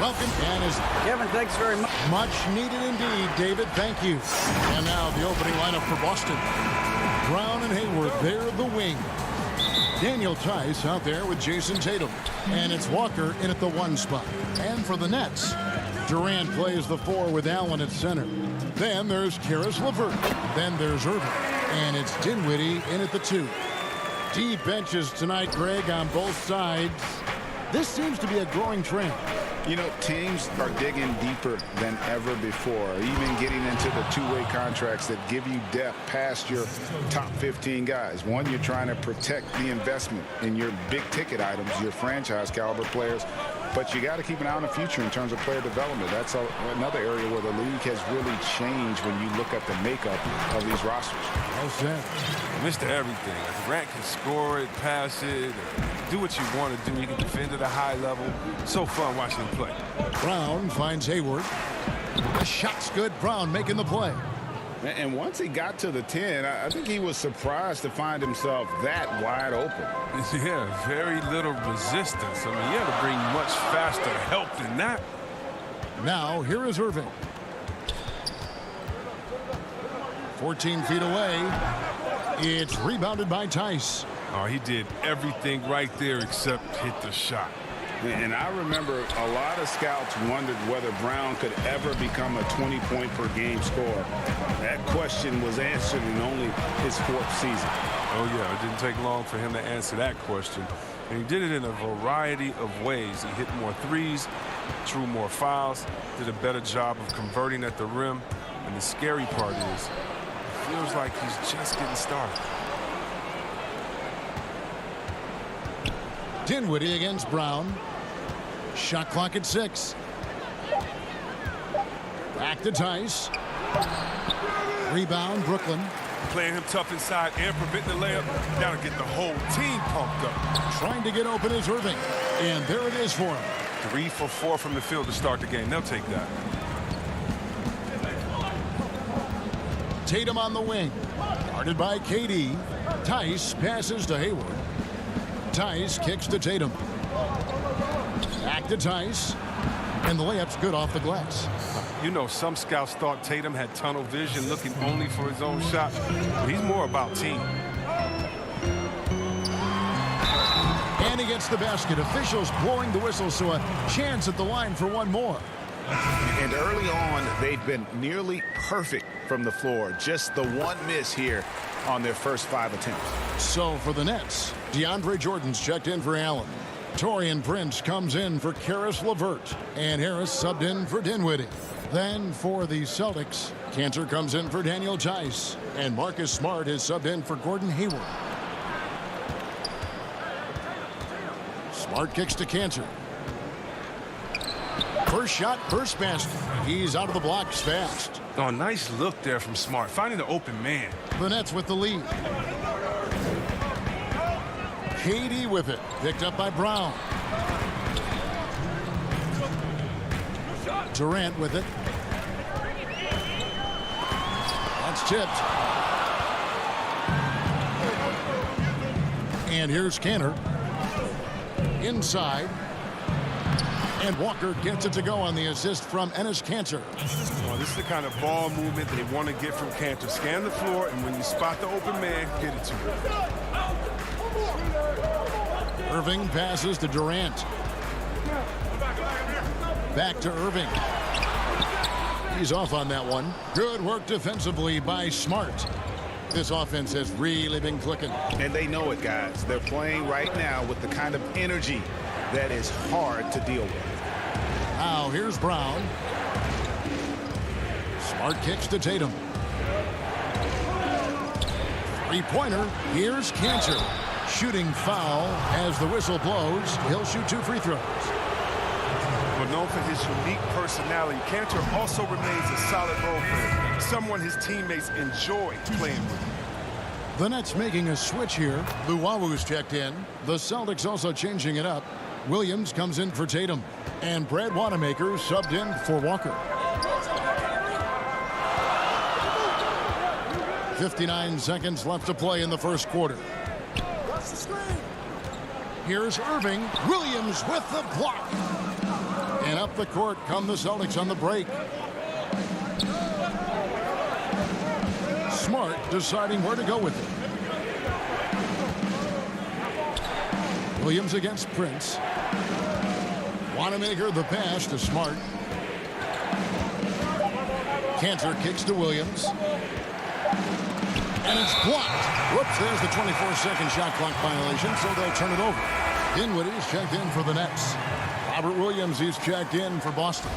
Welcome, and is Kevin, thanks very much. much needed indeed, David. Thank you. And now the opening lineup for Boston. Brown and Hayward, they're the wing. Daniel Tice out there with Jason Tatum. And it's Walker in at the 1 spot. And for the Nets, Durant plays the 4 with Allen at center. Then there's Karis LeVert. Then there's Irving. And it's Dinwiddie in at the 2. Deep benches tonight, Greg, on both sides. This seems to be a growing trend. You know, teams are digging deeper than ever before, even getting into the two-way contracts that give you depth past your top 15 guys. One, you're trying to protect the investment in your big-ticket items, your franchise-caliber players, but you got to keep an eye on the future in terms of player development. That's another area where the league has really changed when you look at the makeup of these rosters. Well said. Mr. Everything. Grant can score it, pass it, do what you want to do. You can defend at a high level. So fun watching him play. Brown finds Hayward. The shot's good. Brown making the play. And once he got to the 10, I think he was surprised to find himself that wide open. Yeah, very little resistance. I mean, you had to bring much faster help than that. Now, here is Irving. 14 feet away. It's rebounded by Tice. Oh, he did everything right there except hit the shot. And I remember a lot of scouts wondered whether Brown could ever become a 20-point-per-game scorer. That question was answered in only his 4th season. Oh, yeah, it didn't take long for him to answer that question. And he did it in a variety of ways. He hit more threes, drew more fouls, did a better job of converting at the rim. And the scary part is, it feels like he's just getting started. Dinwiddie against Brown. Shot clock at 6. Back to Tice. Rebound, Brooklyn. Playing him tough inside and preventing the layup. That'll get the whole team pumped up. Trying to get open is Irving. And there it is for him. 3 for 4 from the field to start the game. They'll take that. Tatum on the wing. Guarded by KD. Tice passes to Hayward. Tice kicks to Tatum. Back to Tice. And the layup's good off the glass. You know, some scouts thought Tatum had tunnel vision, looking only for his own shot. But he's more about team. And he gets the basket. Officials blowing the whistle, so a chance at the line for one more. And early on, they'd been nearly perfect from the floor. Just the one miss here on their first 5 attempts. So for the Nets, DeAndre Jordan's checked in for Allen. Taurean Prince comes in for Karis LeVert. And Harris subbed in for Dinwiddie. Then for the Celtics, Cantor comes in for Daniel Tice. And Marcus Smart is subbed in for Gordon Hayward. Smart kicks to Cantor. First shot, first basket. He's out of the blocks fast. Oh, nice look there from Smart, finding the open man. The Nets with the lead. KD with it. Picked up by Brown. Durant with it. That's tipped. And here's Cantor. Inside. And Walker gets it to go on the assist from Enes Kanter. Oh, this is the kind of ball movement they want to get from Cantor. Scan the floor, and when you spot the open man, get it to him. Irving passes to Durant. Back to Irving. He's off on that one. Good work defensively by Smart. This offense has really been clicking. And they know it, guys. They're playing right now with the kind of energy that is hard to deal with. Now here's Brown. Smart kicks to Tatum. Three-pointer. Here's Cantor. Shooting foul as the whistle blows. He'll shoot 2 free throws. Well, known for his unique personality, Cantor also remains a solid role player, someone his teammates enjoy playing with. The Nets making a switch here. Luwawu's checked in. The Celtics also changing it up. Williams comes in for Tatum. And Brad Wanamaker subbed in for Walker. 59 seconds left to play in the first quarter. Here's Irving. Williams with the block. And Up the court come the Celtics on the break. Smart deciding where to go with it. Williams against Prince. Wanamaker the pass to Smart. Cantor kicks to Williams. And it's blocked. Whoops, there's the 24-second shot clock violation, so they'll turn it over. Dinwiddie's checked in for the Nets. Robert Williams is checked in for Boston.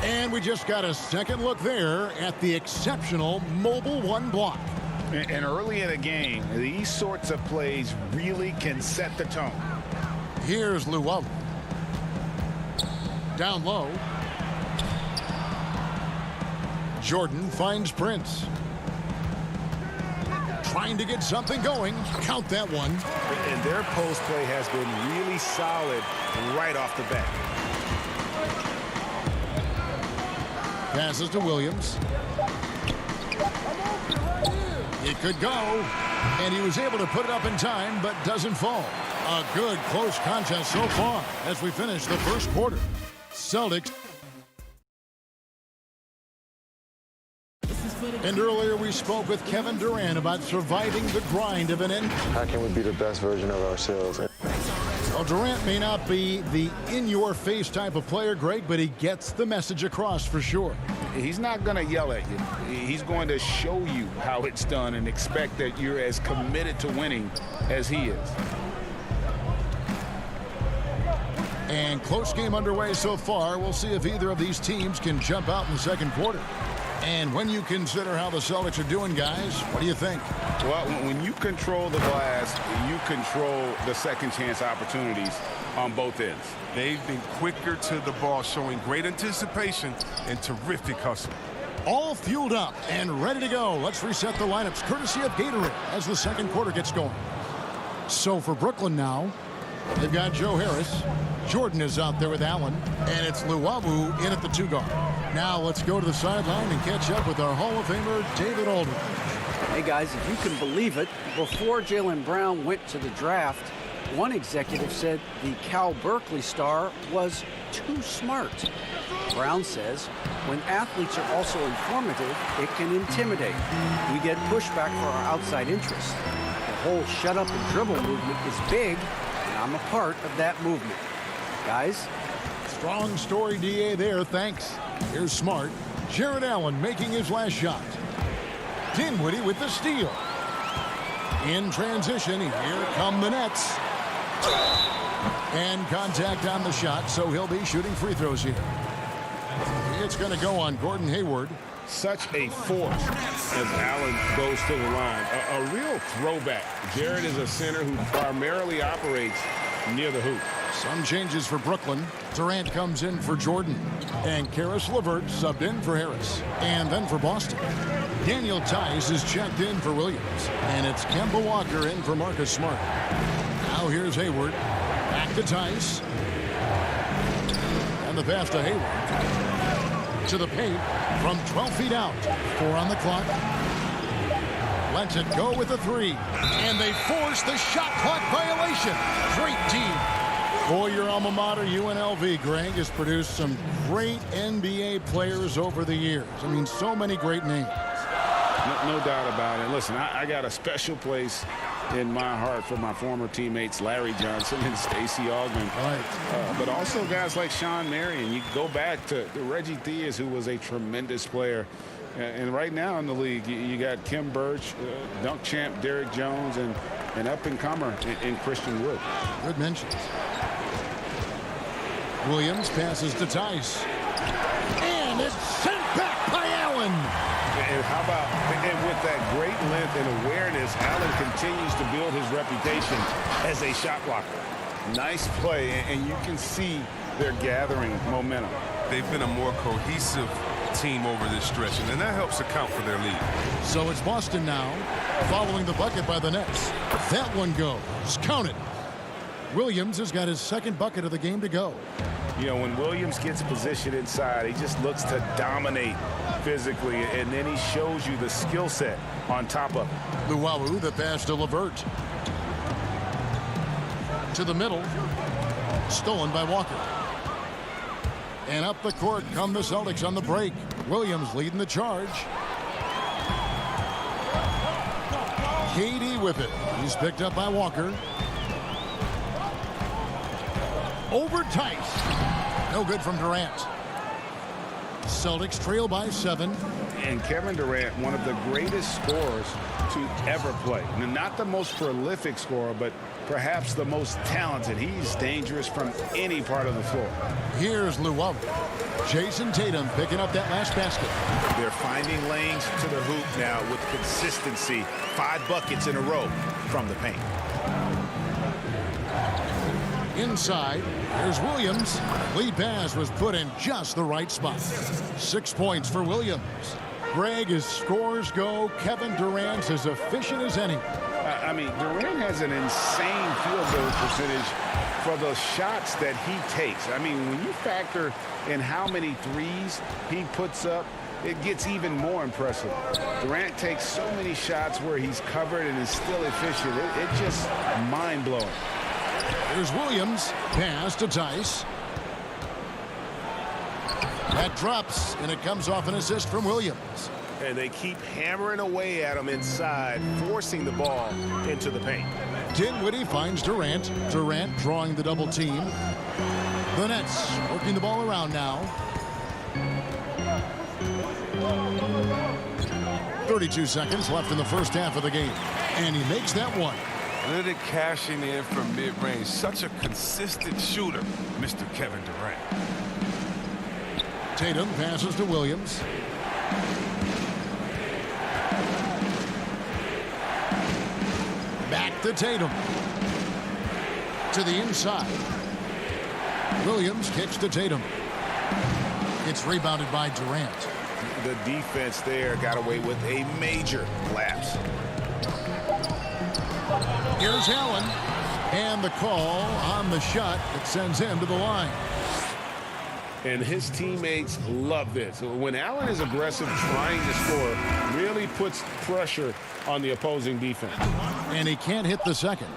And we just got a second look there at the exceptional mobile one block. And early in a game, these sorts of plays really can set the tone. Here's Luwawu. Down low. Jordan finds Prince. Trying to get something going. Count that one. And their post play has been really solid right off the bat. Passes to Williams. It could go. And he was able to put it up in time, but doesn't fall. A good close contest so far as we finish the first quarter. Celtics. And earlier we spoke with Kevin Durant about surviving the grind of an NBA. How can we be the best version of ourselves? Well, Durant may not be the in-your-face type of player, Greg, but he gets the message across for sure. He's not going to yell at you. He's going to show you how it's done and expect that you're as committed to winning as he is. And close game underway so far. We'll see if either of these teams can jump out in the second quarter. And when you consider how the Celtics are doing, guys, what do you think? Well, when you control the glass, you control the second chance opportunities on both ends. They've been quicker to the ball, showing great anticipation and terrific hustle. All fueled up and ready to go. Let's reset the lineups courtesy of Gatorade as the second quarter gets going. So for Brooklyn now, they've got Joe Harris. Jordan is out there with Allen, and it's Luwawu in at the 2-guard. Now let's go to the sideline and catch up with our Hall of Famer, David Aldridge. Hey, guys, if you can believe it, before Jaylen Brown went to the draft, one executive said the Cal Berkeley star was too smart. Brown says, when athletes are also informative, it can intimidate. We get pushback for our outside interests. The whole shut up and dribble movement is big, and I'm a part of that movement. Guys? Strong story, DA, there. Thanks. Here's Smart. Jared Allen making his last shot. Dinwiddie with the steal. In transition, here come the Nets. And contact on the shot, so he'll be shooting free throws here. It's going to go on Gordon Hayward. Such a force as Allen goes to the line. A real throwback. Jared is a center who primarily operates near the hoop. Some changes for Brooklyn. Durant comes in for Jordan. And Karis LeVert subbed in for Harris. And then for Boston, Daniel Tice is checked in for Williams. And it's Kemba Walker in for Marcus Smart. Now here's Hayward. Back to Tice. And the pass to Hayward. To the paint from 12 feet out. 4 on the clock. Lets it go with a 3. And they force the shot clock violation. Great team. For your alma mater, UNLV, Greg, has produced some great NBA players over the years. I mean, so many great names. No doubt about it. Listen, I got a special place in my heart for my former teammates Larry Johnson and Stacey Augmon. Right. But also guys like Sean Marion. You go back to Reggie Theus, who was a tremendous player. And right now in the league, you got Kim Birch, dunk champ Derrick Jones, and up-and-comer in Christian Wood. Good mentions. Williams passes to Tice. And it's sent back by Allen. And how about, and with that great length and awareness, Allen continues to build his reputation as a shot blocker. Nice play, and you can see they're gathering momentum. They've been a more cohesive team over this stretch, and that helps account for their lead. So it's Boston now, following the bucket by the Nets. That one goes. Count it. Williams has got his second bucket of the game to go. You know, when Williams gets positioned inside, he just looks to dominate physically, and then he shows you the skill set on top of it. Luwawu, the pass to LeVert. To the middle. Stolen by Walker. And up the court come the Celtics on the break. Williams leading the charge. KD with it. He's picked up by Walker. Over Tice. No good from Durant. Celtics trail by 7. And Kevin Durant, one of the greatest scorers to ever play. Not the most prolific scorer, but perhaps the most talented. He's dangerous from any part of the floor. Here's Llewellyn. Jason Tatum picking up that last basket. They're finding lanes to the hoop now with consistency. 5 buckets in a row from the paint. Inside, there's Williams. Lead pass was put in just the right spot. 6 points for Williams. Greg, as scores go, Kevin Durant's as efficient as any. I mean, Durant has an insane field goal percentage for the shots that he takes. I mean, when you factor in how many threes he puts up, it gets even more impressive. Durant takes so many shots where he's covered and is still efficient. It's just mind-blowing. Here's Williams. Pass to Tice. That drops, and it comes off an assist from Williams. And they keep hammering away at him inside, forcing the ball into the paint. Dinwiddie finds Durant. Durant drawing the double team. The Nets working the ball around now. 32 seconds left in the first half of the game. And he makes that one. Look at cashing in from mid-range. Such a consistent shooter, Mr. Kevin Durant. Tatum passes to Williams. Back to Tatum. To the inside. Williams kicks to Tatum. It's rebounded by Durant. The defense there got away with a major lapse. Here's Allen. And the call on the shot that sends him to the line. And his teammates love this. When Allen is aggressive, trying to score, really puts pressure on the opposing defense. And he can't hit the second.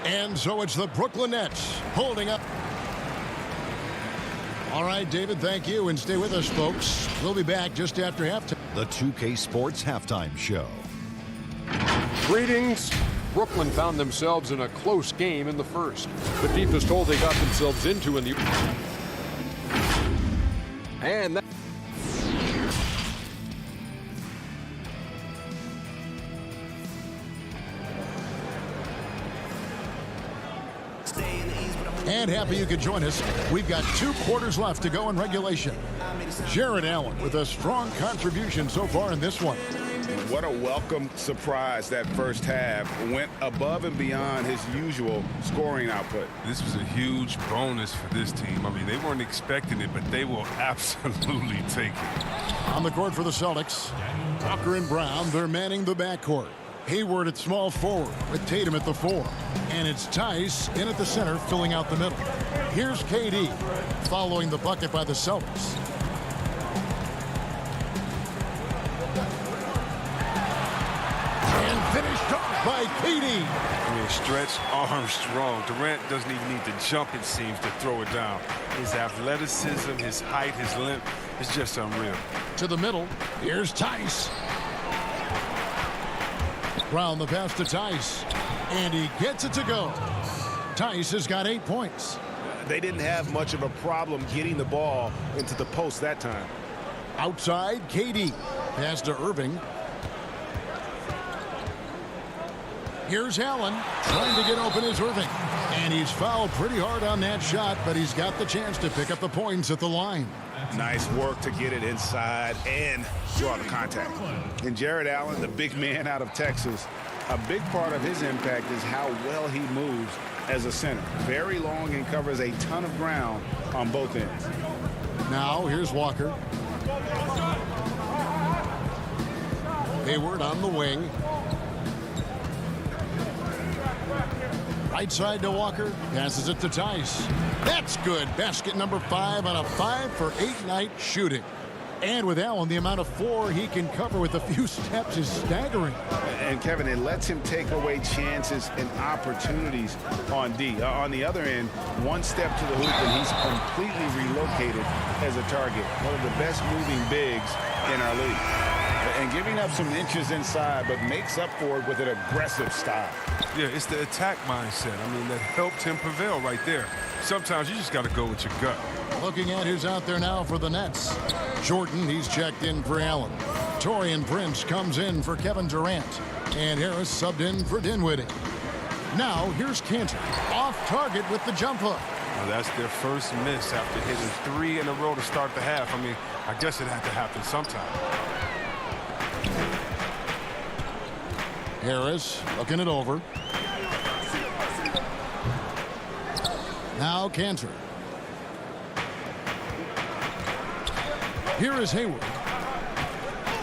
And so it's the Brooklyn Nets holding up. All right, David, thank you. And stay with us, folks. We'll be back just after halftime. The 2K Sports Halftime Show. Greetings. Brooklyn found themselves in a close game in the first. The deepest hole they got themselves into in the... And that... And happy you could join us. We've got 2 quarters left to go in regulation. Jared Allen with a strong contribution so far in this one. What a welcome surprise that first half. Went above and beyond his usual scoring output. This was a huge bonus for this team. I mean, they weren't expecting it, but they will absolutely take it. On the court for the Celtics, Walker and Brown, they're manning the backcourt. Hayward at small forward with Tatum at the 4. And it's Tice in at the center, filling out the middle. Here's KD following the bucket by the Celtics. And finished off by KD. I mean, stretched, arm strong. Durant doesn't even need to jump, it seems, to throw it down. His athleticism, his height, his length is just unreal. To the middle, here's Tice. Brown the pass to Tice. And he gets it to go. Tice has got 8 points. They didn't have much of a problem getting the ball into the post that time. Outside, KD. Pass to Irving. Here's Allen. Trying to get open is Irving. And he's fouled pretty hard on that shot, but he's got the chance to pick up the points at the line. Nice work to get it inside and draw the contact. And Jared Allen, the big man out of Texas, a big part of his impact is how well he moves as a center. Very long and covers a ton of ground on both ends. Now, here's Walker. Hayward on the wing. Right side to Walker. Passes it to Tice. That's good. Basket number 5 on a 5-for-8 night shooting. And with Allen, the amount of floor he can cover with a few steps is staggering. And, Kevin, it lets him take away chances and opportunities on D. On the other end, one step to the hoop, and he's completely relocated as a target. One of the best moving bigs in our league. And giving up some inches inside, but makes up for it with an aggressive style. Yeah, it's the attack mindset. I mean, that helped him prevail right there. Sometimes you just got to go with your gut. Looking at who's out there now for the Nets. Jordan, he's checked in for Allen. Taurean Prince comes in for Kevin Durant. And Harris subbed in for Dinwiddie. Now, here's Cantor. Off target with the jump hook. Well, that's their first miss after hitting 3 in a row to start the half. I mean, I guess it had to happen sometime. Harris looking it over. Now Cantor. Here is Hayward.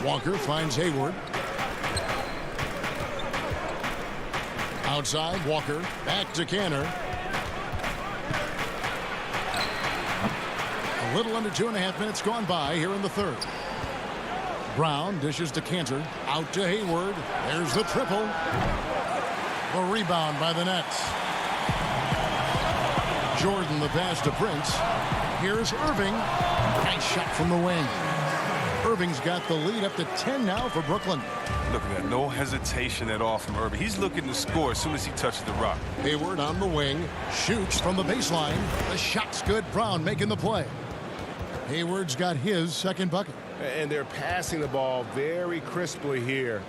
Walker finds Hayward. Outside, Walker. Back to Cantor. A little under 2.5 minutes gone by here in the third. Brown dishes to Cantor. Out to Hayward. There's the triple. The rebound by the Nets. Jordan the pass to Prince. Here's Irving. Nice shot from the wing. Irving's got the lead up to 10 now for Brooklyn. Look at that. No hesitation at all from Irving. He's looking to score as soon as he touches the rock. Hayward on the wing. Shoots from the baseline. The shot's good. Brown making the play. Hayward's got his second bucket. And they're passing the ball very crisply here.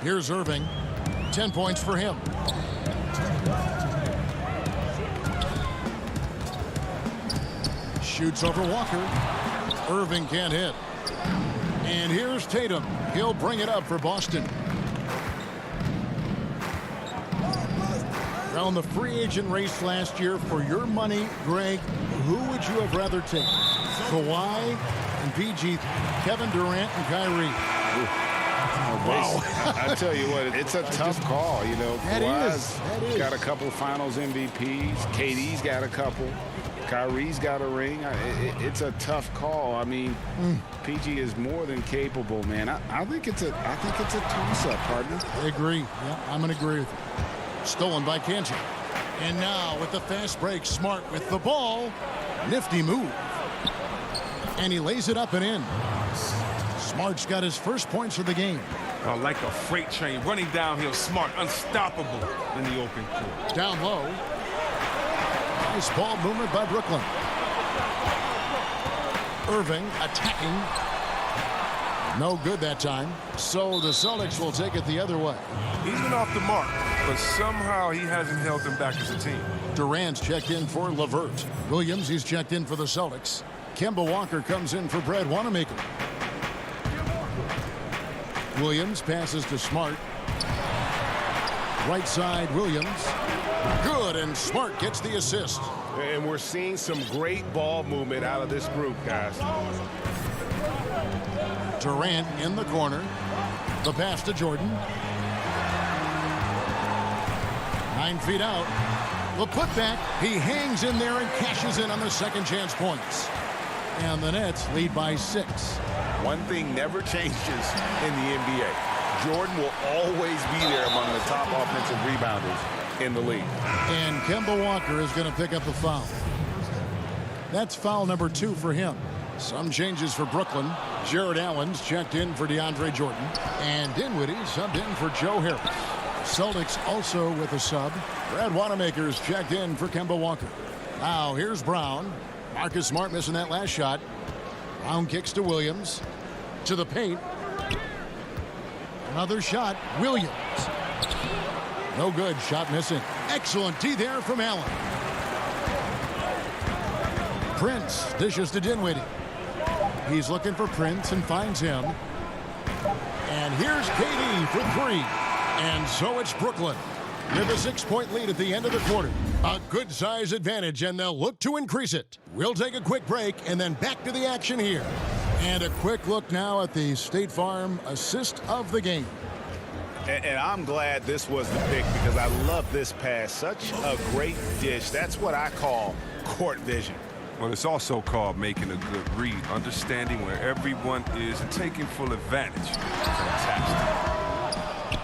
Here's Irving. 10 points for him. Shoots over Walker. Irving can't hit. And here's Tatum. He'll bring it up for Boston. On the free agent race last year, for your money, Greg, who would you have rather taken? Kawhi and PG, Kevin Durant and Kyrie. Wow. I tell you what, it's a tough call. You know, Kawhi's got a couple finals MVPs. KD's got a couple. Kyrie's got a ring. It's a tough call. I mean, PG is more than capable, man. I think it's a toss-up, partner. I agree. Yeah, I'm going to agree with you. Stolen by Cantor. And now with the fast break, Smart with the ball. Nifty move. And he lays it up and in. Smart's got his first points of the game. Oh, like a freight train running downhill. Smart, unstoppable in the open court. Down low. Nice ball movement by Brooklyn. Irving attacking. No good that time. So the Celtics will take it the other way. He's been off the mark, but somehow he hasn't held them back as a team. Durant's checked in for LeVert. Williams, he's checked in for the Celtics. Kemba Walker comes in for Brad Wanamaker. Williams passes to Smart. Right side, Williams. Good, and Smart gets the assist. And we're seeing some great ball movement out of this group, guys. Durant in the corner. The pass to Jordan. 9 feet out. The putback. He hangs in there and cashes in on the second chance points. And the Nets lead by 6. One thing never changes in the NBA. Jordan will always be there among the top offensive rebounders in the league. And Kemba Walker is going to pick up the foul. That's foul number 2 for him. Some changes for Brooklyn. Jared Allen's checked in for DeAndre Jordan. And Dinwiddie subbed in for Joe Harris. Celtics also with a sub. Brad Wanamaker's checked in for Kemba Walker. Now here's Brown. Marcus Smart missing that last shot. Brown kicks to Williams. To the paint. Another shot. Williams. No good. Shot missing. Excellent D there from Allen. Prince dishes to Dinwiddie. He's looking for Prince and finds him. And here's KD for 3. And so it's Brooklyn with a 6-point lead at the end of the quarter. A good size advantage, and they'll look to increase it. We'll take a quick break and then back to the action here. And a quick look now at the State Farm assist of the game. And I'm glad this was the pick because I love this pass. Such a great dish. That's what I call court vision. Well, it's also called making a good read, understanding where everyone is and taking full advantage. Fantastic.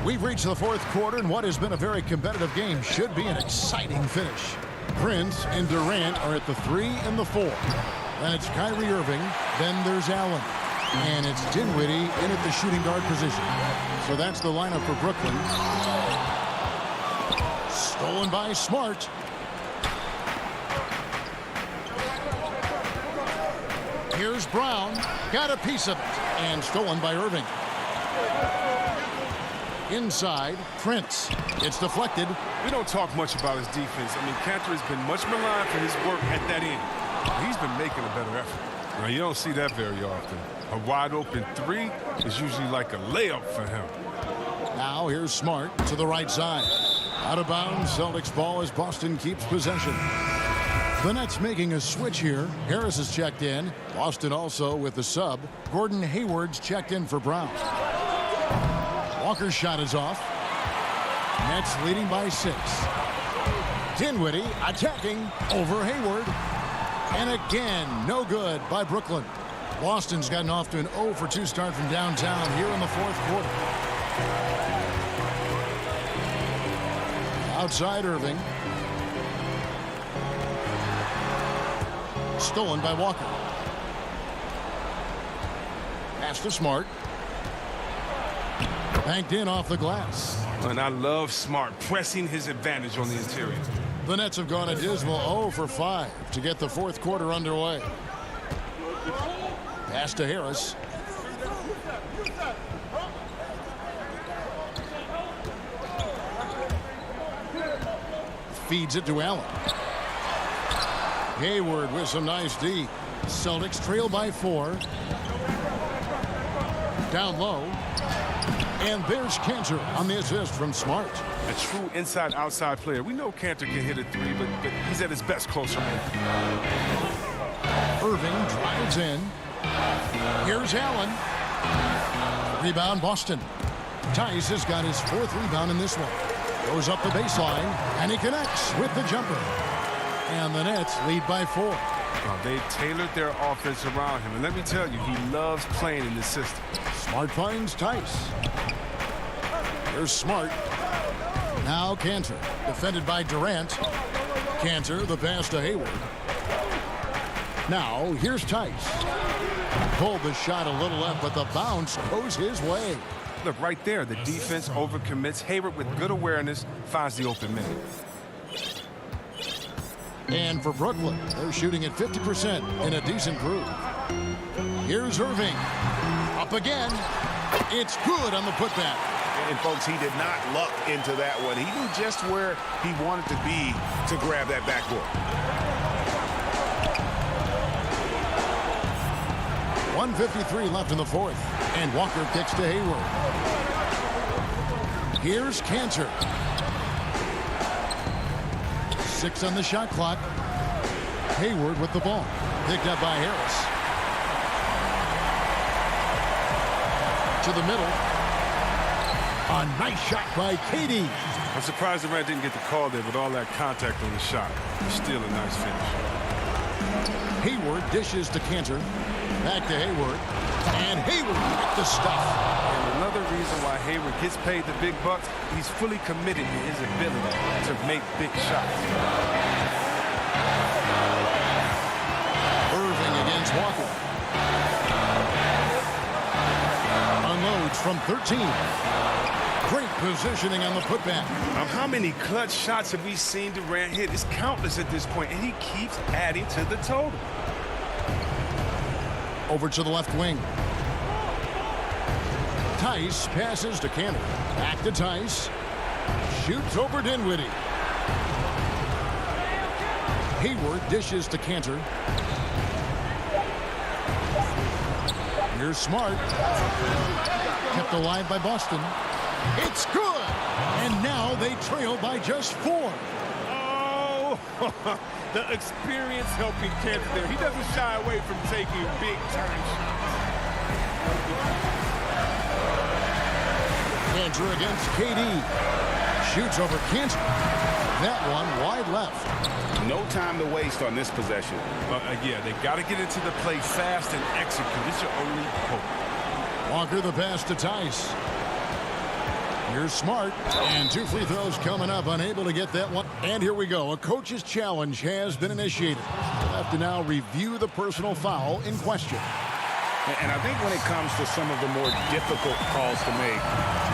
We've reached the fourth quarter, and what has been a very competitive game should be an exciting finish. Prince and Durant are at the 3 and the 4. Then it's Kyrie Irving. Then there's Allen. And it's Dinwiddie in at the shooting guard position. So that's the lineup for Brooklyn. Stolen by Smart. Here's Brown. Got a piece of it. And stolen by Irving. Inside, Prince. It's deflected. We don't talk much about his defense. I mean, Cantor has been much maligned for his work at that end. He's been making a better effort. Now, you don't see that very often. A wide open 3 is usually like a layup for him. Now here's Smart to the right side. Out of bounds, Celtics ball as Boston keeps possession. The Nets making a switch here. Harris is checked in. Boston also with the sub. Gordon Hayward's checked in for Brown. Walker's shot is off. Nets leading by 6. Dinwiddie attacking over Hayward. And again, no good by Brooklyn. Boston's gotten off to an 0 for 2 start from downtown here in the fourth quarter. Outside Irving. Stolen by Walker. Pass to Smart. Banked in off the glass. And I love Smart pressing his advantage on the interior. The Nets have gone a dismal 0 for 5 to get the fourth quarter underway. Pass to Harris. Feeds it to Allen. Hayward with some nice D. Celtics trail by 4. Down low. And there's Cantor on the assist from Smart. A true inside-outside player. We know Cantor can hit a 3, but he's at his best closer. Irving drives in. Here's Allen. Rebound Boston. Tice has got his 4th rebound in this one. Goes up the baseline, and he connects with the jumper. And the Nets lead by 4. Well, they've tailored their offense around him. And let me tell you, he loves playing in this system. Smart finds Tice. Here's Smart. Now Cantor, defended by Durant. Cantor, the pass to Hayward. Now, here's Tice. Pulled the shot a little left, but the bounce goes his way. Look, right there, the defense overcommits. Hayward, with good awareness, finds the open man. And for Brooklyn, they're shooting at 50% in a decent groove. Here's Irving. Up again. It's good on the putback. And, folks, he did not luck into that one. He knew just where he wanted to be to grab that backboard. 1:53 left in the fourth. And Walker kicks to Hayward. Here's Cantor. 6 on the shot clock. Hayward with the ball. Picked up by Harris. To the middle. A nice shot by KD. I'm surprised Durant didn't get the call there with all that contact on the shot. Still a nice finish. Hayward dishes to Cantor. Back to Hayward. And Hayward with the stuff. And another reason why Hayward gets paid the big bucks, he's fully committed to his ability to make big shots. Irving against Walker. Unloads from 13. Great positioning on the putback. How many clutch shots have we seen Durant hit? It's countless at this point, and he keeps adding to the total. Over to the left wing. Tice passes to Cantor. Back to Tice. Shoots over Dinwiddie. Hayward dishes to Cantor. Here's Smart. Kept alive by Boston. It's good! And now they trail by just 4. Oh, the experience helping Cantor there. He doesn't shy away from taking big turn shots. Cantor against KD. Shoots over Cantor. that one wide left. No time to waste on this possession. Yeah, they got to get into the play fast and execute. It's your only hope. Walker the pass to Tice. Here's Smart, and 2 free throws coming up, unable to get that one. And here we go. A coach's challenge has been initiated. We'll have to now review the personal foul in question. And I think when it comes to some of the more difficult calls to make,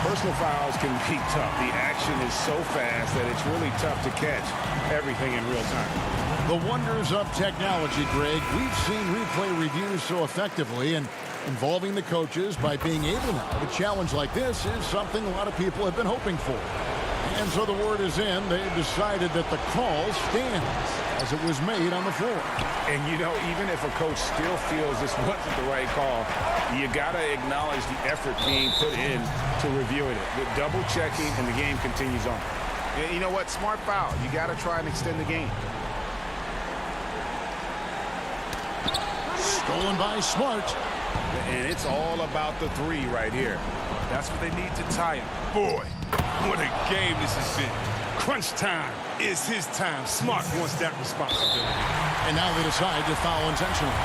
personal fouls can be tough. The action is so fast that it's really tough to catch everything in real time. The wonders of technology, Greg. We've seen replay reviews so effectively, and involving the coaches by being able now to challenge like this is something a lot of people have been hoping for. And so the word is in. They've decided that the call stands as it was made on the floor. And, you know, even if a coach still feels this wasn't the right call, you got to acknowledge the effort being put in to reviewing it. With double checking, and the game continues on. And you know what? Smart foul. You got to try and extend the game. Stolen by Smart. And it's all about the three right here. That's what they need to tie him. Boy, what a game this has been. Crunch time is his time. Smart wants that responsibility. And now they decide to foul intentionally.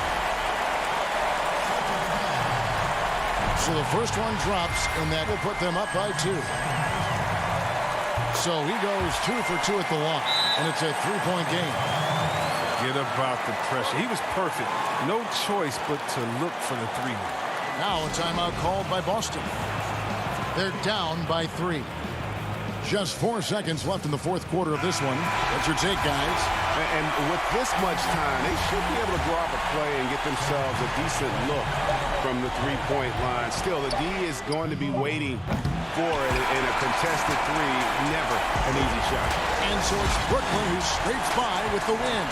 So the first one drops, and that will put them up by 2. So he goes 2 for 2 at the line, and it's a 3-point game. Forget about the pressure. He was perfect. No choice but to look for the 3. Now a timeout called by Boston. They're down by 3. Just 4 seconds left in the fourth quarter of this one. What's your take, guys? And with this much time, they should be able to draw up a play and get themselves a decent look from the three-point line. Still, the D is going to be waiting for it in a contested 3. Never an easy shot. And so it's Brooklyn who scrapes by with the win.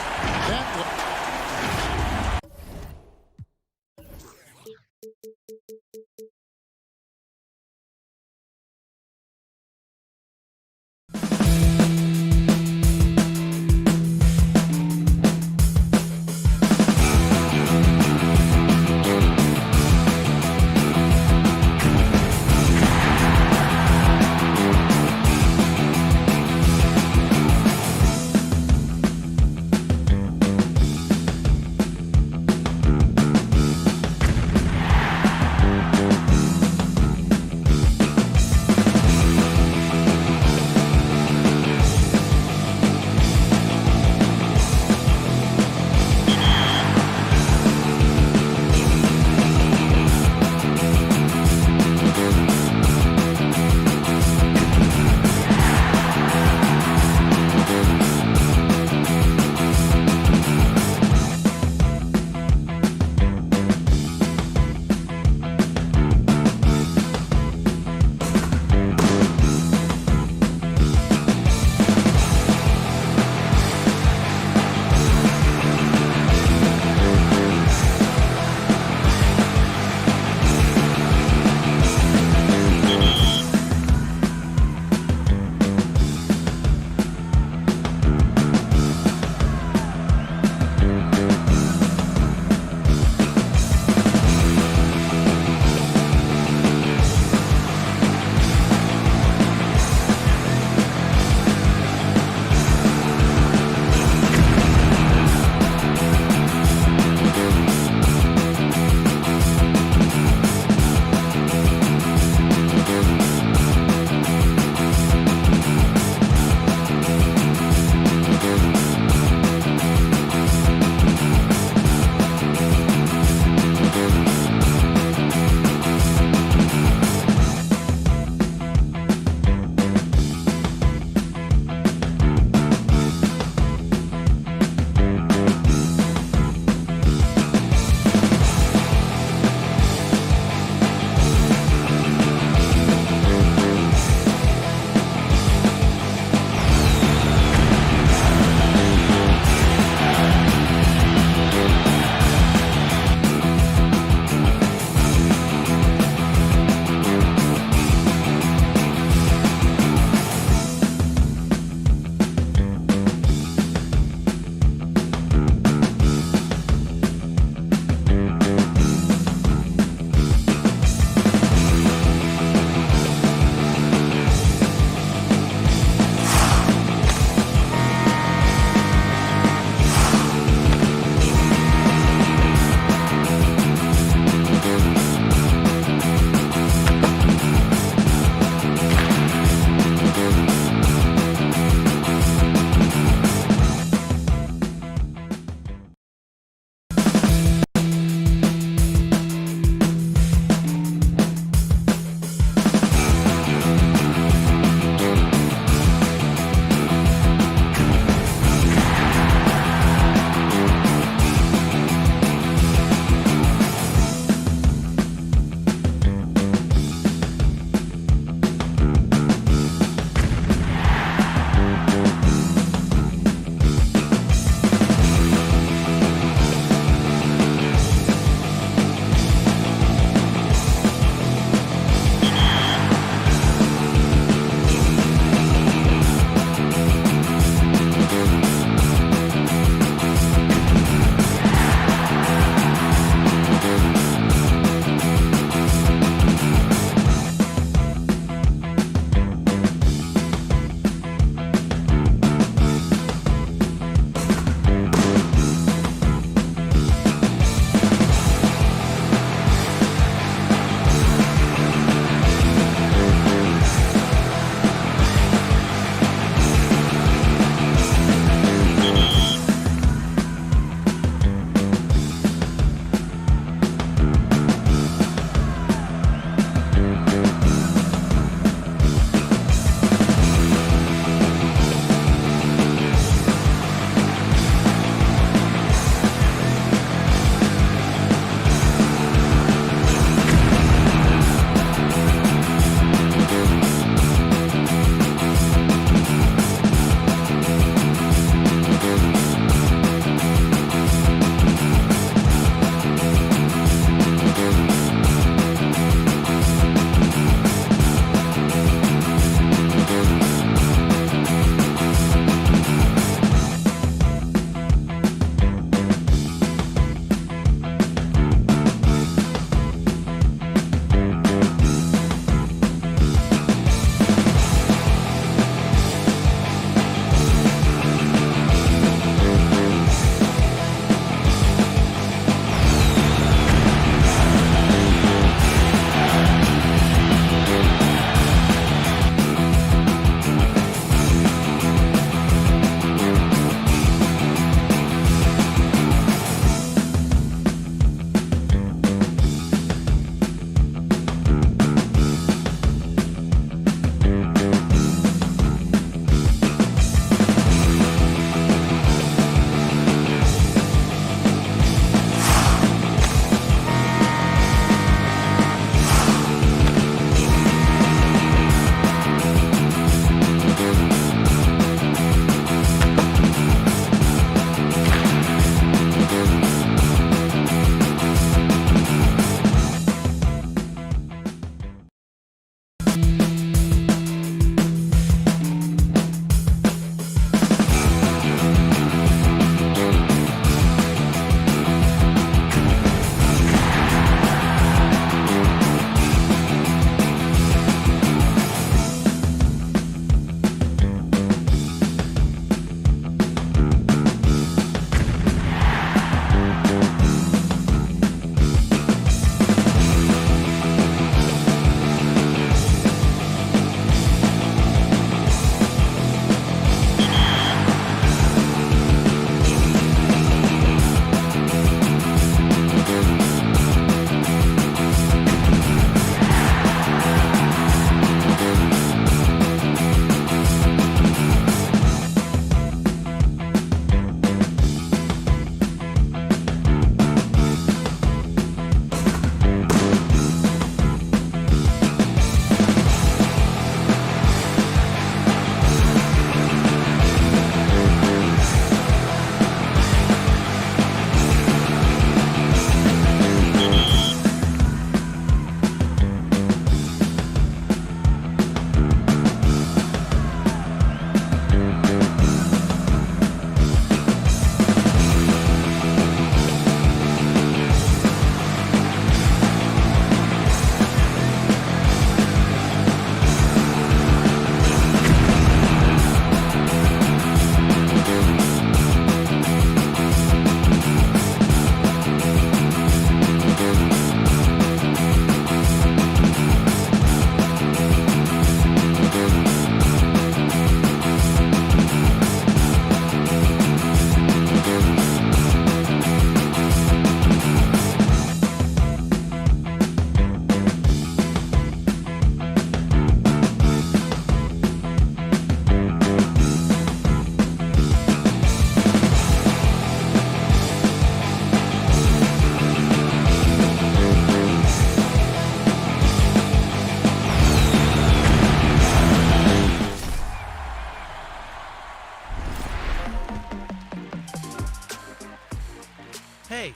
Hey,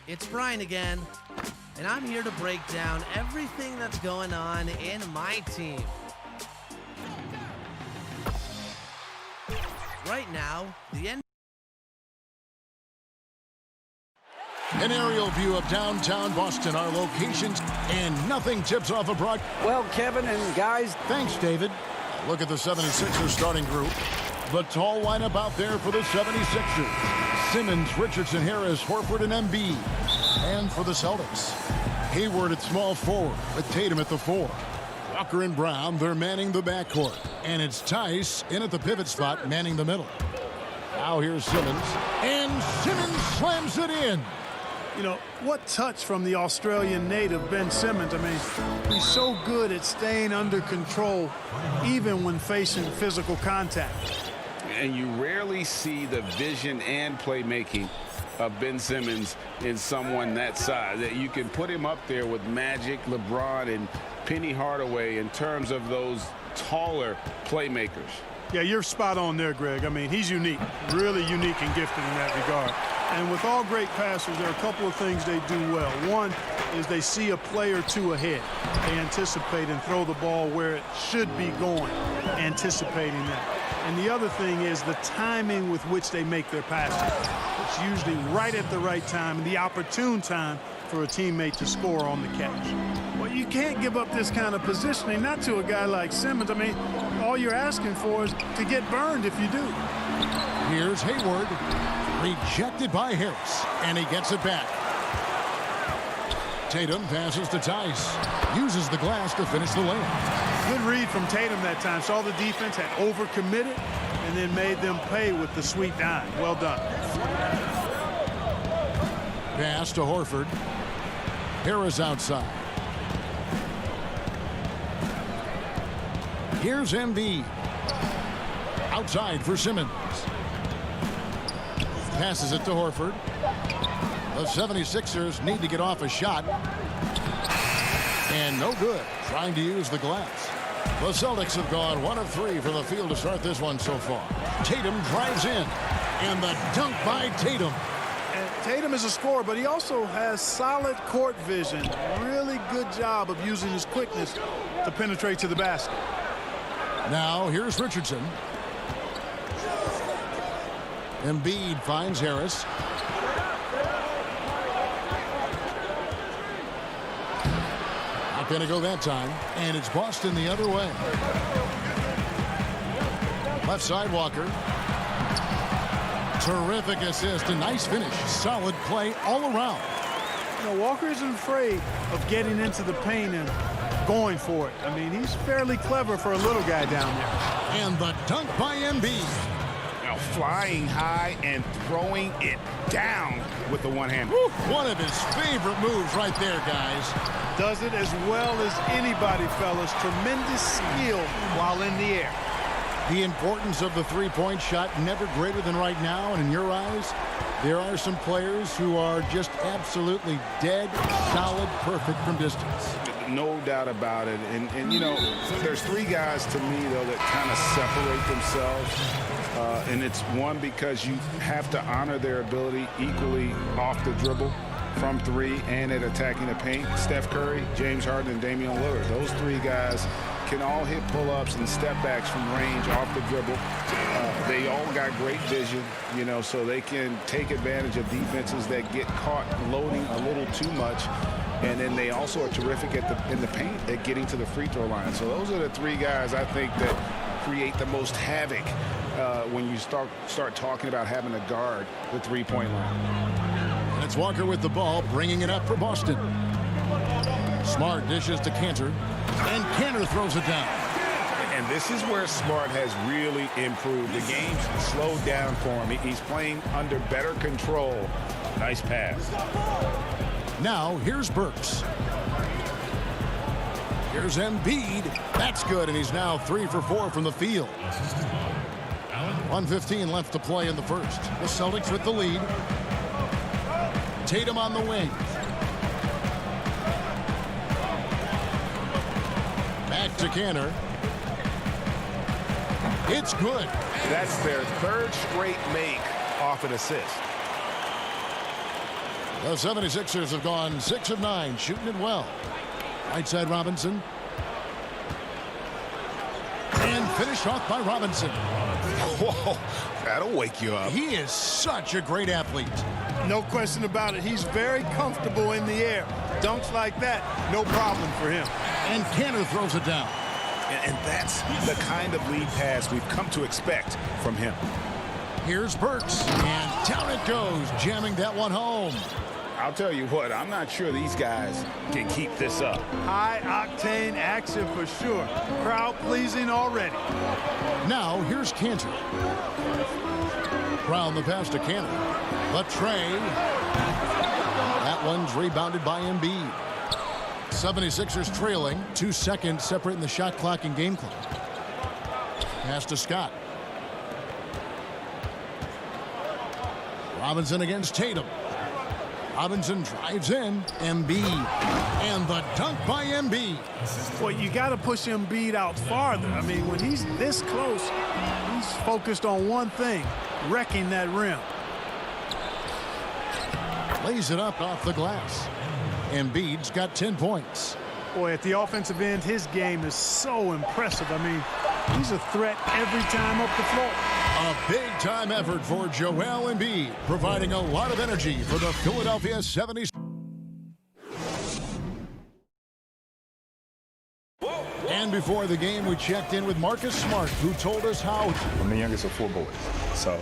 it's Brian again, and I'm here to break down everything that's going on in my team. Right now, An aerial view of downtown Boston, our locations, and nothing tips off a broad. Well, Kevin and guys. Thanks, David. Look at the 76ers starting group. The tall lineup out there for the 76ers. Simmons, Richardson, Harris, Horford, and Embiid. And for the Celtics, Hayward at small forward with Tatum at the 4. Walker and Brown, they're manning the backcourt. And it's Tice in at the pivot spot, manning the middle. Now here's Simmons. And Simmons slams it in. You know, what touch from the Australian native, Ben Simmons. I mean, he's so good at staying under control, even when facing physical contact. And you rarely see the vision and playmaking of Ben Simmons in someone that size. That you can put him up there with Magic, LeBron, and Penny Hardaway in terms of those taller playmakers. Yeah, you're spot on there, Greg. I mean, he's unique, really unique and gifted in that regard. And with all great passers, there are a couple of things they do well. One is they see a play or two ahead. They anticipate and throw the ball where it should be going, anticipating that. And the other thing is the timing with which they make their passes. It's usually right at the right time and the opportune time for a teammate to score on the catch. Well, you can't give up this kind of positioning, not to a guy like Simmons. I mean, all you're asking for is to get burned if you do. Here's Hayward. Rejected by Harris, and he gets it back. Tatum passes to Tice. Uses the glass to finish the layup. Good read from Tatum that time. Saw the defense had overcommitted and then made them pay with the sweet dime. Well done. Pass to Horford. Harris outside. Here's Embiid. Outside for Simmons. Passes it to Horford. The 76ers need to get off a shot. And no good. Trying to use the glass. The Celtics have gone 1 of 3 from the field to start this one so far. Tatum drives in. And the dunk by Tatum. And Tatum is a scorer, but he also has solid court vision. Really good job of using his quickness to penetrate to the basket. Now here's Richardson. Embiid finds Harris. Not going to go that time. And it's Boston the other way. Left side, Walker. Terrific assist. A nice finish. Solid play all around. You know, Walker isn't afraid of getting into the paint and going for it. I mean, he's fairly clever for a little guy down there. And the dunk by Embiid. Now flying high and throwing it down with the one-hand. One of his favorite moves right there, guys. Does it as well as anybody, fellas. Tremendous skill while in the air. The importance of the three-point shot never greater than right now. And in your eyes, there are some players who are just absolutely dead, solid, perfect from distance. No doubt about it. And you know, there's 3 guys to me, though, that kind of separate themselves. And it's one, because you have to honor their ability equally off the dribble from 3 and at attacking the paint. Steph Curry, James Harden, and Damian Lillard. Those 3 guys can all hit pull-ups and step backs from range off the dribble. They all got great vision, you know, so they can take advantage of defenses that get caught loading a little too much. And then they also are terrific in the paint at getting to the free throw line. So those are the 3 guys I think that create the most havoc when you start talking about having to guard the three-point line. And it's Walker with the ball, bringing it up for Boston. Smart dishes to Cantor, and Cantor throws it down. And this is where Smart has really improved. The game's slowed down for him. He's playing under better control. Nice pass. Now here's Burks. Here's Embiid. That's good, and he's now 3 for 4 from the field. 1:15 left to play in the first. The Celtics with the lead. Tatum on the wing. Back to Cantor. It's good. That's their 3rd straight make off an assist. The 76ers have gone 6 of 9, shooting it well. Right side Robinson. And finished off by Robinson. Whoa, that'll wake you up. He is such a great athlete. No question about it. He's very comfortable in the air. Dunks like that, no problem for him. And Canner throws it down. And that's the kind of lead pass we've come to expect from him. Here's Burks, and down it goes, jamming that one home. I'll tell you what, I'm not sure these guys can keep this up. High-octane action for sure. Crowd-pleasing already. Now, here's Cantor. Brown the pass to Cantor. The tray. That one's rebounded by Embiid. 76ers trailing. 2 seconds separating the shot clock and game clock. Pass to Scott. Robinson against Tatum. Robinson drives in. Embiid. And the dunk by Embiid. Well, you got to push Embiid out farther. I mean, when he's this close, he's focused on one thing, wrecking that rim. Lays it up off the glass. Embiid's got 10 points. Boy, at the offensive end, his game is so impressive. I mean, he's a threat every time up the floor. A big-time effort for Joel Embiid, providing a lot of energy for the Philadelphia 76ers. And before the game, we checked in with Marcus Smart, who told us how. I'm the youngest of 4 boys, so.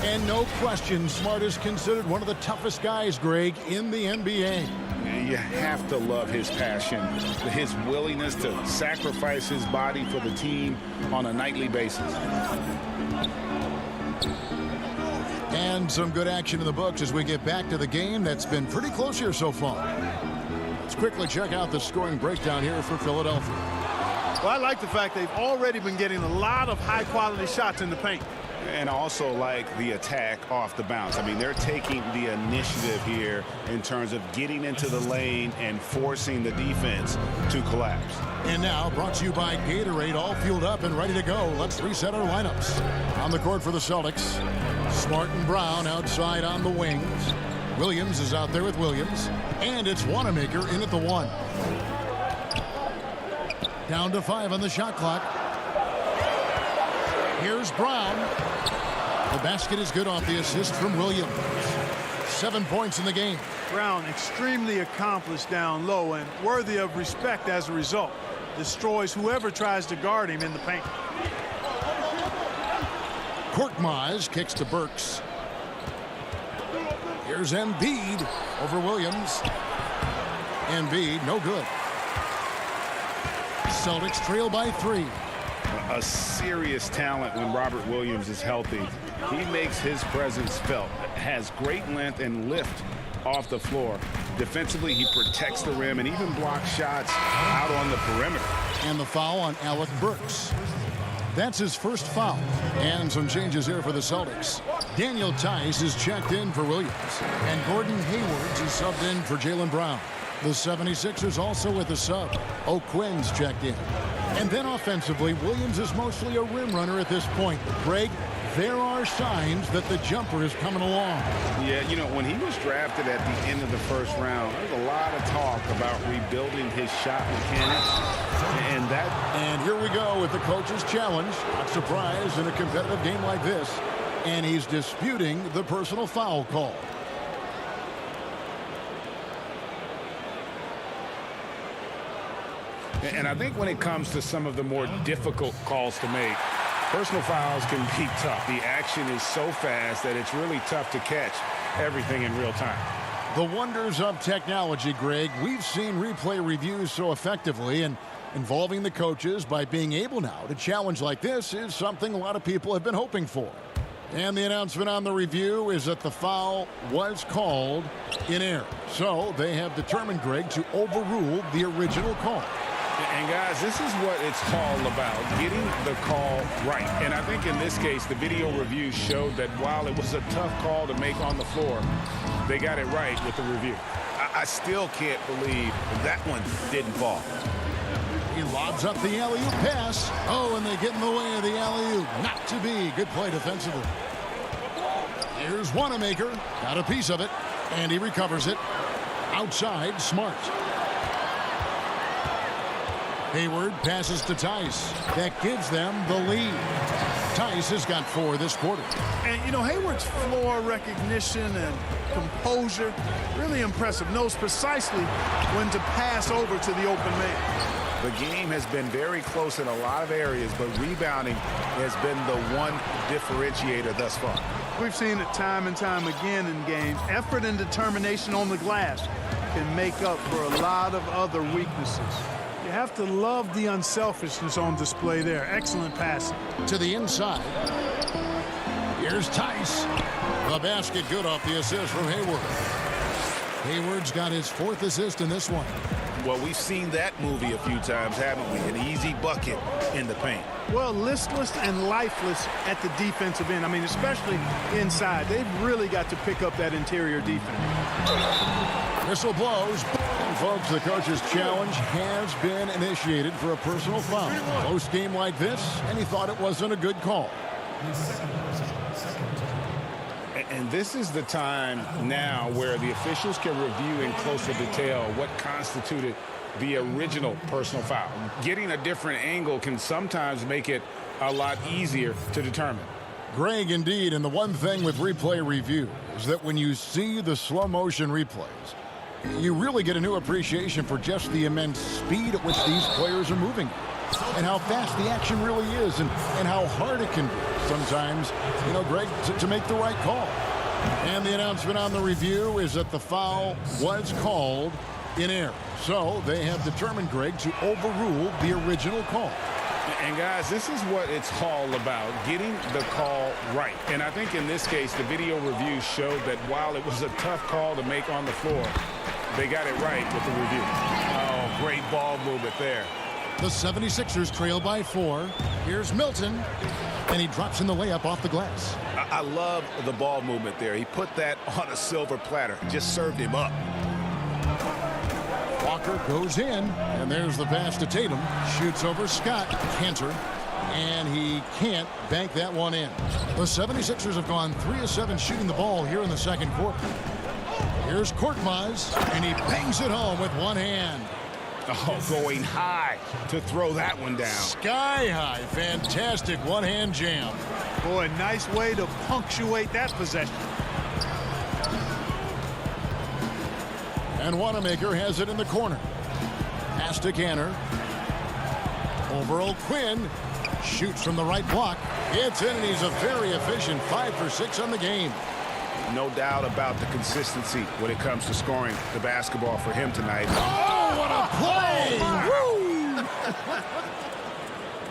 And no question, Smart is considered one of the toughest guys, Greg, in the NBA. You have to love his passion, his willingness to sacrifice his body for the team on a nightly basis. And some good action in the books as we get back to the game that's been pretty close here so far. Let's quickly check out the scoring breakdown here for Philadelphia. Well, I like the fact they've already been getting a lot of high-quality shots in the paint. And also like the attack off the bounce. I mean, they're taking the initiative here in terms of getting into the lane and forcing the defense to collapse. And now brought to you by Gatorade, all fueled up and ready to go. Let's reset our lineups. On the court for the Celtics, Smart and Brown outside on the wings. Williams is out there with Williams. And it's Wanamaker in at the 1. Down to 5 on the shot clock. Here's Brown. The basket is good off the assist from Williams. 7 points in the game. Brown extremely accomplished down low and worthy of respect as a result. Destroys whoever tries to guard him in the paint. Korkmaz kicks to Burks. Here's Embiid over Williams. Embiid, no good. Celtics trail by 3. A serious talent when Robert Williams is healthy. He makes his presence felt. Has great length and lift off the floor. Defensively, he protects the rim and even blocks shots out on the perimeter. And the foul on Alec Burks. That's his first foul. And some changes here for the Celtics. Daniel Tice is checked in for Williams. And Gordon Hayward is subbed in for Jaylen Brown. The 76ers also with a sub. O'Quinn's checked in. And then offensively, Williams is mostly a rim runner at this point. Greg, there are signs that the jumper is coming along. Yeah, you know, when he was drafted at the end of the first round, there was a lot of talk about rebuilding his shot mechanics. And here we go with the coach's challenge. Not surprised in a competitive game like this. And he's disputing the personal foul call. And I think when it comes to some of the more difficult calls to make, personal fouls can be tough. The action is so fast that it's really tough to catch everything in real time. The wonders of technology, Greg. We've seen replay reviews so effectively, and involving the coaches by being able now to challenge like this is something a lot of people have been hoping for. And the announcement on the review is that the foul was called in error. So they have determined, Greg, to overrule the original call. And guys, this is what it's all about, getting the call right. And I think in this case, the video review showed that while it was a tough call to make on the floor, they got it right with the review. I still can't believe that one didn't fall. He lobs up the alley-oop pass. Oh, and they get in the way of the alley-oop. Not to be. Good play defensively. Here's Wanamaker. Got a piece of it. And he recovers it. Outside, Smart. Hayward passes to Tice. That gives them the lead. Tice has got 4 this quarter. And, you know, Hayward's floor recognition and composure, really impressive. Knows precisely when to pass over to the open man. The game has been very close in a lot of areas, but rebounding has been the one differentiator thus far. We've seen it time and time again in games. Effort and determination on the glass can make up for a lot of other weaknesses. You have to love the unselfishness on display there. Excellent passing. To the inside. Here's Tice. The basket good off the assist from Hayward. Hayward's got his 4th assist in this one. Well, we've seen that movie a few times, haven't we? An easy bucket in the paint. Well, listless and lifeless at the defensive end. I mean, especially inside. They've really got to pick up that interior defense. Whistle blows. And folks, the coach's challenge has been initiated for a personal foul. Close game like this, and he thought it wasn't a good call. And this is the time now where the officials can review in closer detail what constituted the original personal foul. Getting a different angle can sometimes make it a lot easier to determine. Greg, indeed, and the one thing with replay review is that when you see the slow motion replays, you really get a new appreciation for just the immense speed at which these players are moving and how fast the action really is and how hard it can be sometimes, you know, Greg, to make the right call. And the announcement on the review is that the foul was called in error. So they have determined, Greg, to overrule the original call. And guys, this is what it's all about, getting the call right. And I think in this case, the video review showed that while it was a tough call to make on the floor, they got it right with the review. Oh, great ball movement there. The 76ers trail by 4. Here's Milton, and he drops in the layup off the glass. I love the ball movement there. He put that on a silver platter, just served him up. Walker goes in, and there's the pass to Tatum. Shoots over Scott, Cantor, and he can't bank that one in. The 76ers have gone 3 of 7 shooting the ball here in the second quarter. Here's Korkmaz, and he bangs it home with one hand. Oh, going high to throw that one down. Sky high. Fantastic one-hand jam. Boy, nice way to punctuate that possession. And Wanamaker has it in the corner. Pass to Canner. Over O'Quinn. Shoots from the right block. It's in, and he's a very efficient 5 for 6 on the game. No doubt about the consistency when it comes to scoring the basketball for him tonight. Oh, what a play! Woo!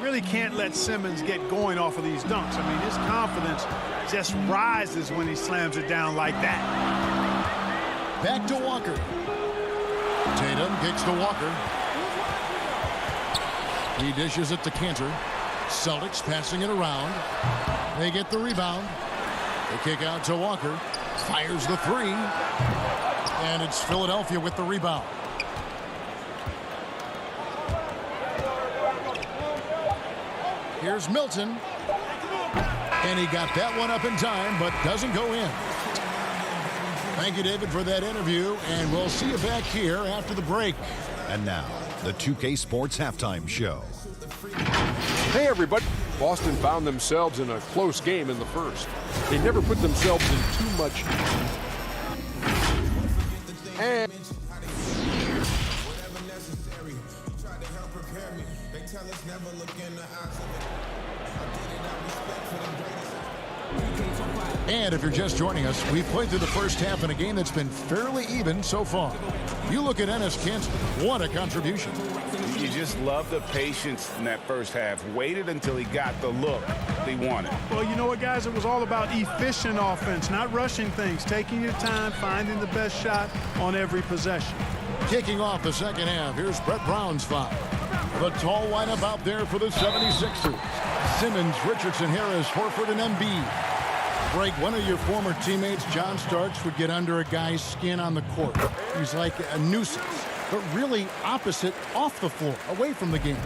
Really can't let Simmons get going off of these dunks. I mean, his confidence just rises when he slams it down like that. Back to Walker. Tatum kicks to Walker. He dishes it to Cantor. Celtics passing it around. They get the rebound. They kick out to Walker. Fires the 3. And it's Philadelphia with the rebound. Here's Milton. And he got that one up in time, but doesn't go in. Thank you, David, for that interview, and we'll see you back here after the break. And now, the 2K Sports Halftime Show. Hey, everybody. Boston found themselves in a close game in the first. They never put themselves in too much. And And if you're just joining us, we've played through the first half in a game that's been fairly even so far. You look at Enes Kanter, what a contribution. You just love the patience in that first half. Waited until he got the look he wanted. Well, you know what, guys? It was all about efficient offense, not rushing things, taking your time, finding the best shot on every possession. Kicking off the second half, here's Brett Brown's foul. The tall lineup out there for the 76ers. Simmons, Richardson, Harris, Horford, and Embiid. Greg, one of your former teammates, John Starks, would get under a guy's skin on the court. He's like a nuisance, but really opposite off the floor, away from the game.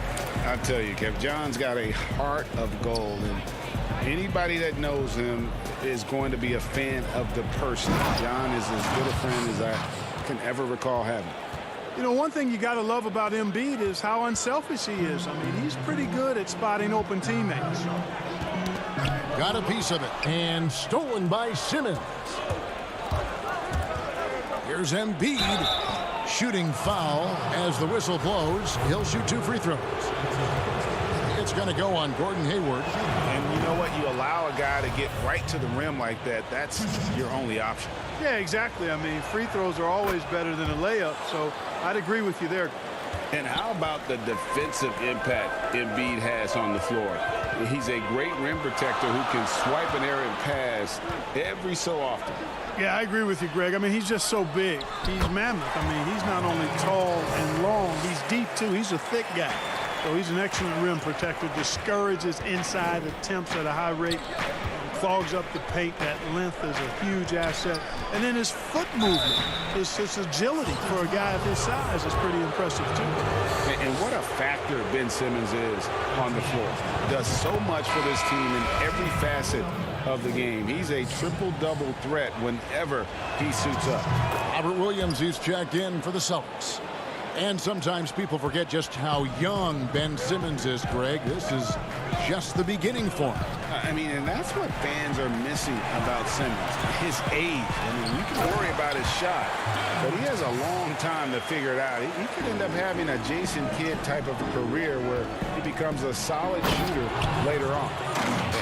I'll tell you, Kev, John's got a heart of gold, and Anybody that knows him is going to be a fan of the person. John is as good a friend as I can ever recall having. You know, one thing you got to love about Embiid is how unselfish he is. I mean, he's pretty good at spotting open teammates. Got a piece of it, and stolen by Simmons. Here's Embiid, shooting foul as the whistle blows. He'll shoot 2 free throws. It's going to go on Gordon Hayward. And you know what? You allow a guy to get right to the rim like that, that's your only option. Yeah, exactly. I mean, free throws are always better than a layup, so I'd agree with you there. And how about the defensive impact Embiid has on the floor? He's a great rim protector who can swipe an errant pass every so often. Yeah, I agree with you, Greg. I mean, he's just so big. He's mammoth. I mean, he's not only tall and long, he's deep, too. He's a thick guy. So he's an excellent rim protector, discourages inside attempts at a high rate, clogs up the paint. That length is a huge asset. And then his foot movement, his agility for a guy of his size is pretty impressive, too. And what a factor Ben Simmons is on the floor. Does so much for this team in every facet of the game. He's a triple-double threat whenever he suits up. Robert Williams, who's checked in for the Celtics. And sometimes people forget just how young Ben Simmons is, Greg. This is just the beginning for him. I mean, and that's what fans are missing about Simmons, his age. I mean, you can worry about his shot, but he has a long time to figure it out. He could end up having a Jason Kidd type of a career where he becomes a solid shooter later on.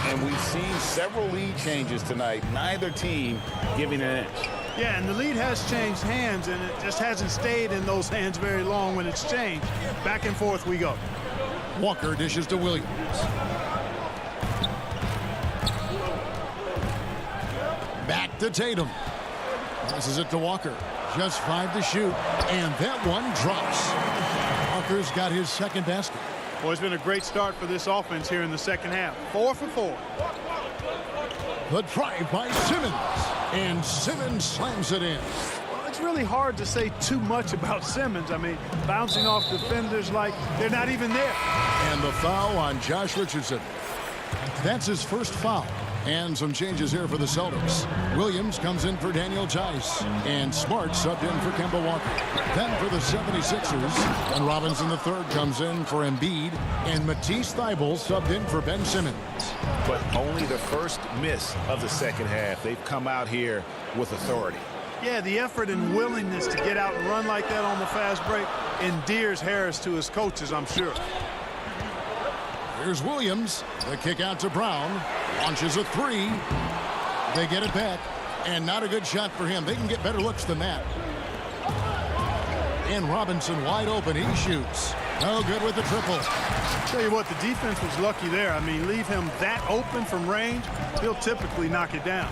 And we've seen several lead changes tonight, neither team giving an inch. Yeah, and the lead has changed hands, and it just hasn't stayed in those hands very long when it's changed. Back and forth we go. Walker dishes to Williams. Back to Tatum. Passes it to Walker. Just 5 to shoot, and that one drops. Walker's got his second basket. Well, it's been a great start for this offense here in the second half. 4 for 4. The drive by Simmons, and Simmons slams it in. Well, it's really hard to say too much about Simmons. I mean, bouncing off defenders like they're not even there. And the foul on Josh Richardson. That's his first foul. And some changes here for the Celtics. Williams comes in for Daniel Tice, and Smart subbed in for Kemba Walker. Then for the 76ers, and Robinson III comes in for Embiid, and Matisse Thybulle subbed in for Ben Simmons. But only the first miss of the second half. They've come out here with authority. Yeah, the effort and willingness to get out and run like that on the fast break endears Harris to his coaches, I'm sure. Here's Williams. The kick out to Brown. Launches a 3. They get it back. And not a good shot for him. They can get better looks than that. And Robinson wide open. He shoots. No good with the triple. Tell you what, the defense was lucky there. I mean, leave him that open from range, he'll typically knock it down.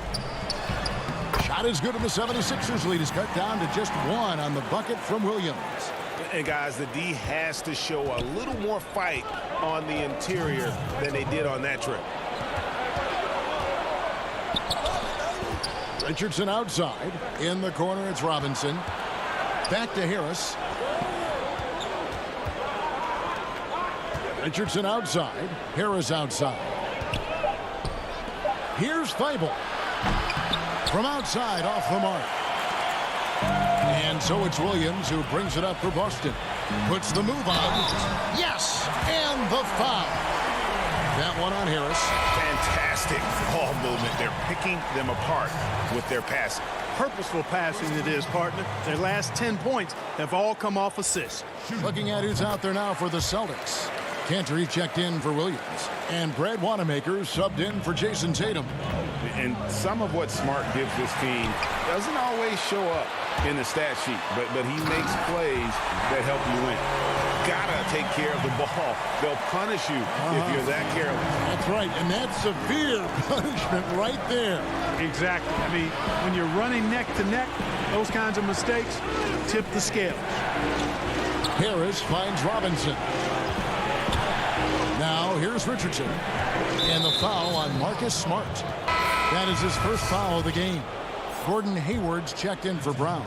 Shot is good, and the 76ers lead is cut down to just 1 on the bucket from Williams. And guys, the D has to show a little more fight on the interior than they did on that trip. Richardson outside. In the corner, it's Robinson. Back to Harris. Richardson outside. Harris outside. Here's Thybulle. From outside, off the mark. And so it's Williams who brings it up for Boston. Puts the move on. Yes! And the foul. That one on Harris. Fantastic ball movement. They're picking them apart with their passing. Purposeful passing it is, partner. Their last 10 points have all come off assists. Looking at who's out there now for the Celtics. Cantor checked in for Williams. And Brad Wanamaker subbed in for Jason Tatum. And some of what Smart gives this team doesn't always show up in the stat sheet, but he makes plays that help you win. Gotta take care of the ball. They'll punish you if you're that careless. That's right, and that's severe punishment right there. Exactly. I mean, when you're running neck to neck, those kinds of mistakes tip the scale. Harris finds Robinson. Now here's Richardson. And the foul on Marcus Smart. That is his first foul of the game. Gordon Hayward's checked in for Brown.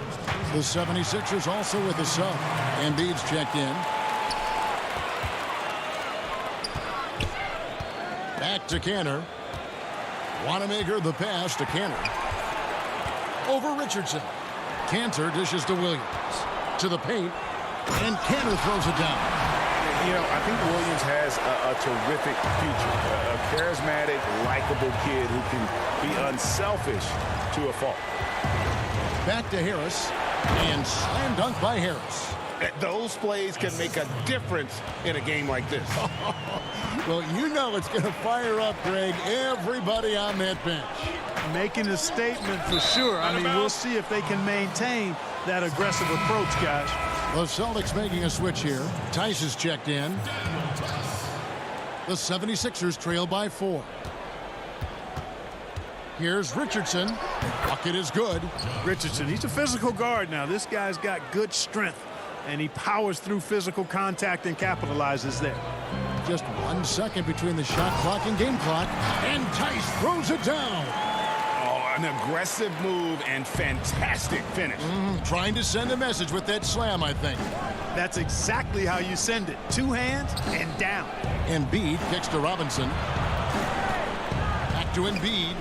The 76ers also with a sub. Embiid's checked in. Back to Cantor. Wanamaker the pass to Cantor. Over Richardson. Cantor dishes to Williams. To the paint. And Cantor throws it down. You know, I think Williams has a terrific future. A charismatic, likable kid who can be unselfish to a fault. Back to Harris. And slam dunk by Harris. Those plays can make a difference in a game like this. Well, you know it's going to fire up, Greg, everybody on that bench. Making a statement for sure. I mean, we'll see if they can maintain that aggressive approach, guys. The Celtics making a switch here. Tice is checked in. The 76ers trail by 4. Here's Richardson. Bucket is good. Richardson, he's a physical guard now. This guy's got good strength, and he powers through physical contact and capitalizes there. Just 1 second between the shot clock and game clock. And Tice throws it down. Oh, an aggressive move and fantastic finish. Trying to send a message with that slam, I think. That's exactly how you send it. 2 hands and down. Embiid kicks to Robinson. Back to Embiid.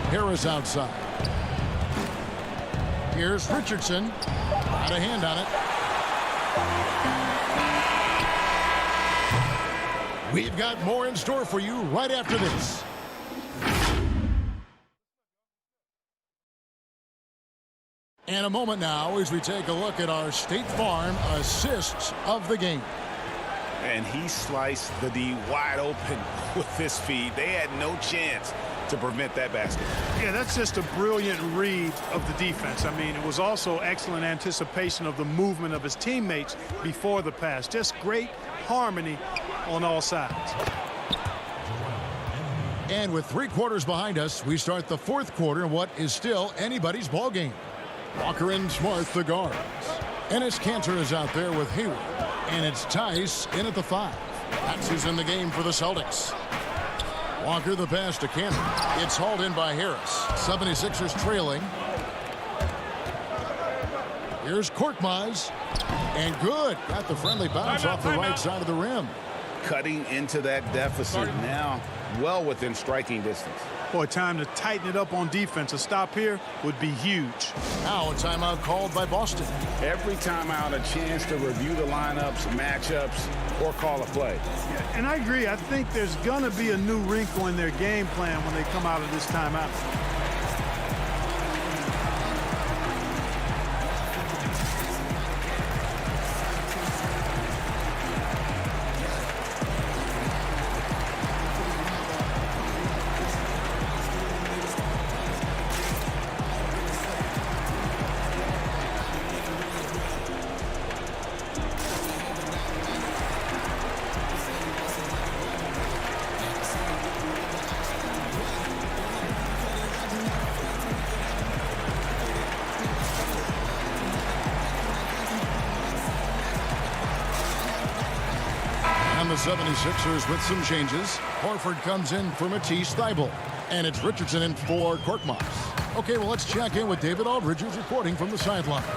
Harris outside. Here's Richardson. Got a hand on it. We've got more in store for you right after this. And a moment now as we take a look at our State Farm assists of the game. And he sliced the D wide open with this feed. They had no chance to prevent that basket. Yeah, that's just a brilliant read of the defense. I mean, it was also excellent anticipation of the movement of his teammates before the pass. Just great harmony on all sides. And with 3 quarters behind us, we start the 4th quarter in what is still anybody's ball game. Walker and Smart the guards. Enes Kanter is out there with Hayward. And it's Tice in at the 5. That's who's in the game for the Celtics. Walker the pass to Cantor. It's hauled in by Harris. 76ers trailing. Here's Korkmaz. And good. Got the friendly bounce off the right side of the rim. Cutting into that deficit now, well within striking distance. Boy, time to tighten it up on defense. A stop here would be huge. Now a timeout called by Boston. Every timeout a chance to review the lineups, matchups, or call a play. Yeah, and I agree. I think there's going to be a new wrinkle in their game plan when they come out of this timeout. The 76ers with some changes. Horford comes in for Matisse Thybulle. And it's Richardson in for Korkmaz. Okay, well, let's check in with David Aldridge, who's reporting from the sidelines.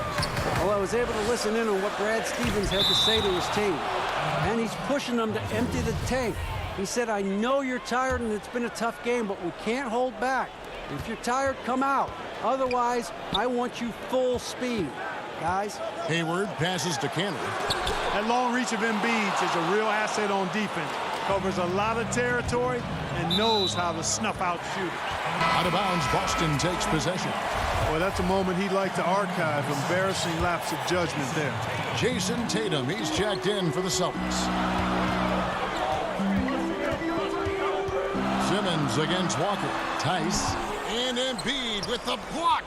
Well, I was able to listen in on what Brad Stevens had to say to his team. And he's pushing them to empty the tank. He said, I know you're tired and it's been a tough game, but we can't hold back. If you're tired, come out. Otherwise, I want you full speed. Guys. Hayward passes to Cantor. That long reach of Embiid is a real asset on defense. Covers a lot of territory and knows how to snuff out shooters. Out of bounds, Boston takes possession. Well, that's a moment he'd like to archive. Embarrassing lapse of judgment there. Jason Tatum, he's checked in for the Celtics. Simmons against Walker. Tice. And Embiid with the block.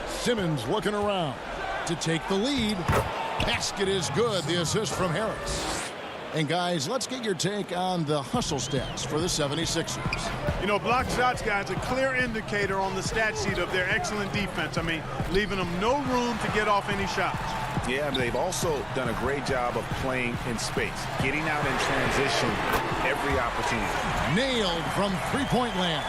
Simmons looking around to take the lead. Basket is good. The assist from Harris. And guys, let's get your take on the hustle stats for the 76ers. You know, block shots, guys, a clear indicator on the stat sheet of their excellent defense. I mean, leaving them no room to get off any shots. Yeah, but they've also done a great job of playing in space, getting out in transition every opportunity. Nailed from three-point land.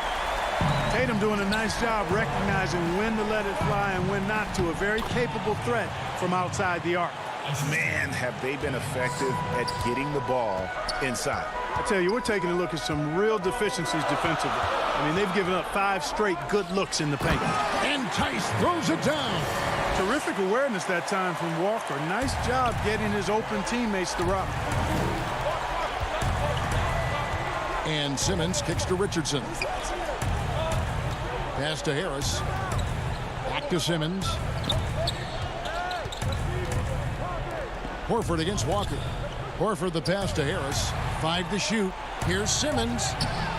Tatum doing a nice job recognizing when to let it fly and when not to. A very capable threat from outside the arc. Man, have they been effective at getting the ball inside. I tell you, we're taking a look at some real deficiencies defensively. I mean, they've given up 5 straight good looks in the paint. And Tice throws it down. Terrific awareness that time from Walker. Nice job getting his open teammates to rock. And Simmons kicks to Richardson. Pass to Harris. Back to Simmons. Horford against Walker. Horford the pass to Harris. 5 to shoot. Here's Simmons.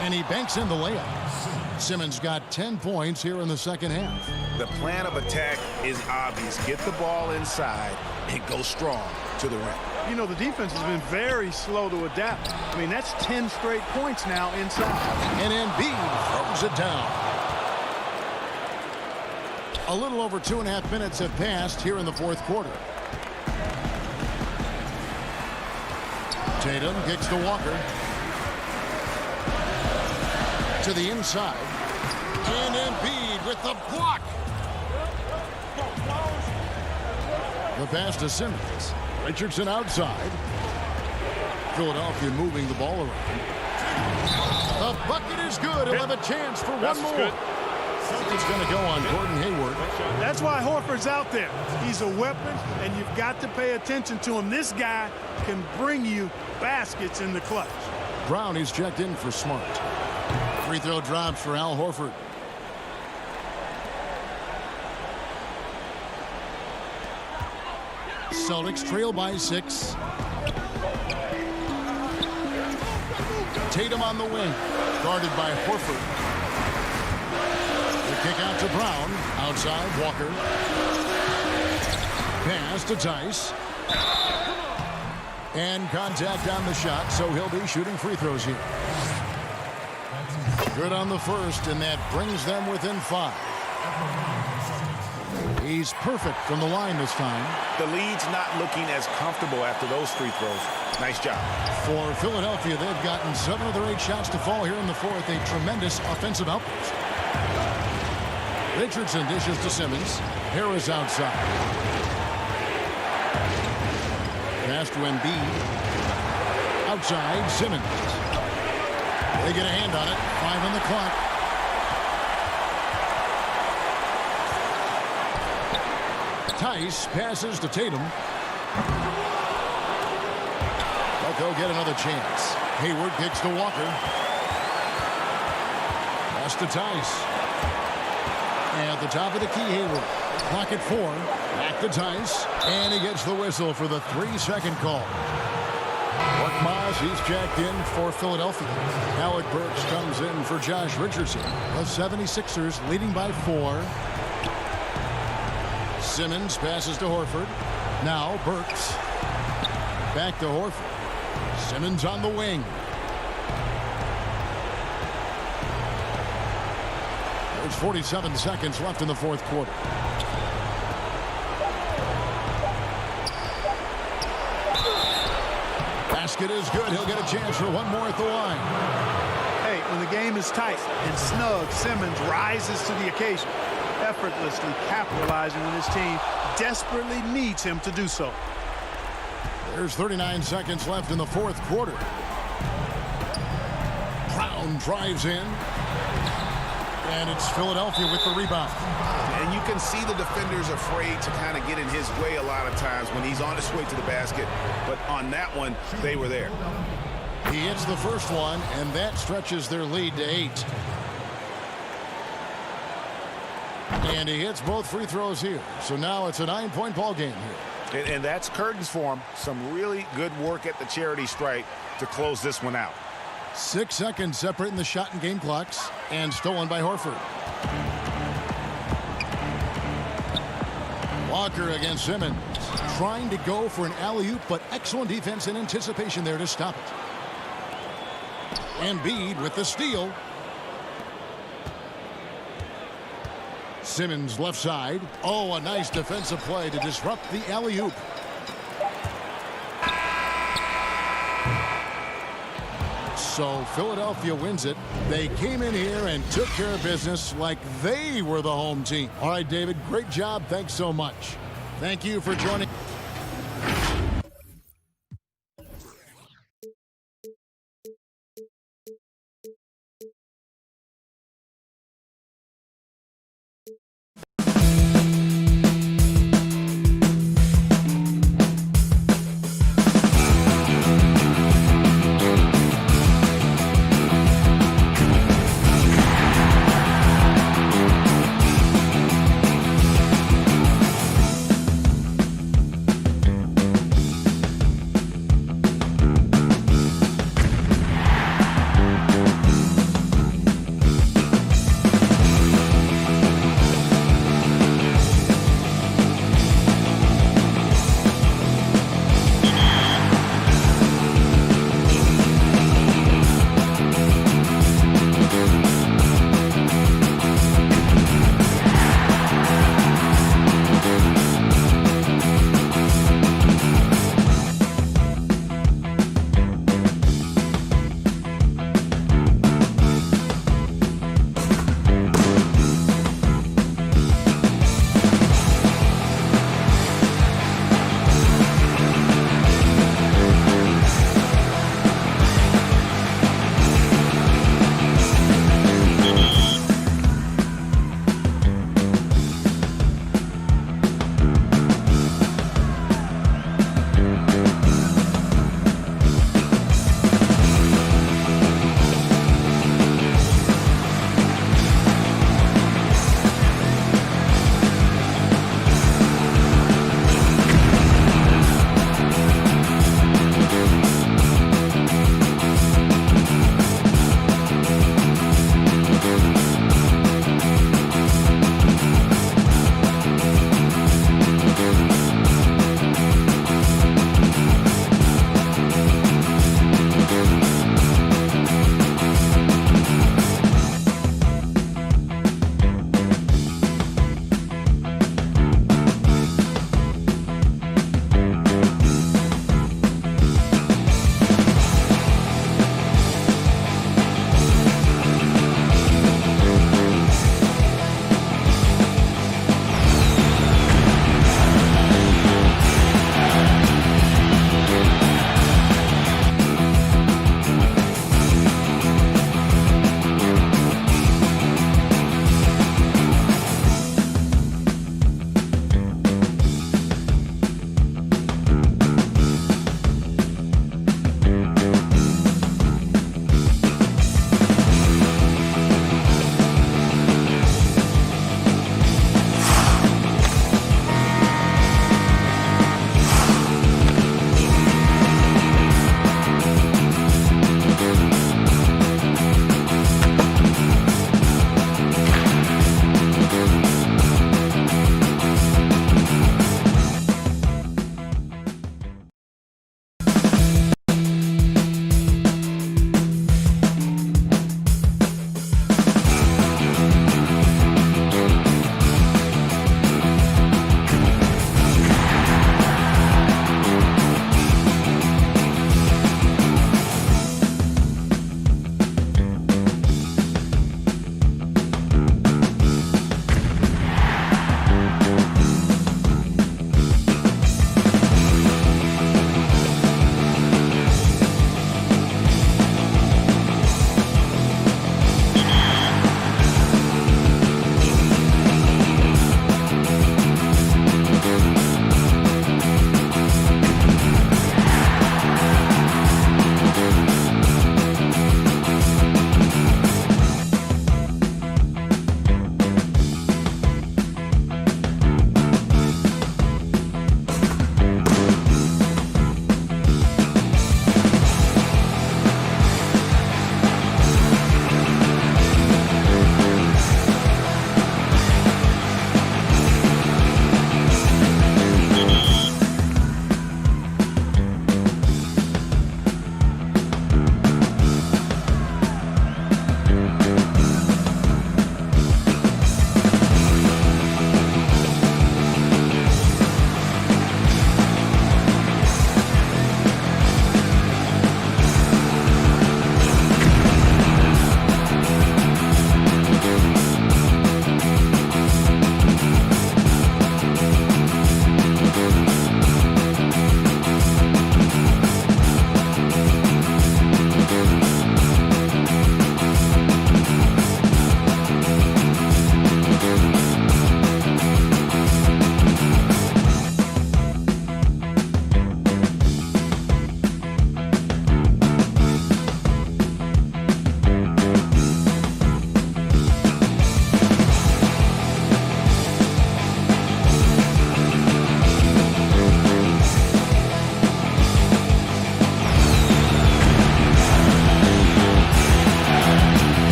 And he banks in the layup. Simmons got 10 points here in the second half. The plan of attack is obvious. Get the ball inside and go strong to the rim. You know, the defense has been very slow to adapt. I mean, that's 10 straight points now inside. And Embiid throws it down. A little over 2.5 minutes have passed here in the fourth quarter. Tatum kicks to Walker. To the inside. And Embiid with the block. The pass to Simmons. Richardson outside. Philadelphia moving the ball around. The bucket is good. He'll have a chance for one more. Good. It's going to go on Gordon Hayward. That's why Horford's out there. He's a weapon, and you've got to pay attention to him. This guy can bring you baskets in the clutch. Brown is checked in for Smart. Free throw drops for Al Horford. Celtics trail by 6. Tatum on the wing, guarded by Horford. The kick out to Brown. Outside, Walker. Pass to Tice. And contact on the shot, so he'll be shooting free throws here. Good on the first, and that brings them within 5. He's perfect from the line this time. The lead's not looking as comfortable after those free throws. Nice job. For Philadelphia, they've gotten 7 of their 8 shots to fall here in the fourth. A tremendous offensive outburst. Richardson dishes to Simmons. Harris outside. Pass to Embiid. Outside, Simmons. They get a hand on it. 5 on the clock. Tice passes to Tatum. But they'll get another chance. Hayward kicks to Walker. Pass to Tice. At the top of the key, Hayward. Clock at 4. Back to Tice. And he gets the whistle for the 3-second call. Mark Moss, he's checked in for Philadelphia. Alec Burks comes in for Josh Richardson. The 76ers leading by 4. Simmons passes to Horford. Now Burks. Back to Horford. Simmons on the wing. There's 47 seconds left in the fourth quarter. Basket is good. He'll get a chance for one more at the line. Hey, when the game is tight and snug, Simmons rises to the occasion, effortlessly capitalizing when his team desperately needs him to do so. There's 39 seconds left in the fourth quarter. Brown drives in. And it's Philadelphia with the rebound. And you can see the defenders afraid to kind of get in his way a lot of times when he's on his way to the basket. But on that one, they were there. He hits the first one, and that stretches their lead to 8. And he hits both free throws here. So now it's a 9-point ball game here. And that's curtains for him. Some really good work at the charity stripe to close this one out. 6 seconds separating the shot and game clocks, and stolen by Horford. Walker against Simmons, trying to go for an alley-oop, but excellent defense and anticipation there to stop it. Embiid with the steal. Simmons left side. Oh, a nice defensive play to disrupt the alley-oop. So Philadelphia wins it. They came in here and took care of business like they were the home team. All right, David, great job. Thanks so much. Thank you for joining.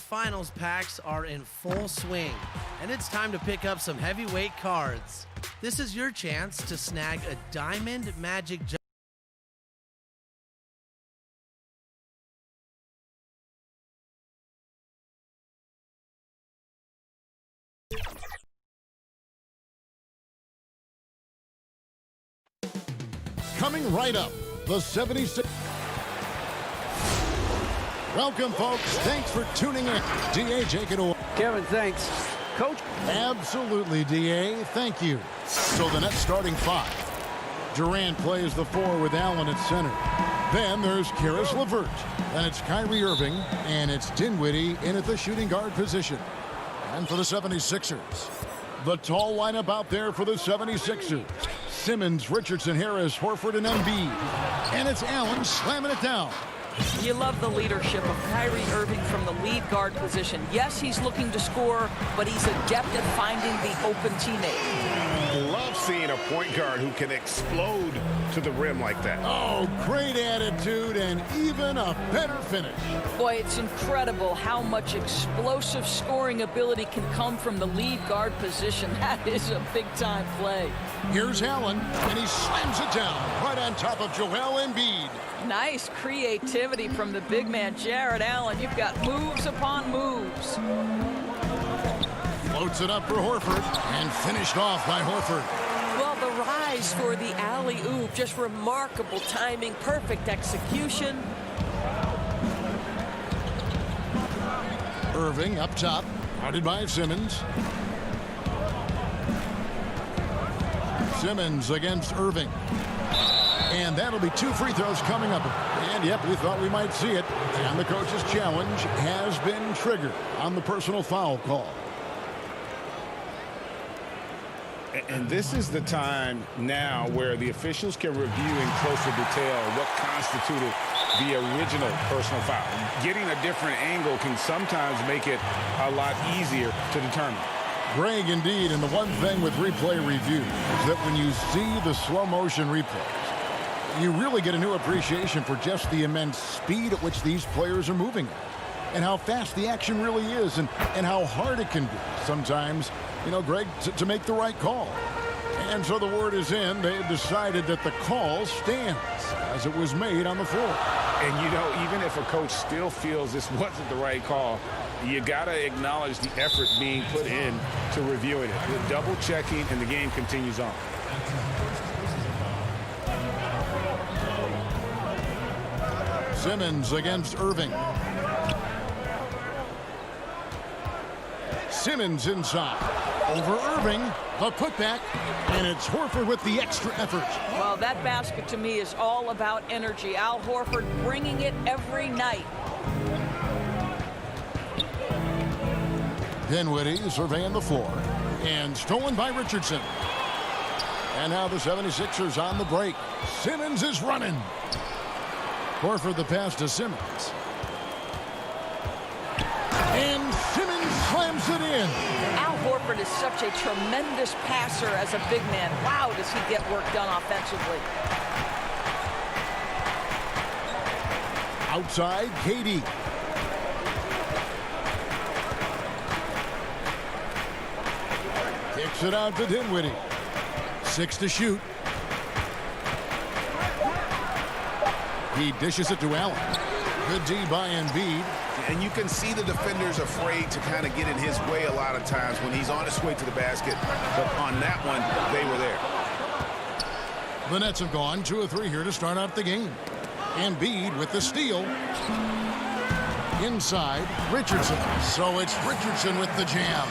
finals packs are in full swing, and it's time to pick up some heavyweight cards. This is your chance to snag a Diamond Magic Coming right up, the 76. Welcome, folks. Thanks for tuning in. DA, take it away. Kevin, thanks. Coach? Absolutely, DA. Thank you. So the Nets starting 5. Durant plays the 4 with Allen at center. Then there's Karis LeVert. Then it's Kyrie Irving. And it's Dinwiddie in at the shooting guard position. And for the 76ers, the tall lineup out there for the 76ers. Simmons, Richardson, Harris, Horford, and Embiid. And it's Allen slamming it down. You love the leadership of Kyrie Irving from the lead guard position. Yes, he's looking to score, but he's adept at finding the open teammate. Love seeing a point guard who can explode to the rim like that. Oh, great attitude and even a better finish. Boy, it's incredible how much explosive scoring ability can come from the lead guard position. That is a big-time play. Here's Allen, and he slams it down right on top of Joel Embiid. Nice creativity from the big man, Jared Allen. You've got moves upon moves. Floats it up for Horford, and finished off by Horford. Well, the rise for the alley-oop, just remarkable timing, perfect execution. Irving up top, guarded by Simmons. Simmons against Irving. And that'll be 2 free throws coming up. And, yep, we thought we might see it. And the coach's challenge has been triggered on the personal foul call. And this is the time now where the officials can review in closer detail what constituted the original personal foul. Getting a different angle can sometimes make it a lot easier to determine. Greg, indeed, and the one thing with replay review is that when you see the slow motion replays, you really get a new appreciation for just the immense speed at which these players are moving at, and how fast the action really is, and how hard it can be sometimes, you know, Greg, to make the right call. And so the word is in. They have decided that the call stands as it was made on the floor. And, you know, even if a coach still feels this wasn't the right call, you got to acknowledge the effort being put in to reviewing it. The double checking, and the game continues on. Simmons against Irving. Simmons inside. Over Irving, the putback, and it's Horford with the extra effort. Well, that basket to me is all about energy. Al Horford bringing it every night. Dinwiddie surveying the floor, and stolen by Richardson. And now the 76ers on the break. Simmons is running. Horford the pass to Simmons. And Simmons slams it in. Al Horford is such a tremendous passer as a big man. Wow, does he get work done offensively. Outside, KD. Kicks it out to Dinwiddie. 6 to shoot. He dishes it to Allen. Good D by Embiid. And you can see the defenders afraid to kind of get in his way a lot of times when he's on his way to the basket. But on that one, they were there. The Nets have gone 2 of 3 here to start out the game. Embiid with the steal. Inside, Richardson. So it's Richardson with the jam.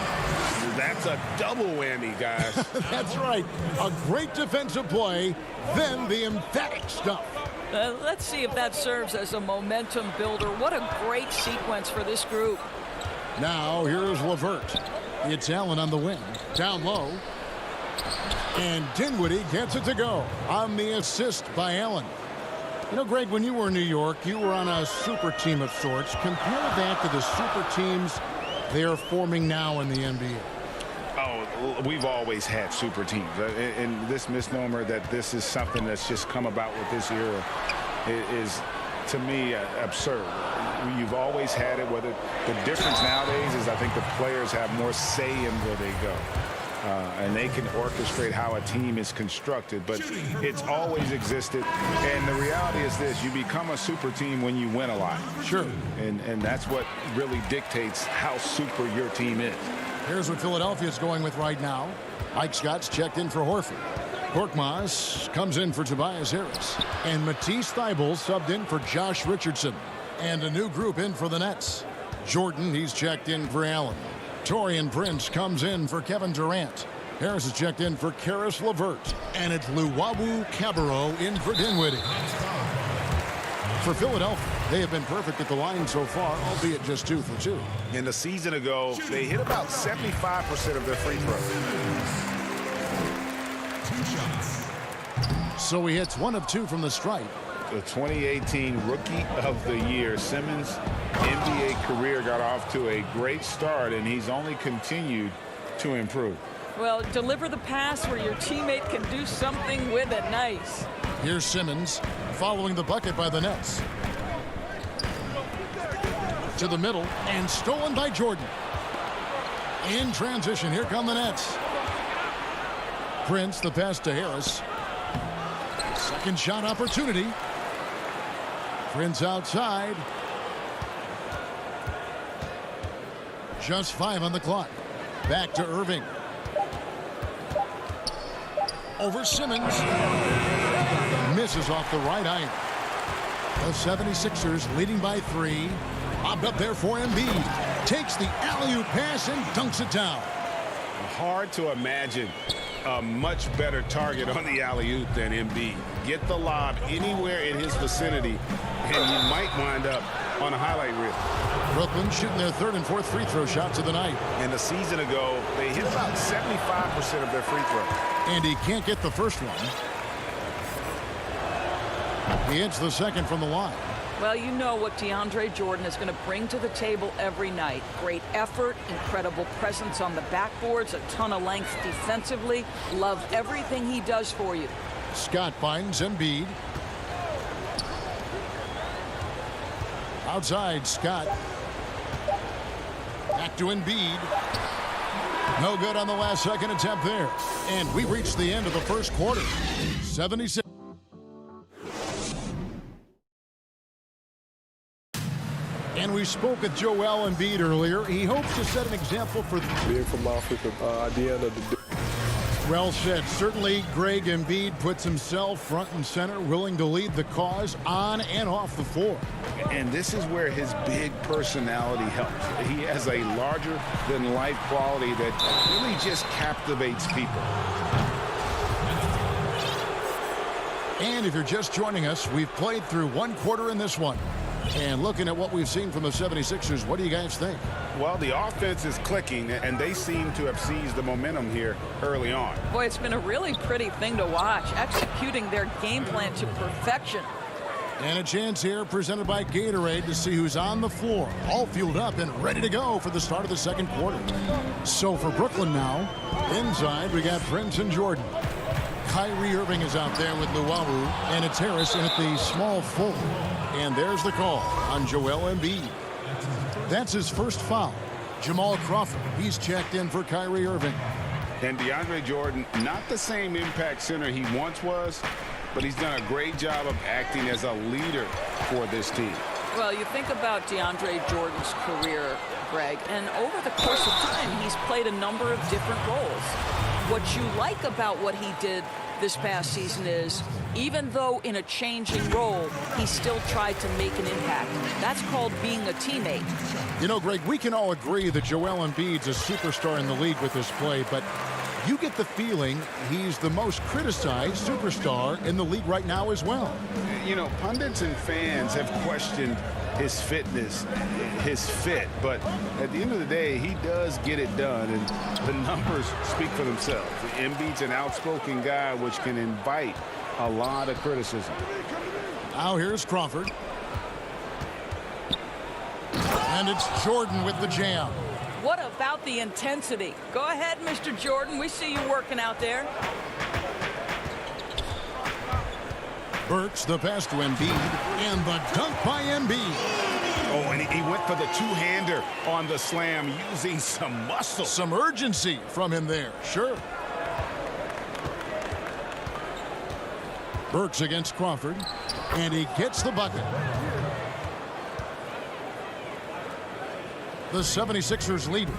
That's a double whammy, guys. That's right. A great defensive play, then the emphatic stuff. Let's see if that serves as a momentum builder. What a great sequence for this group. Now here's LeVert. It's Allen on the wing. Down low. And Dinwiddie gets it to go on the assist by Allen. You know, Greg, when you were in New York, you were on a super team of sorts. Compare that to the super teams they are forming now in the NBA. Oh, we've always had super teams. And this misnomer that this is something that's just come about with this era is, to me, absurd. You've always had it. Whether the difference nowadays is I think the players have more say in where they go. And they can orchestrate how a team is constructed, but it's always existed. And the reality is this: you become a super team when you win a lot. Sure. And that's what really dictates how super your team is. Here's what Philadelphia's going with right now. Mike Scott's checked in for Horford. Korkmaz comes in for Tobias Harris. And Matisse Thybulle subbed in for Josh Richardson. And a new group in for the Nets. Jordan, he's checked in for Allen. Taurean Prince comes in for Kevin Durant. Harris is checked in for Karis LeVert. And it's Luwawu Cabarrot in for Dinwiddie. For Philadelphia, they have been perfect at the line so far, albeit just 2 for 2. And a season ago, they hit about 75% of their free throws. So he hits 1 of 2 from the stripe. The 2018 Rookie of the Year, Simmons' NBA career got off to a great start, and he's only continued to improve. Well, deliver the pass where your teammate can do something with it. Nice. Here's Simmons following the bucket by the Nets. To the middle and stolen by Jordan. In transition, here come the Nets. Prince, the pass to Harris. Second shot opportunity. Prince outside. Just 5 on the clock. Back to Irving. Over Simmons. Misses off the right eye. The 76ers leading by 3. Bobbed up there for Embiid. Takes the alley-oop pass and dunks it down. Hard to imagine a much better target on the alley-oop than Embiid. Get the lob anywhere in his vicinity, and you might wind up on a highlight reel. Brooklyn shooting their 3rd and 4th free throw shots of the night. And a season ago, they hit about 75% of their free throws. And he can't get the first one. He hits the second from the line. Well, you know what DeAndre Jordan is going to bring to the table every night. Great effort, incredible presence on the backboards, a ton of length defensively. Love everything he does for you. Scott finds Embiid. Outside, Scott. Back to Embiid. No good on the last second attempt there. And we reached the end of the first quarter. 76. And we spoke with Joel Embiid earlier. He hopes to set an example for being from Africa at the end of the day. Well said. Certainly, Greg Embiid puts himself front and center, willing to lead the cause on and off the floor. And this is where his big personality helps. He has a larger-than-life quality that really just captivates people. And if you're just joining us, we've played through 1 quarter in this one. And looking at what we've seen from the 76ers, what do you guys think? Well, the offense is clicking, and they seem to have seized the momentum here early on. Boy, it's been a really pretty thing to watch, executing their game plan to perfection. And a chance here presented by Gatorade to see who's on the floor, all fueled up and ready to go for the start of the second quarter. So for Brooklyn now, inside we got Prince and Jordan. Kyrie Irving is out there with Luwawu, and it's Harris in at the small forward. And there's the call on Joel Embiid. That's his first foul. Jamal Crawford, he's checked in for Kyrie Irving. And DeAndre Jordan, not the same impact center he once was, but he's done a great job of acting as a leader for this team. Well, you think about DeAndre Jordan's career, Greg, and over the course of time, he's played a number of different roles. What you like about what he did this past season is, even though in a changing role, he still tried to make an impact. That's called being a teammate. You know, Greg, we can all agree that Joel Embiid's a superstar in the league with this play, but you get the feeling he's the most criticized superstar in the league right now as well. You know, pundits and fans have questioned his fitness, his fit, but at the end of the day, he does get it done, and the numbers speak for themselves. Embiid's an outspoken guy, which can invite a lot of criticism. Now here's Crawford. And it's Jordan with the jam. What about the intensity? Go ahead, Mr. Jordan. We see you working out there. Burks the pass to Embiid, and the dunk by Embiid. Oh, and he went for the two-hander on the slam using some muscle. Some urgency from him there, sure. Burks against Crawford, and he gets the bucket. The 76ers lead.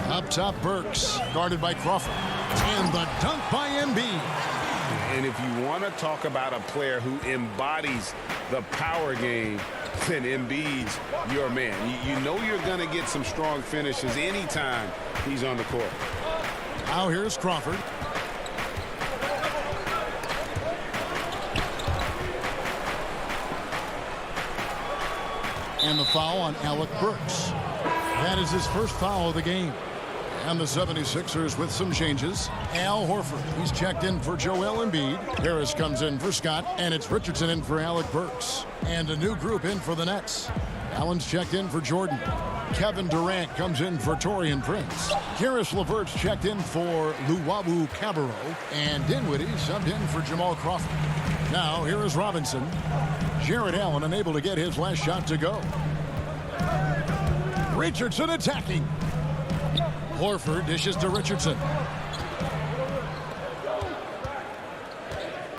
Up top, Burks, guarded by Crawford. And the dunk by Embiid. And if you want to talk about a player who embodies the power game, then Embiid's your man. You know you're going to get some strong finishes anytime he's on the court. Now here's Crawford. And the foul on Alec Burks. That is his first foul of the game. And the 76ers with some changes. Al Horford, he's checked in for Joel Embiid. Harris comes in for Scott, and it's Richardson in for Alec Burks. And a new group in for the Nets. Allen's checked in for Jordan. Kevin Durant comes in for Taurean Prince. Karis LeVert's checked in for Luwawu Cabarro. And Dinwiddie subbed in for Jamal Crawford. Now here is Robinson. Jared Allen unable to get his last shot to go. Richardson attacking. Horford dishes to Richardson.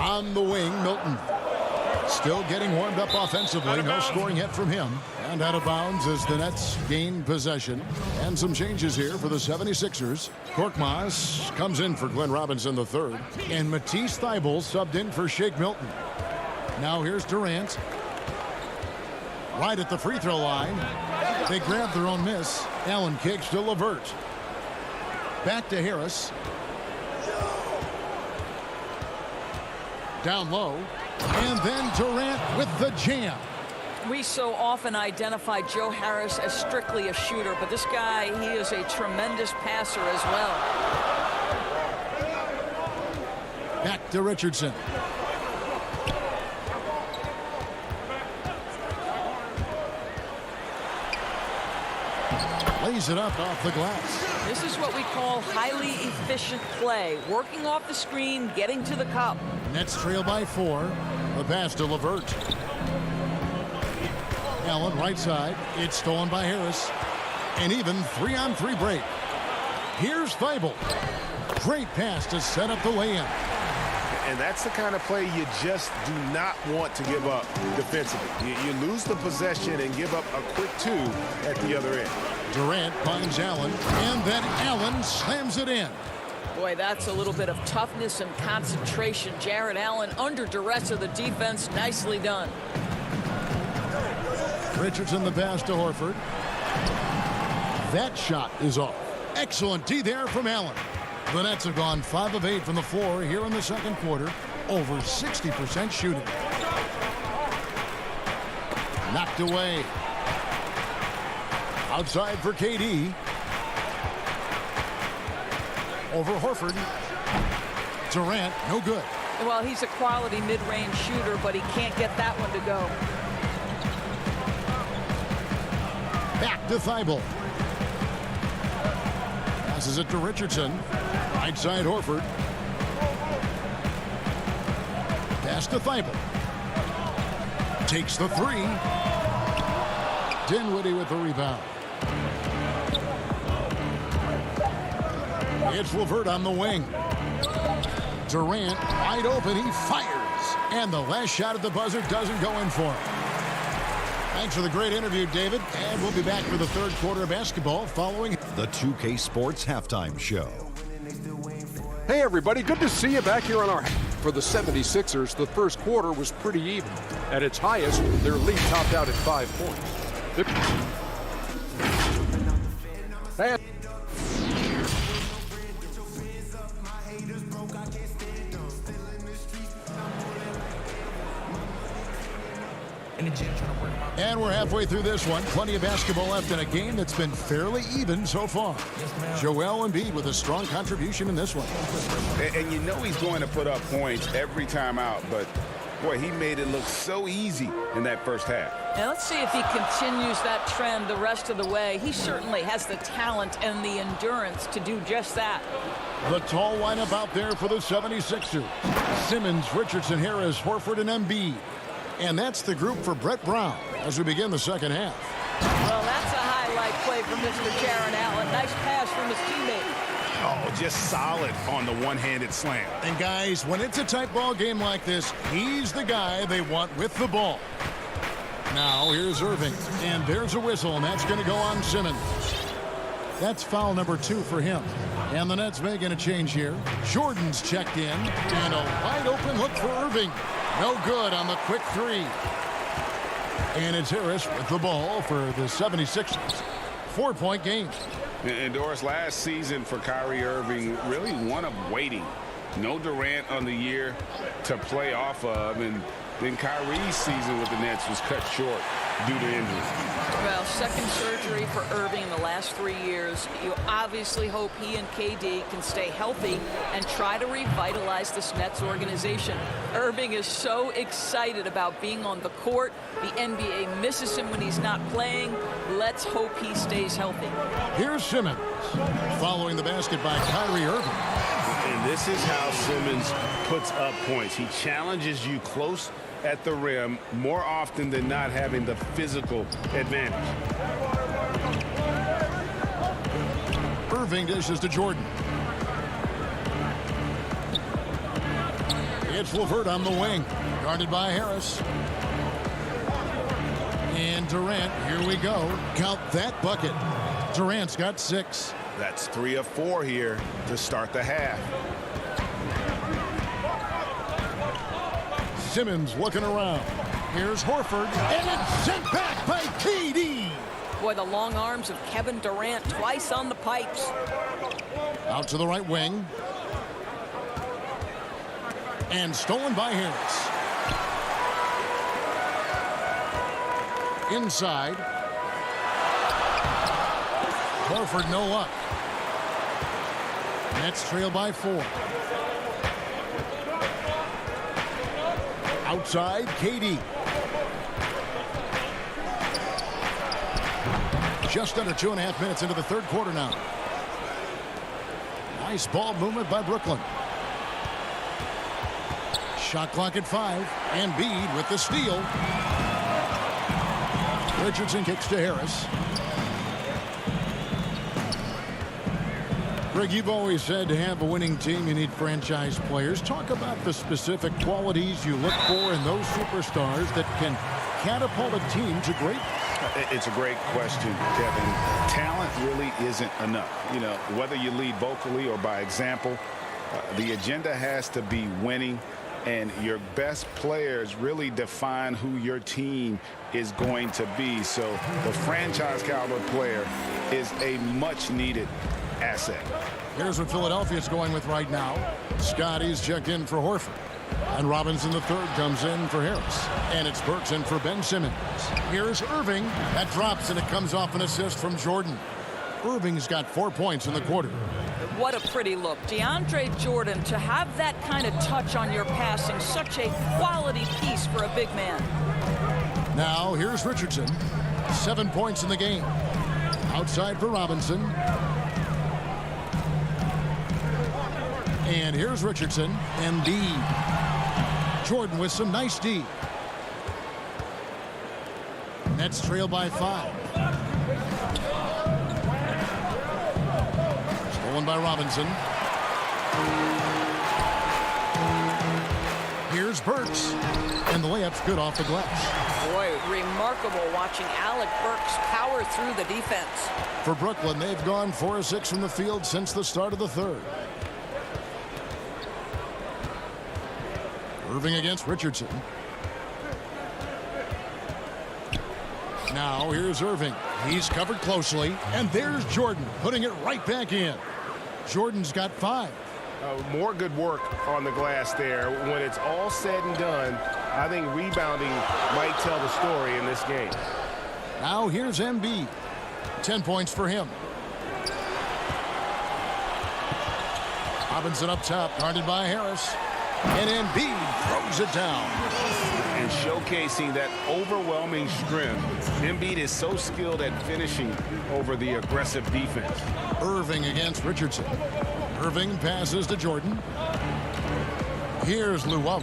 On the wing, Milton. Still getting warmed up offensively. No scoring yet from him. And out of bounds as the Nets gain possession. And some changes here for the 76ers. Korkmaz comes in for Glenn Robinson III. And Matisse Thybulle subbed in for Shake Milton. Now here's Durant. Right at the free throw line. They grab their own miss. Allen kicks to LeVert. Back to Harris. Down low. And then Durant with the jam. We so often identify Joe Harris as strictly a shooter, but this guy, he is a tremendous passer as well. Back to Richardson. Lays it up off the glass. This is what we call highly efficient play. Working off the screen, getting to the cup. Nets trail by 4. The pass to LeVert. Allen right side. It's stolen by Harris. And even 3-on-3 break. Here's Thybulle. Great pass to set up the lay-in. And that's the kind of play you just do not want to give up defensively. You lose the possession and give up a quick 2 at the other end. Durant finds Allen, and then Allen slams it in. Boy, that's a little bit of toughness and concentration. Jared Allen under duress of the defense. Nicely done. Richardson the pass to Horford. That shot is off. Excellent D there from Allen. The Nets have gone 5 of 8 from the floor here in the second quarter. Over 60% shooting. Knocked away. Outside for KD. Over Horford. Durant, no good. Well, he's a quality mid-range shooter, but he can't get that one to go. Back to Thybulle. Passes it to Richardson. Right side Horford. Pass to Thybulle. Takes the 3. Dinwiddie with the rebound. It's LeVert on the wing. Durant wide open. He fires. And the last shot at the buzzer doesn't go in for him. Thanks for the great interview, David. And we'll be back for the third quarter of basketball following the 2K Sports Halftime Show. Hey, everybody. Good to see you back here on our... For the 76ers, the first quarter was pretty even. At its highest, their lead topped out at 5 points. And And we're halfway through this one. Plenty of basketball left in a game that's been fairly even so far. Joel Embiid with a strong contribution in this one. And you know he's going to put up points every time out, but boy, he made it look so easy in that first half. Now let's see if he continues that trend the rest of the way. He certainly has the talent and the endurance to do just that. The tall lineup out there for the 76ers. Simmons, Richardson, Harris, Horford, and Embiid. And that's the group for Brett Brown as we begin the second half. Well, that's a highlight play from Mr. Jaron Allen. Nice pass from his teammate. Oh, just solid on the one-handed slam. And guys, when it's a tight ball game like this, he's the guy they want with the ball. Now here's Irving, and there's a whistle, and that's going to go on Simmons. That's foul number 2 for him. And the Nets making a change here. Jordan's checked in, and a wide open look for Irving. No good on the quick 3. And it's Harris with the ball for the 76ers. 4-point game. And Doris, last season for Kyrie Irving, really one of waiting. No Durant on the year to play off of, and then Kyrie's season with the Nets was cut short due to injury. Well, second surgery for Irving in the last 3 years. You obviously hope he and KD can stay healthy and try to revitalize this Nets organization. Irving is so excited about being on the court. The NBA misses him when he's not playing. Let's hope he stays healthy. Here's Simmons following the basket by Kyrie Irving. And this is how Simmons puts up points. He challenges you close at the rim more often than not, having the physical advantage. Irving dishes to Jordan. It's LeVert on the wing, guarded by Harris. And Durant, here we go. Count that bucket. Durant's got 6. That's 3 of 4 here to start the half. Simmons looking around. Here's Horford, and it's sent back by KD. Boy, the long arms of Kevin Durant twice on the pipes. Out to the right wing. And stolen by Harris. Inside. Horford no luck. Nets trail by 4. Outside, KD. Just under 2.5 minutes into the third quarter now. Nice ball movement by Brooklyn. Shot clock at 5. Embiid with the steal. Richardson kicks to Harris. Greg, you've always said to have a winning team, you need franchise players. Talk about the specific qualities you look for in those superstars that can catapult a team to great. It's a great question, Kevin. Talent really isn't enough. You know, whether you lead vocally or by example, the agenda has to be winning, and your best players really define who your team is going to be. So the franchise caliber player is a much needed asset. Here's what Philadelphia's going with right now. Scotty's checked in for Horford. And Robinson the third comes in for Harris. And it's Burks in for Ben Simmons. Here's Irving. That drops, and it comes off an assist from Jordan. Irving's got 4 points in the quarter. What a pretty look. DeAndre Jordan, to have that kind of touch on your passing, such a quality piece for a big man. Now here's Richardson. 7 points in the game. Outside for Robinson. And here's Richardson. Embiid. Jordan with some nice D. Nets trail by 5. Stolen by Robinson. Here's Burks. And the layup's good off the glass. Boy, remarkable watching Alec Burks power through the defense. For Brooklyn, they've gone 4 of 6 from the field since the start of the third. Irving against Richardson. Now here's Irving. He's covered closely. And there's Jordan putting it right back in. Jordan's got 5. More good work on the glass there. When it's all said and done, I think rebounding might tell the story in this game. Now here's Embiid. 10 points for him. Robinson up top, guarded by Harris. And Embiid throws it down. And showcasing that overwhelming strength. Embiid is so skilled at finishing over the aggressive defense. Irving against Richardson. Irving passes to Jordan. Here's Luau.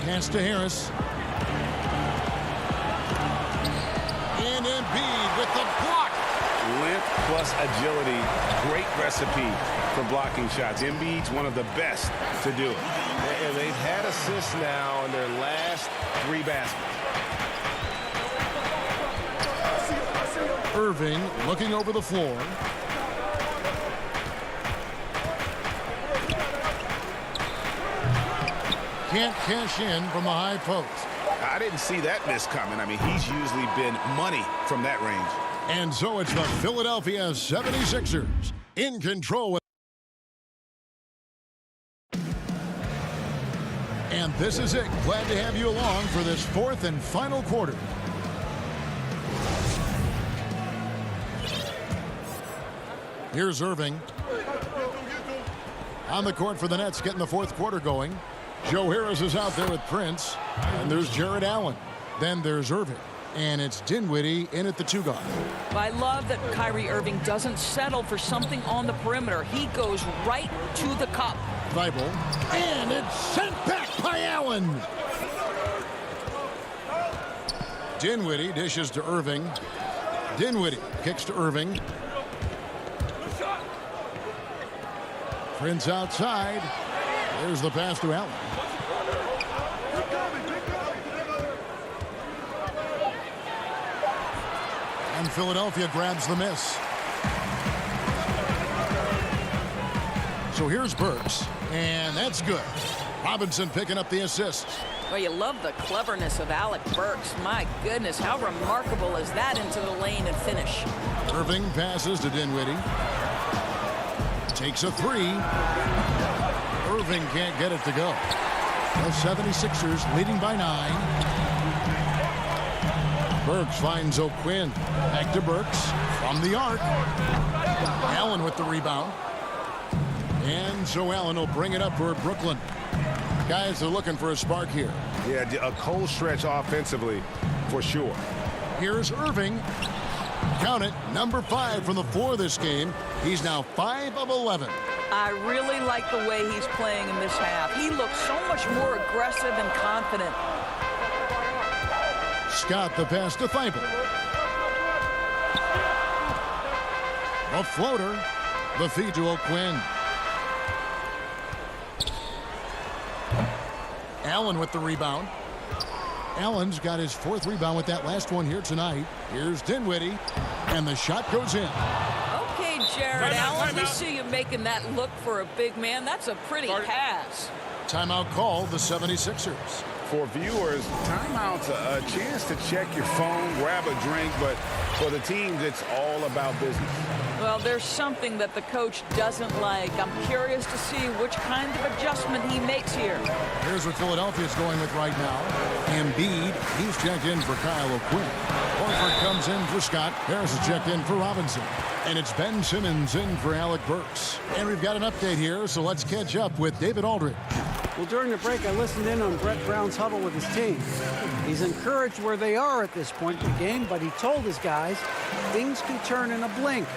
Pass to Harris. And Embiid with the block. Length plus agility, great recipe for blocking shots. Embiid's one of the best to do it. And they've had assists now in their last 3 baskets. Irving looking over the floor. Can't cash in from the high post. I didn't see that miss coming. I mean, he's usually been money from that range. And so it's the Philadelphia 76ers in control. And this is it. Glad to have you along for this 4th and final quarter. Here's Irving. On the court for the Nets, getting the 4th quarter going. Joe Harris is out there with Prince. And there's Jared Allen. Then there's Irving. And it's Dinwiddie in at the 2 guard. I love that Kyrie Irving doesn't settle for something on the perimeter. He goes right to the cup. Bible. And it's sent back by Allen. Dinwiddie dishes to Irving. Dinwiddie kicks to Irving. Prince outside. There's the pass to Allen. And Philadelphia grabs the miss. So here's Burks, and that's good. Robinson picking up the assist. Well, you love the cleverness of Alec Burks. My goodness, how remarkable is that into the lane and finish? Irving passes to Dinwiddie. Takes a 3. Irving can't get it to go. The 76ers leading by 9. Burks finds O'Quinn. Back to Burks from the arc. Allen with the rebound. And so Allen will bring it up for Brooklyn. Guys are looking for a spark here. Yeah, a cold stretch offensively for sure. Here's Irving. Count it, number 5 from the floor this game. He's now 5 of 11. I really like the way he's playing in this half. He looks so much more aggressive and confident. Scott the pass to Thibault. A floater. The feed to O'Quinn. Allen with the rebound. Allen's got his 4th rebound with that last one here tonight. Here's Dinwiddie. And the shot goes in. Okay, Jared Allen, we see you making that look for a big man. That's a pretty pass. Timeout called the 76ers. For viewers, timeout's a chance to check your phone, grab a drink, but for the teams, it's all about business. Well, there's something that the coach doesn't like. I'm curious to see which kind of adjustment he makes here. Here's what Philadelphia's going with right now. Embiid, he's checked in for Kyle O'Quinn. Horford comes in for Scott. Harris is checked in for Robinson. And it's Ben Simmons in for Alec Burks. And we've got an update here, so let's catch up with David Aldridge. Well, during the break, I listened in on Brett Brown's huddle with his team. He's encouraged where they are at this point in the game, but he told his guys things can turn in a blink.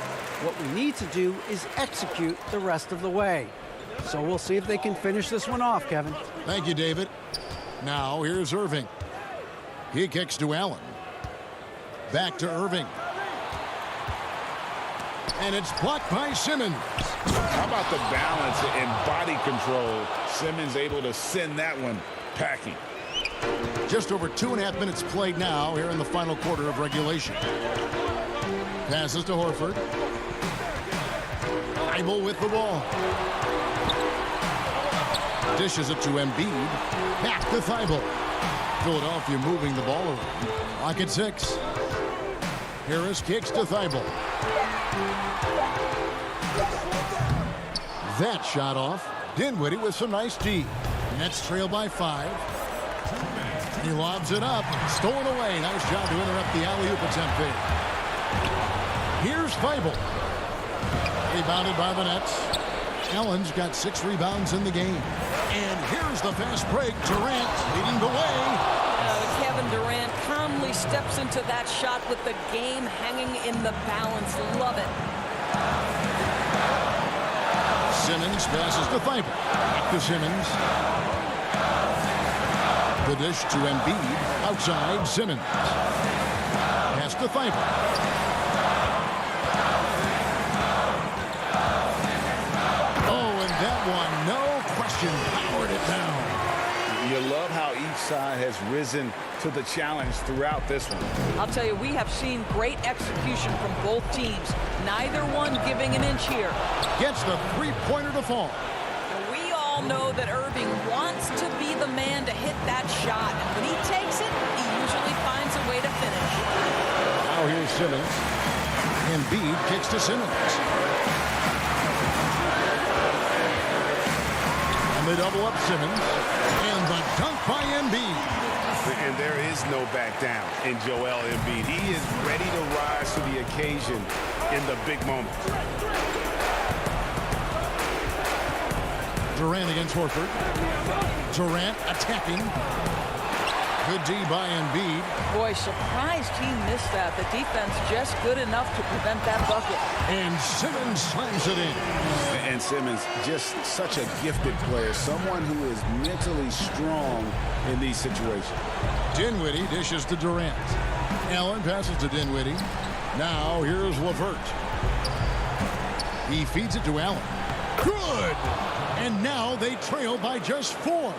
What we need to do is execute the rest of the way. So we'll see if they can finish this one off, Kevin. Thank you, David. Now here's Irving. He kicks to Allen. Back to Irving. And it's blocked by Simmons. How about the balance and body control? Simmons able to send that one packing. Just over 2.5 minutes played now here in the final quarter of regulation. Passes to Horford. Thibault with the ball. Dishes it to Embiid. Back to Thibault. Philadelphia moving the ball around. Clock at 6. Harris kicks to Thibault. That shot off. Dinwiddie with some nice D. Nets trail by 5. He lobs it up. Stolen away. Nice job to interrupt the alley-oop attempt there. Here's Thibault. Rebounded by the Nets. Allen's got 6 rebounds in the game. And here's the fast break. Durant leading the way. Kevin Durant calmly steps into that shot with the game hanging in the balance. Love it. Simmons passes to Thibault. Back to Simmons. The dish to Embiid. Outside, Simmons. Pass to Thibault. Oh, and that one, no question, powered it down. You love how each side has risen to the challenge throughout this one. I'll tell you, we have seen great execution from both teams. Neither one giving an inch here. Gets the three-pointer to fall. We all know that Irving wants to be the man to hit that shot. And when he takes it, he usually finds a way to finish. Now here's Simmons. Embiid kicks to Simmons. And they double up Simmons. And the dunk by Embiid. And there is no back down in Joel Embiid. He is ready to rise to the occasion in the big moment. Durant against Horford. Durant attacking. Good D by Embiid. Boy, surprised he missed that. The defense just good enough to prevent that bucket. And Simmons slams it in. And Simmons, just such a gifted player, someone who is mentally strong in these situations. Dinwiddie dishes to Durant. Allen passes to Dinwiddie. Now here's LeVert. He feeds it to Allen. Good! And now they trail by just 4.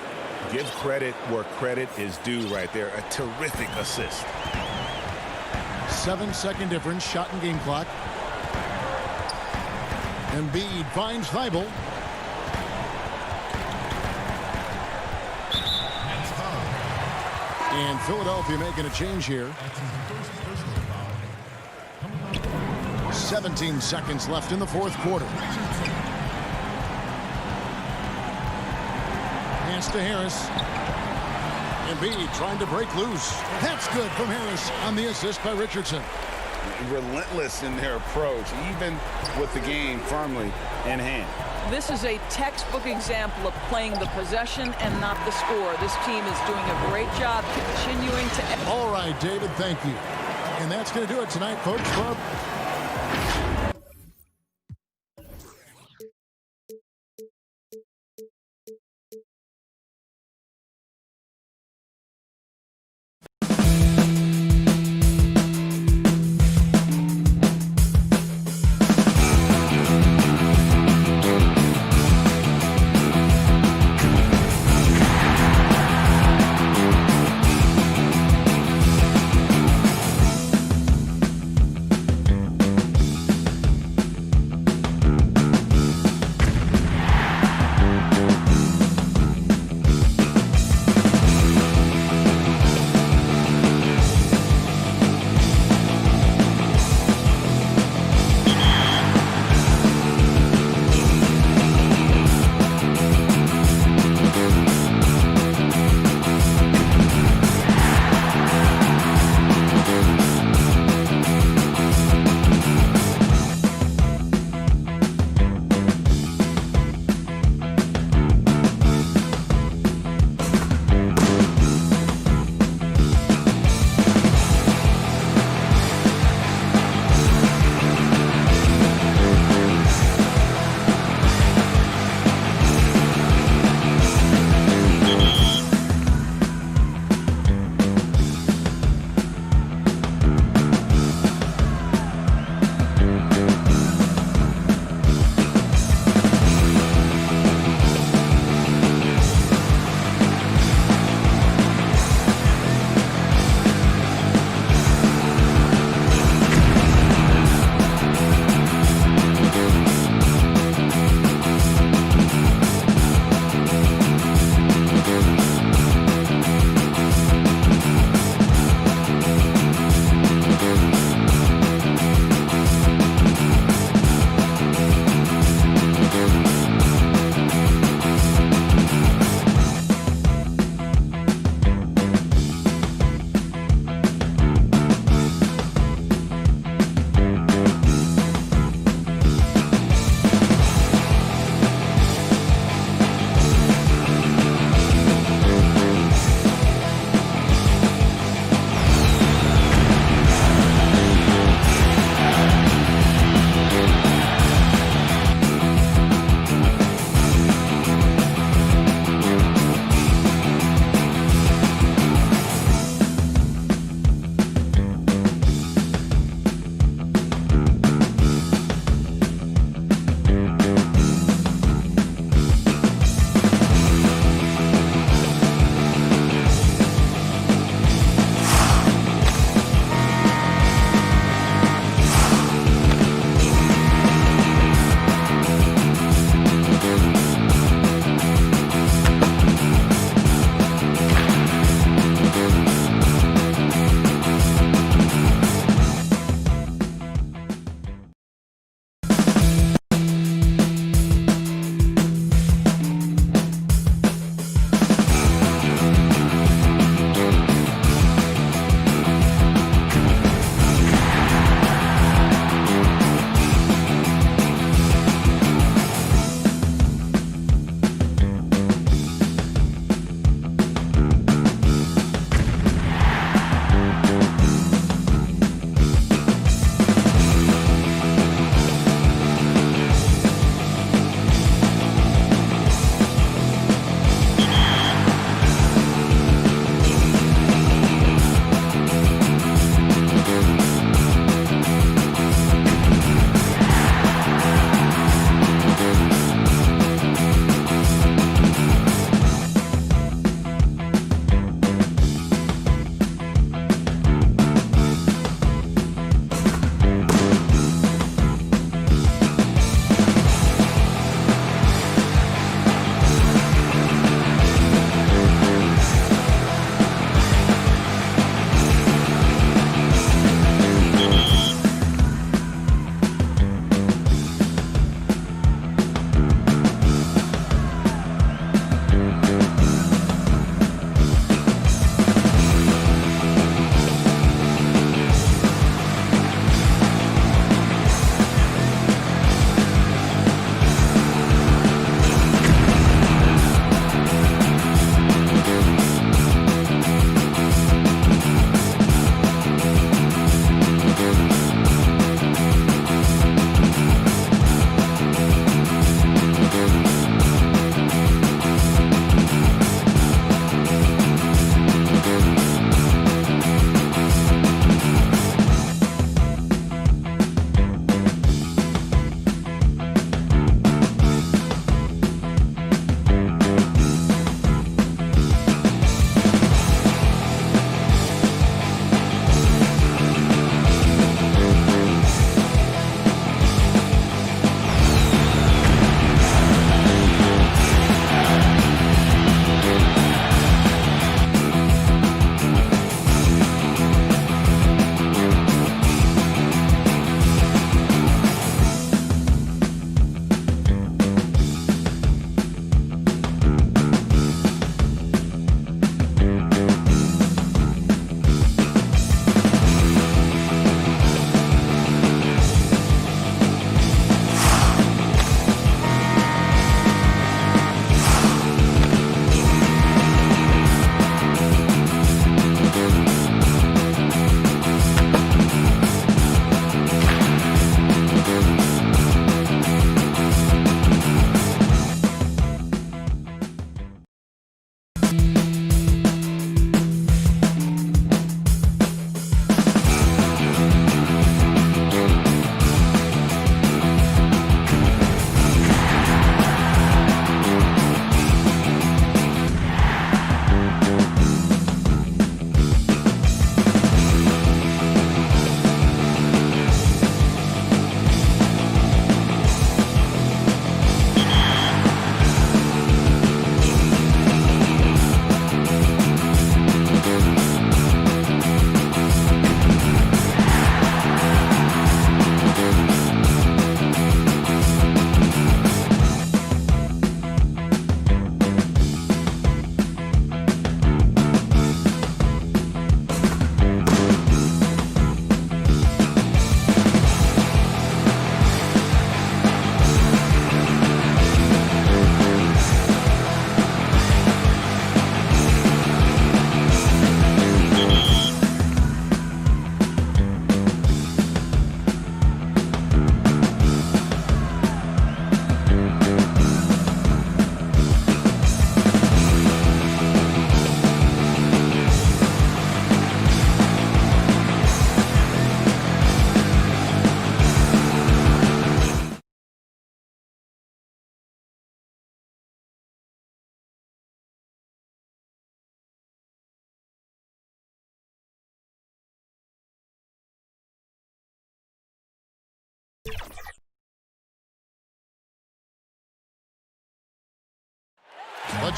Give credit where credit is due right there. A terrific assist. 7-second difference, shot and game clock. Embiid finds Thibault. And Philadelphia making a change here. 17 seconds left in the fourth quarter. Pass to Harris. Embiid trying to break loose. That's good from Harris on the assist by Richardson. Relentless in their approach, even with the game firmly in hand. This is a textbook example of playing the possession and not the score. This team is doing a great job continuing to... All right, David, thank you. And that's going to do it tonight, folks.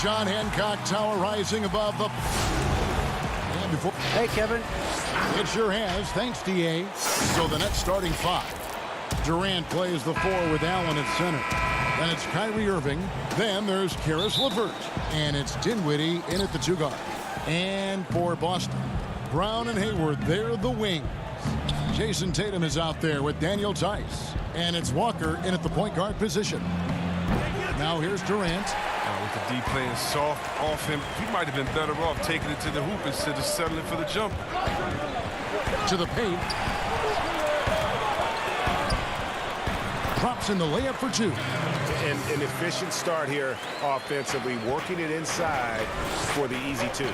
John Hancock Tower rising above the... And before... Hey, Kevin. It sure has. Thanks, D.A. So the Nets starting 5. Durant plays the 4 with Allen at center. Then it's Kyrie Irving. Then there's Karis LeVert. And it's Dinwiddie in at the 2 guard. And for Boston, Brown and Hayward, they're the wings. Jason Tatum is out there with Daniel Tice. And it's Walker in at the point guard position. Now here's Durant. With the D playing soft off him, he might have been better off taking it to the hoop instead of settling for the jumper. To the paint. Drops in the layup for 2. An efficient start here offensively, working it inside for the easy 2.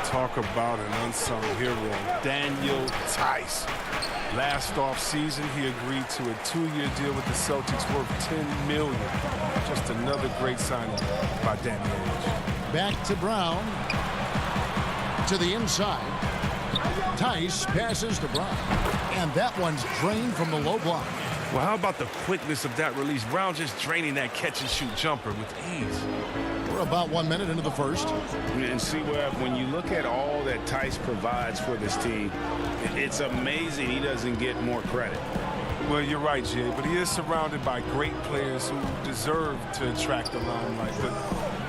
Talk about an unsung hero, Daniel Tice. Last offseason, he agreed to a 2-year deal with the Celtics worth $10 million. Just another great signing by Daniel. Back to Brown. To the inside. Tice passes to Brown. And that one's drained from the low block. Well, how about the quickness of that release? Brown just draining that catch-and-shoot jumper with ease. We're about 1 minute into the first. And see, when you look at all that Tice provides for this team, it's amazing he doesn't get more credit. Well, you're right, Jay, but he is surrounded by great players who deserve to attract the limelight. But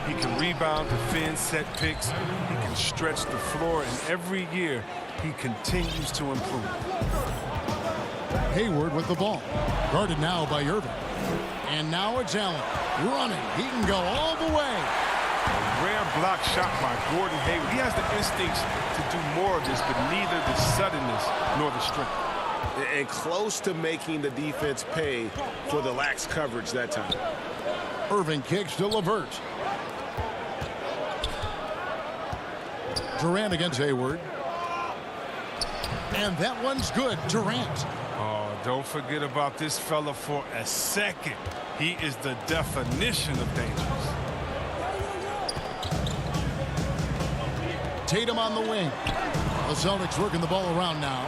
he can rebound, defend, set picks. He can stretch the floor, and every year he continues to improve. Hayward with the ball. Guarded now by Irving. And now it's Allen. Running. He can go all the way. A rare block shot by Gordon Hayward. He has the instincts to do more of this, but neither the suddenness nor the strength. And close to making the defense pay for the lax coverage that time. Irving kicks to LeVert. Durant against Hayward. And that one's good. Durant. Oh, don't forget about this fella for a second. He is the definition of dangerous. Tatum on the wing. The Celtics working the ball around now.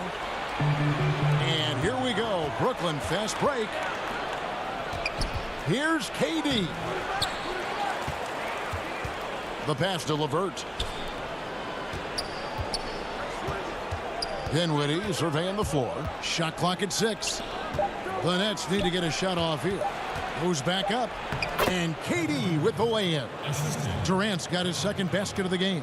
And here we go. Brooklyn fast break. Here's KD. The pass to LeVert. Dinwiddie surveying the floor. Shot clock at 6. The Nets need to get a shot off here. Goes back up. And KD with the lay-in. Durant's got his second basket of the game.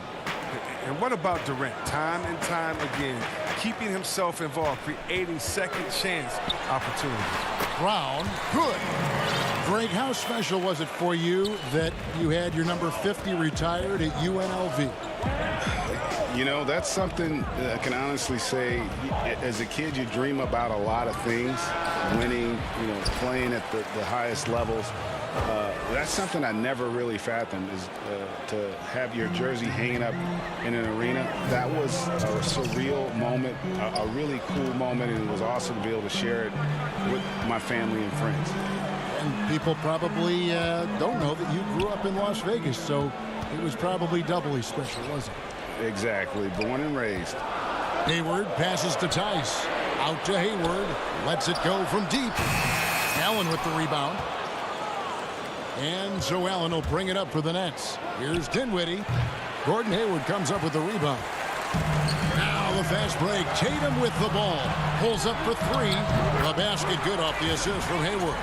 And what about Durant? Time and time again, keeping himself involved, creating second chance opportunities. Brown, good. Greg, how special was it for you that you had your number 50 retired at UNLV? You know, that's something that I can honestly say. As a kid, you dream about a lot of things, winning, playing at the highest levels. That's something I never really fathomed, is to have your jersey hanging up in an arena. That was a surreal moment, a really cool moment, and it was awesome to be able to share it with my family and friends. And people probably don't know that you grew up in Las Vegas, so it was probably doubly special, wasn't it? Exactly. Born and raised. Hayward passes to Tice. Out to Hayward. Lets it go from deep. Allen with the rebound. And so Allen will bring it up for the Nets. Here's Dinwiddie. Gordon Hayward comes up with the rebound. Now the fast break. Tatum with the ball. Pulls up for 3. The basket good off the assist from Hayward.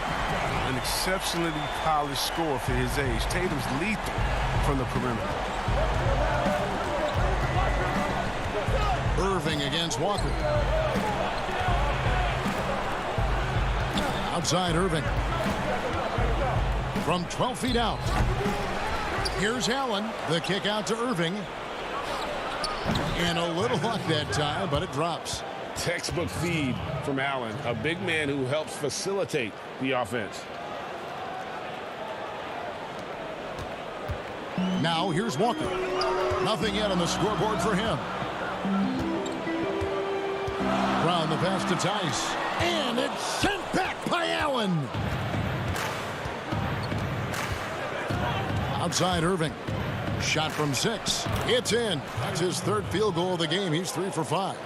An exceptionally polished scorer for his age. Tatum's lethal from the perimeter. Irving against Walker. Outside Irving. From 12 feet out. Here's Allen. The kick out to Irving. And a little luck that time, but it drops. Textbook feed from Allen, a big man who helps facilitate the offense. Now here's Walker. Nothing yet on the scoreboard for him. Brown the pass to Tice. And it's sent back by Allen. Outside Irving. Shot from 6. It's in. That's his third field goal of the game. He's 3 for 5.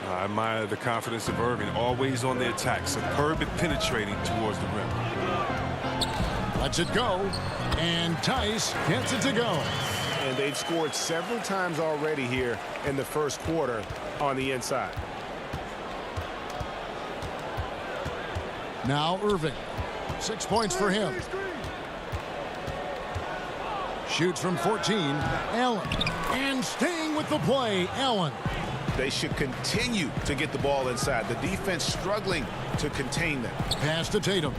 I admire the confidence of Irving. Always on the attack. Superb at penetrating towards the rim. Lets it go, and Tice gets it to go. And they've scored several times already here in the first quarter on the inside. Now Irving. 6 points for him. Shoots from 14. Allen. And staying with the play, Allen. They should continue to get the ball inside. The defense struggling to contain them. Pass to Tatum.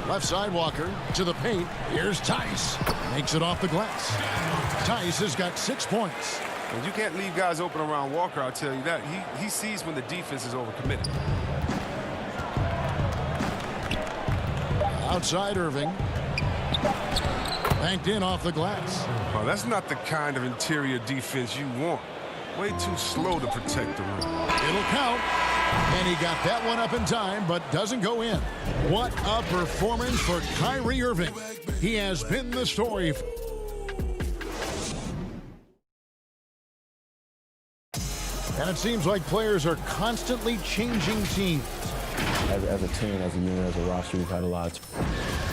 Left side Walker to the paint. Here's Tice. Makes it off the glass. Tice has got 6 points. And you can't leave guys open around Walker, I'll tell you that. He sees when the defense is overcommitted. Outside Irving. Banked in off the glass. Well, that's not the kind of interior defense you want. Way too slow to protect the rim. It'll count. And he got that one up in time, but doesn't go in. What a performance for Kyrie Irving. He has been the story. And it seems like players are constantly changing teams. As a team, as a unit, as a roster, we've had a lot.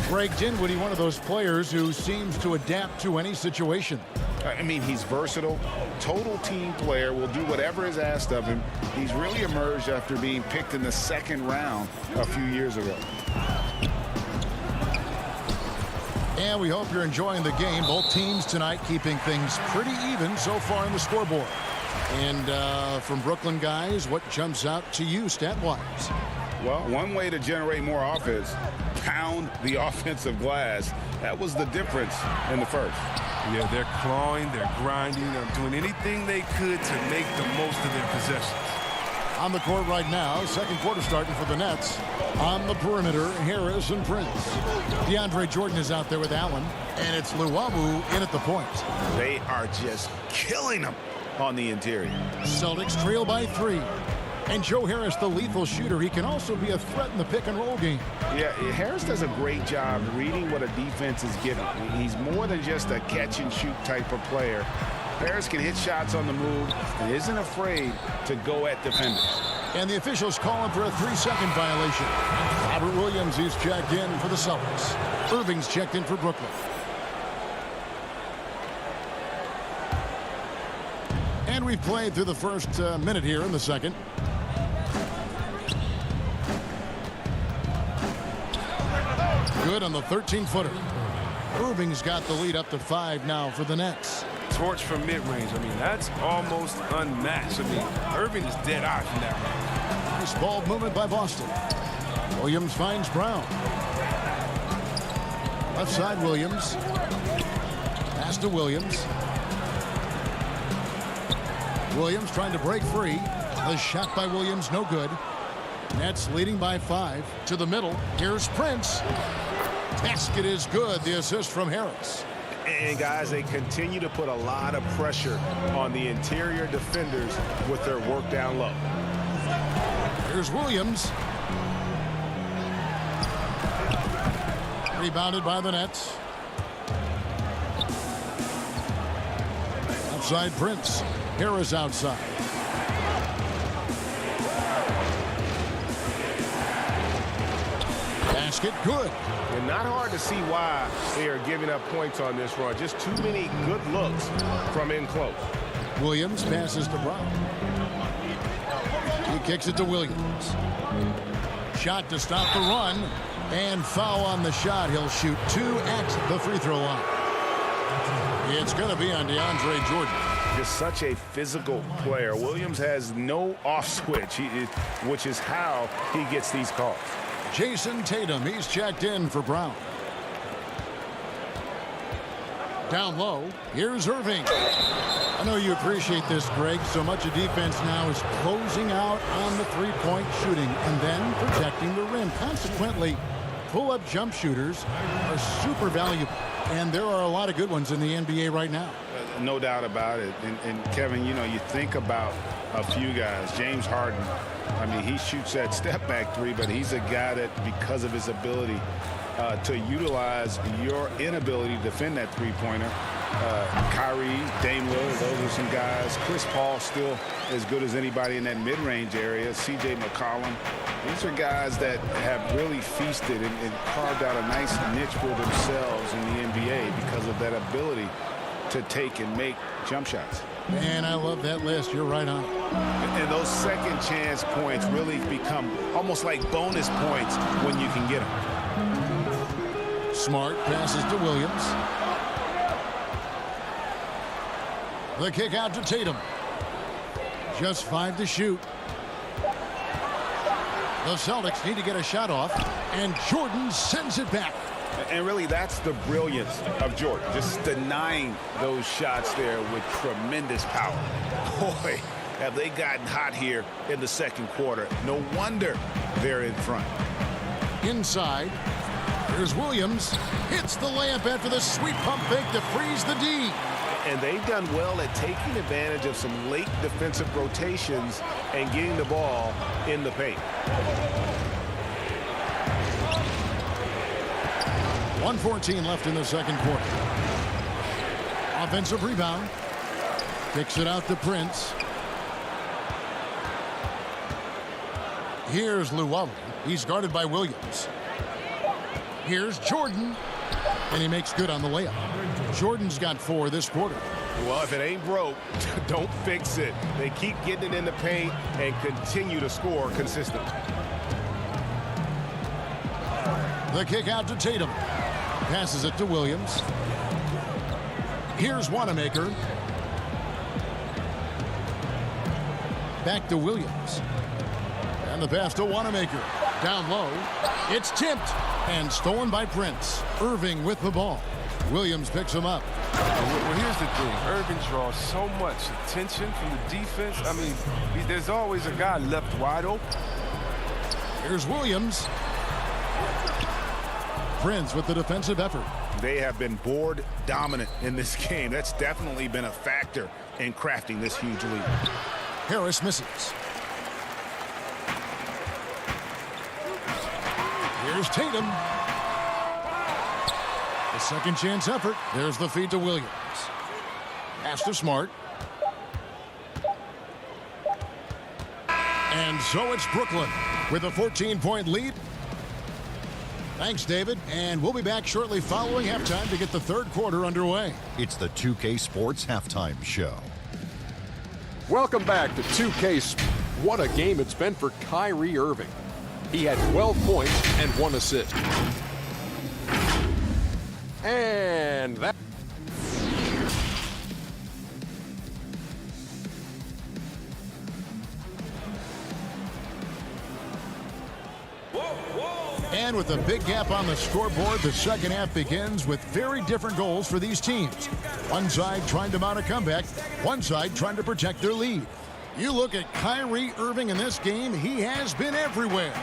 Greg Dinwiddie, one of those players who seems to adapt to any situation. I mean, he's versatile, total team player, will do whatever is asked of him. He's really emerged after being picked in the second round a few years ago. And we hope you're enjoying the game. Both teams tonight keeping things pretty even so far in the scoreboard. And from Brooklyn guys, what jumps out to you stat-wise? Well, one way to generate more offense, pound the offensive glass. That was the difference in the first. Yeah, they're clawing, they're grinding, they're doing anything they could to make the most of their possessions. On the court right now, second quarter starting for the Nets. On the perimeter, Harris and Prince. DeAndre Jordan is out there with Allen, and it's Luwawu in at the point. They are just killing them on the interior. Celtics trail by 3. And Joe Harris, the lethal shooter, he can also be a threat in the pick-and-roll game. Yeah, Harris does a great job reading what a defense is giving. He's more than just a catch-and-shoot type of player. Harris can hit shots on the move and isn't afraid to go at defenders. And the officials call him for a 3-second violation. Robert Williams is checked in for the Celtics. Irving's checked in for Brooklyn. And we've played through the first minute here in the second. Good on the 13-footer. Irving's got the lead up to 5 now for the Nets. Torch from mid-range. I mean, that's almost unmatched. I mean, Irving is dead eye from that range. Nice ball movement by Boston. Williams finds Brown. Left side Williams. Pass to Williams. Williams trying to break free. The shot by Williams no good. Nets leading by 5 to the middle. Here's Prince. Basket is good. The assist from Harris. And guys, they continue to put a lot of pressure on the interior defenders with their work down low. Here's Williams. Rebounded by the Nets. Outside Prince. Harris outside. Basket good. And not hard to see why they are giving up points on this run. Just too many good looks from in close. Williams passes to Brown. He kicks it to Williams. Shot to stop the run. And foul on the shot. He'll shoot 2 at the free throw line. It's going to be on DeAndre Jordan. Just such a physical player. Williams has no off switch, which is how he gets these calls. Jason Tatum, he's checked in for Brown. Down low, here's Irving. I know you appreciate this, Greg. So much of defense now is closing out on the three-point shooting and then protecting the rim. Consequently, pull-up jump shooters are super valuable. And there are a lot of good ones in the NBA right now. No doubt about it. And Kevin, you know, you think about a few guys. James Harden, I mean, he shoots that step-back 3, but he's a guy that, because of his ability to utilize your inability to defend that three-pointer, Kyrie, Dame Lillard, those are some guys. Chris Paul still as good as anybody in that mid-range area. C.J. McCollum. These are guys that have really feasted and carved out a nice niche for themselves in the NBA because of that ability to take and make jump shots. And I love that list. You're right on. And those second chance points really become almost like bonus points when you can get them. Smart passes to Williams. The kick out to Tatum. Just 5 to shoot. The Celtics need to get a shot off, and Jordan sends it back. And really, that's the brilliance of Jordan, just denying those shots there with tremendous power. Boy, have they gotten hot here in the second quarter. No wonder they're in front. Inside, here's Williams. Hits the layup after the sweet pump fake to freeze the D. And they've done well at taking advantage of some late defensive rotations and getting the ball in the paint. 1:14 left in the second quarter. Offensive rebound. Kicks it out to Prince. Here's Luwawu. He's guarded by Williams. Here's Jordan. And he makes good on the layup. Jordan's got 4 this quarter. Well, if it ain't broke, don't fix it. They keep getting it in the paint and continue to score consistently. The kick out to Tatum. Passes it to Williams. Here's Wanamaker. Back to Williams. And the pass to Wanamaker. Down low. It's tipped and stolen by Prince. Irving with the ball. Williams picks him up. Well, here's the thing. Irving draws so much attention from the defense. I mean, there's always a guy left wide open. Here's Williams. Prince with the defensive effort. They have been board dominant in this game. That's definitely been a factor in crafting this huge lead. Harris misses. Here's Tatum. The second chance effort. There's the feed to Williams. Pass to Smart. And so it's Brooklyn with a 14-point lead. Thanks, David. And we'll be back shortly following halftime to get the third quarter underway. It's the 2K Sports Halftime Show. Welcome back to 2K. What a game it's been for Kyrie Irving. He had 12 points and 1 assist. And that... And with a big gap on the scoreboard, the second half begins with very different goals for these teams. One side trying to mount a comeback, one side trying to protect their lead. You look at Kyrie Irving in this game, he has been everywhere.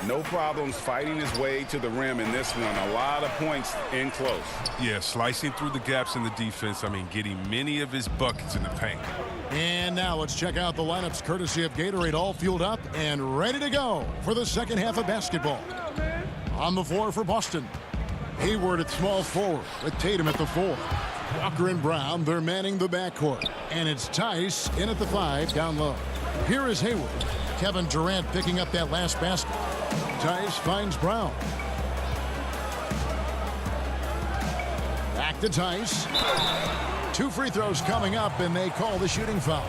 No problems fighting his way to the rim in this one. A lot of points in close. Yeah, slicing through the gaps in the defense. I mean, getting many of his buckets in the paint. And now let's check out the lineups courtesy of Gatorade, all fueled up and ready to go for the second half of basketball. On the floor for Boston, Hayward at small forward with Tatum at the 4. Walker and Brown, they're manning the backcourt. And it's Tice in at the 5 down low. Here is Hayward. Kevin Durant picking up that last basket. Tice finds Brown. Back to Tice. 2 free throws coming up, and they call the shooting foul.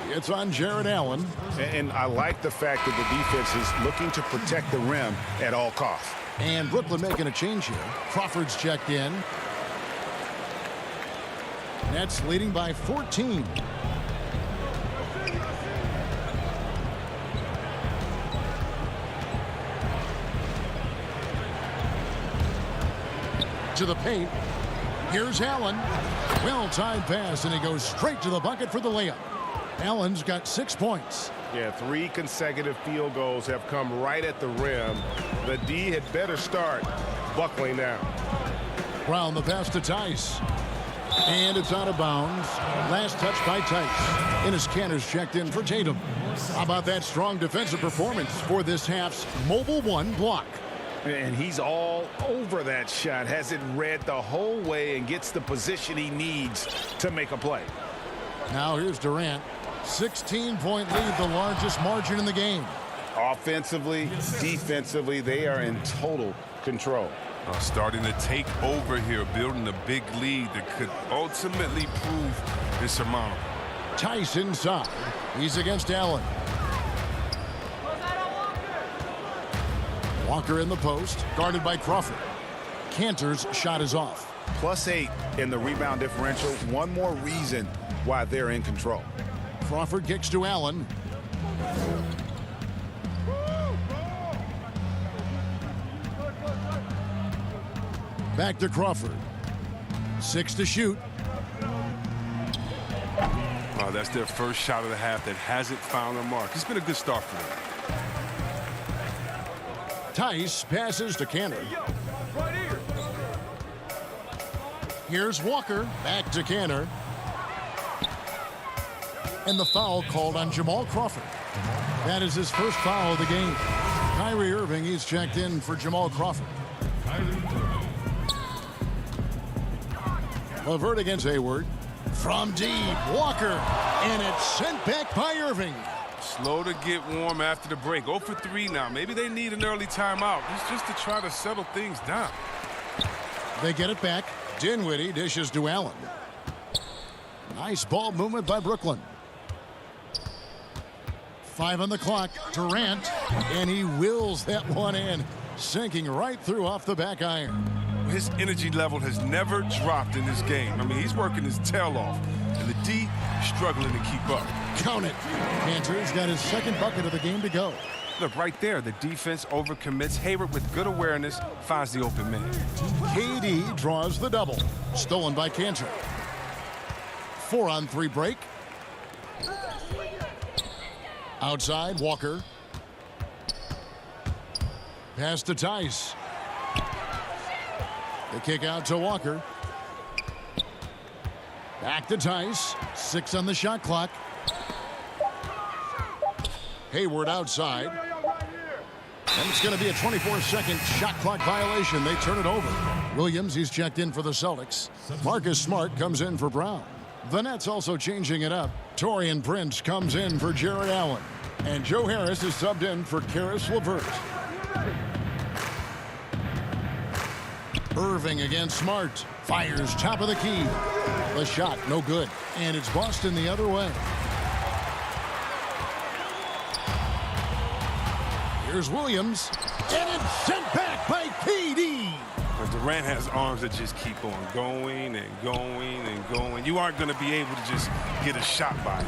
It's on Jared Allen. And I like the fact that the defense is looking to protect the rim at all costs. And Brooklyn making a change here. Crawford's checked in. Nets leading by 14. To the paint. Here's Allen. Well-timed pass, and he goes straight to the bucket for the layup. Allen's got 6 points. Yeah, 3 consecutive field goals have come right at the rim. The D had better start buckling down. Brown the pass to Tice. And it's out of bounds. Last touch by Tice. Enes Kanter's checked in for Tatum. How about that strong defensive performance for this half's Mobile One block? And he's all over that shot. Has it read the whole way and gets the position he needs to make a play. Now here's Durant. 16-point lead, the largest margin in the game. Offensively, defensively, they are in total control. Starting to take over here, building a big lead that could ultimately prove insurmountable. Tice inside. He's against Allen. Walker in the post, guarded by Crawford. Cantor's shot is off. +8 in the rebound differential. One more reason why they're in control. Crawford kicks to Allen. Back to Crawford. 6 to shoot. That's their first shot of the half that hasn't found a mark. It's been a good start for them. Tice passes to Cantor. Here's Walker. Back to Cantor. And the foul called on Jamal Crawford. That is his first foul of the game. Kyrie Irving, he's checked in for Jamal Crawford. LeVert against Hayward. From deep, Walker. And it's sent back by Irving. Slow to get warm after the break. 0 for 3 now. Maybe they need an early timeout. It's just to try to settle things down. They get it back. Dinwiddie dishes to Allen. Nice ball movement by Brooklyn. 5 on the clock. Durant. And he wills that one in. Sinking right through off the back iron. His energy level has never dropped in this game. I mean, he's working his tail off. And the D struggling to keep up. Count it. Cantor's got his second bucket of the game to go. Look, right there, the defense overcommits. Hayward with good awareness finds the open man. KD draws the double. Stolen by Cantor. 4-on-3 break. Outside, Walker. Pass to Tice. The kick out to Walker. Back to Tice. 6 on the shot clock. Hayward outside. And it's going to be a 24-second shot clock violation. They turn it over. Williams, he's checked in for the Celtics. Marcus Smart comes in for Brown. The Nets also changing it up. Taurean Prince comes in for Jared Allen. And Joe Harris is subbed in for Karis LeVert. Irving against Smart. Fires top of the key. The shot, no good. And it's Boston the other way. Here's Williams. And it's sent back by KD. But Durant has arms that just keep on going and going and going. You aren't going to be able to just get a shot by him.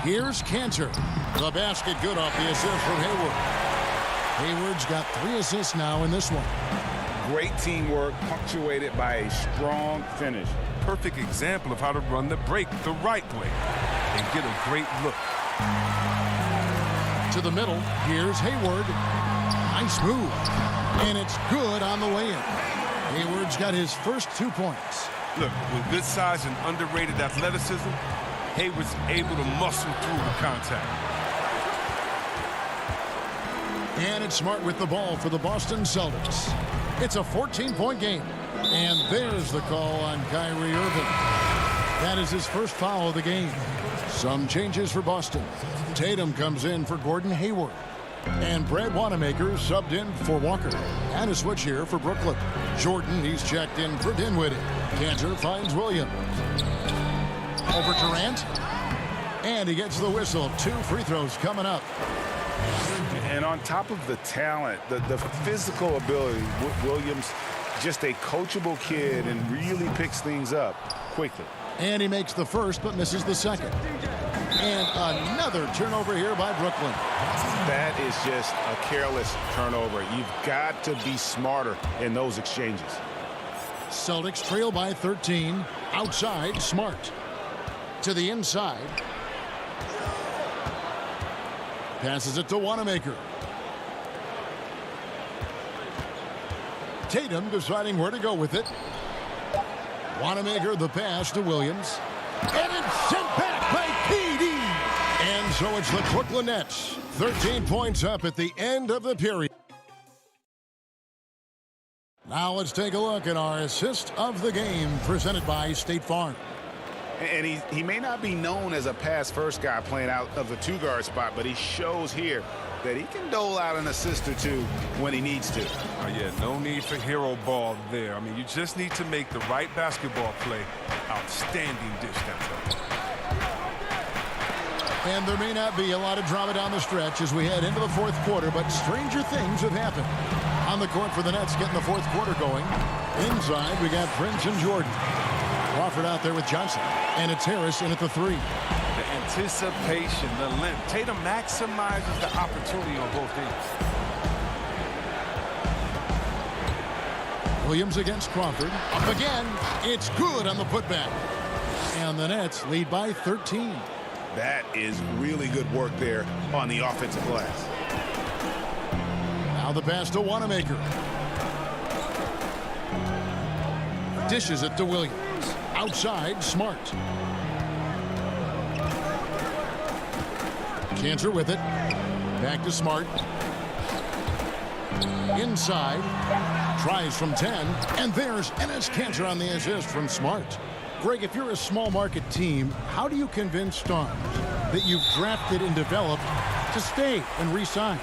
Here's Cantor. The basket good off the assist from Hayward. Hayward's got 3 assists now in this one. Great teamwork punctuated by a strong finish. Perfect example of how to run the break the right way and get a great look. To the middle, here's Hayward. Nice move. And it's good on the way in. Hayward's got his first 2 points. Look, with good size and underrated athleticism, Hayward's able to muscle through the contact. And it's Smart with the ball for the Boston Celtics. It's a 14-point game. And there's the call on Kyrie Irving. That is his first foul of the game. Some changes for Boston. Tatum comes in for Gordon Hayward. And Brad Wanamaker subbed in for Walker. And a switch here for Brooklyn. Jordan, he's checked in for Dinwiddie. Cantor finds Williams. Over Durant. And he gets the whistle. 2 free throws coming up. And on top of the talent, the physical ability, Williams, just a coachable kid and really picks things up quickly. And he makes the first but misses the second. And another turnover here by Brooklyn. That is just a careless turnover. You've got to be smarter in those exchanges. Celtics trail by 13. Outside, Smart. To the inside. Passes it to Wanamaker. Tatum deciding where to go with it. Wanamaker the pass to Williams. And it's sent back by KD. And So it's the Brooklyn Nets, 13 points up at the end of the period. Now let's take a look at our assist of the game presented by State Farm. And he may not be known as a pass-first guy playing out of the two-guard spot, but he shows here that he can dole out an assist or two when he needs to. Oh, yeah, no need for hero ball there. I mean, you just need to make the right basketball play. Outstanding dish that time. And there may not be a lot of drama down the stretch as we head into the fourth quarter, but stranger things have happened. On the court for the Nets, getting the fourth quarter going. Inside, we got Prince and Jordan. Crawford out there with Johnson. And it's Harris in at the three. The anticipation, the length. Tatum maximizes the opportunity on both ends. Williams against Crawford. Up again. It's good on the putback. And the Nets lead by 13. That is really good work there on the offensive glass. Now the pass to Wanamaker. Dishes it to Williams. Outside, Smart. Cantor with it. Back to Smart. Inside. Tries from 10. And there's Enes Kanter on the assist from Smart. Greg, if you're a small market team, how do you convince stars that you've drafted and developed to stay and re-sign?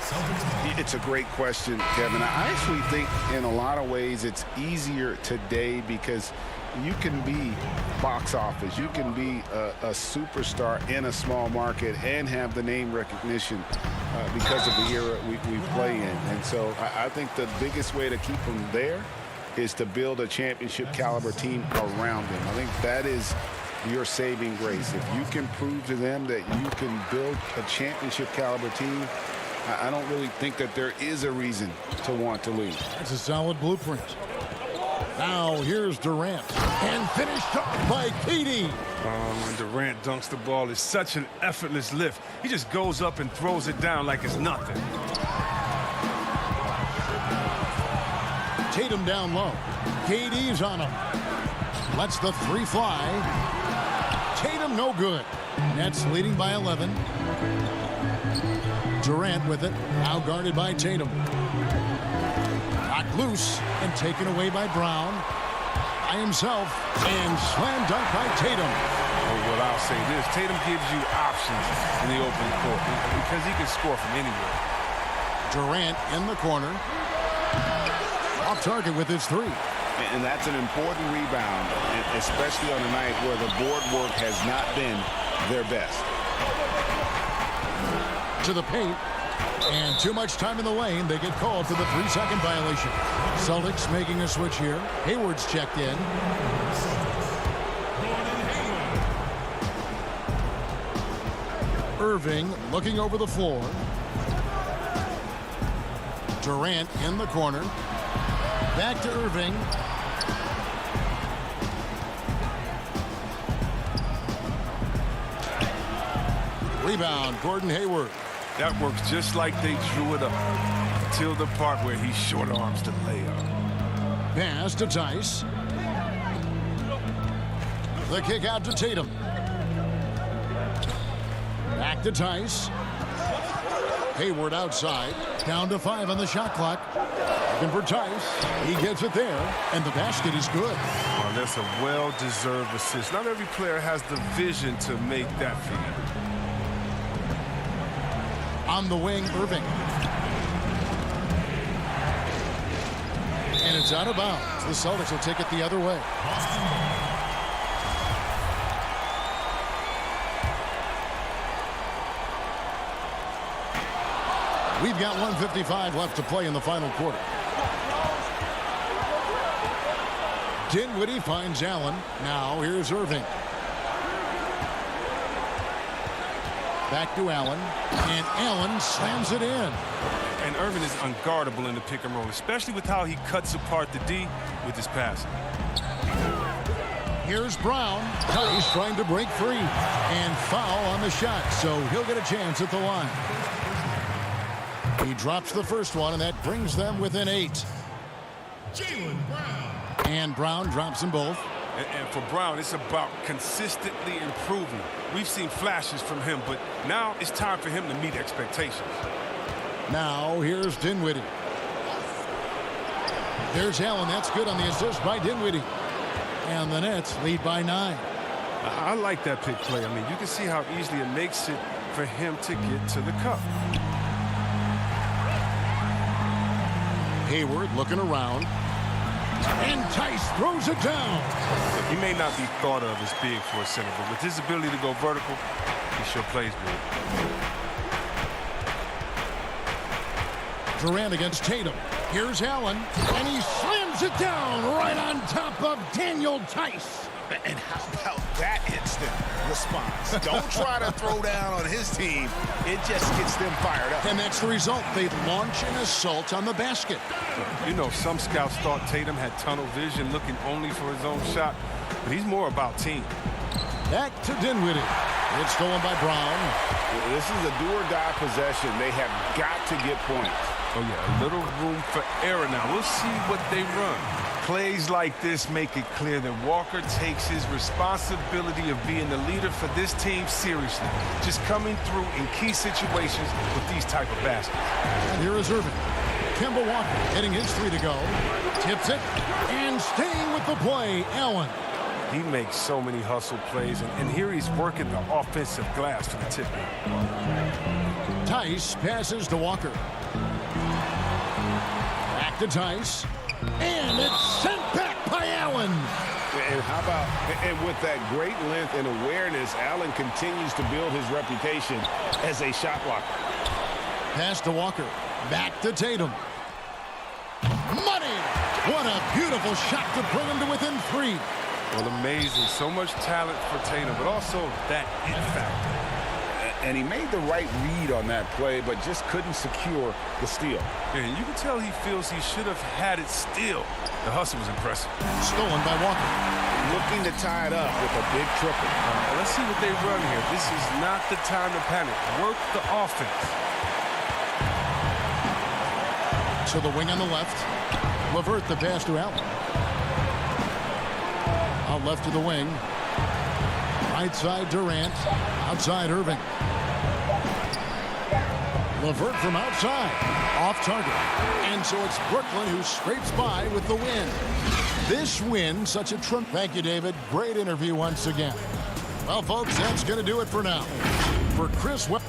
It's a great question, Kevin. I actually think in a lot of ways it's easier today because you can be box office. You can be a superstar in a small market and have the name recognition because of the era we play in. And so I think the biggest way to keep them there is to build a championship caliber team around them. I think that is your saving grace. If you can prove to them that you can build a championship caliber team, I don't really think that there is a reason to want to leave. That's a solid blueprint. Now here's Durant. And finished off by KD. When Durant dunks the ball, it's such an effortless lift. He just goes up and throws it down like it's nothing. Tatum down low. KD's on him. Lets the three fly. Tatum no good. Nets leading by 11. Durant with it. Now guarded by Tatum. Knocked loose and taken away by Brown. By himself. And slam dunk by Tatum. What I'll say this, Tatum gives you options in the open court because he can score from anywhere. Durant in the corner. Off target with his three. And that's an important rebound, especially on a night where the board work has not been their best. To the paint. And too much time in the lane. They get called for the 3-second violation. Celtics making a switch here. Hayward's checked in. Irving looking over the floor. Durant in the corner. Back to Irving. Rebound, Gordon Hayward. That works just like they drew it up until the part where he short arms the layup. Pass to Tice. The kick out to Tatum. Back to Tice. Hayward outside. Down to 5 on the shot clock. Looking for Tice. He gets it there. And the basket is good. Oh, that's a well-deserved assist. Not every player has the vision to make that feed. On the wing, Irving. And it's out of bounds. The Celtics will take it the other way. We've got 1:55 left to play in the final quarter. Dinwiddie finds Allen. Now here's Irving. Back to Allen. And Allen slams it in. And Irving is unguardable in the pick and roll, especially with how he cuts apart the D with his passing. Here's Brown. He's trying to break free. And foul on the shot, so he'll get a chance at the line. He drops the first one, and that brings them within 8. And Brown drops them both. And for Brown, it's about consistently improving. We've seen flashes from him, but now it's time for him to meet expectations. Now here's Dinwiddie. There's Allen. That's good on the assist by Dinwiddie. And the Nets lead by 9. I like that pick play. I mean, you can see how easily it makes it for him to get to the cup. Hayward looking around. And Tice throws it down. He may not be thought of as big for a center, but with his ability to go vertical, he sure plays good. Durant against Tatum. Here's Allen, and he slams it down right on top of Daniel Tice. And how about that instant response? Don't try to throw down on his team. It just gets them fired up. And that's the result. They launch an assault on the basket. You know, some scouts thought Tatum had tunnel vision, looking only for his own shot, but he's more about team. Back to Dinwiddie. It's stolen by Brown. This is a do-or-die possession. They have got to get points. Oh, yeah, a little room for error now. We'll see what they run. Plays like this make it clear that Walker takes his responsibility of being the leader for this team seriously, just coming through in key situations with these type of baskets. And here is Irving. Kemba Walker hitting his 3 to go. Tips it, and staying with the play, Allen. He makes so many hustle plays, and here he's working the offensive glass for the tip. Tice passes to Walker. Back to Tice. And it's sent back by Allen. And how about, and with that great length and awareness, Allen continues to build his reputation as a shot blocker. Pass to Walker. Back to Tatum. Money! What a beautiful shot to bring him to within 3. Well, amazing. So much talent for Tatum, but also that it factor. And he made the right read on that play, but just couldn't secure the steal. And you can tell he feels he should have had it still. The hustle was impressive. Stolen by Walker. Looking to tie it up with a big triple. Let's see what they run here. This is not the time to panic. Work the offense. To the wing on the left. LeVert the pass to Allen. Out left to the wing. Right side Durant. Outside Irving. LeVert from outside. Off target. And so it's Brooklyn who scrapes by with the win. This win, such a trump. Thank you, David. Great interview once again. Well, folks, that's going to do it for now. For Chris Webb.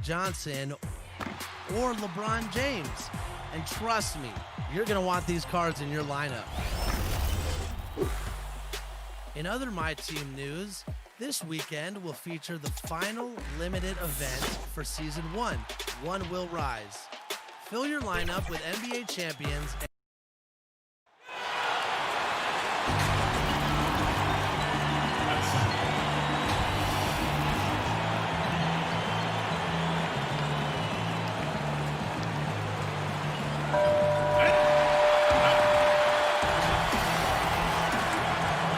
Johnson or LeBron James. And trust me, you're going to want these cards in your lineup. In other My Team news, this weekend will feature the final limited event for Season 1, One Will Rise. Fill your lineup with NBA champions.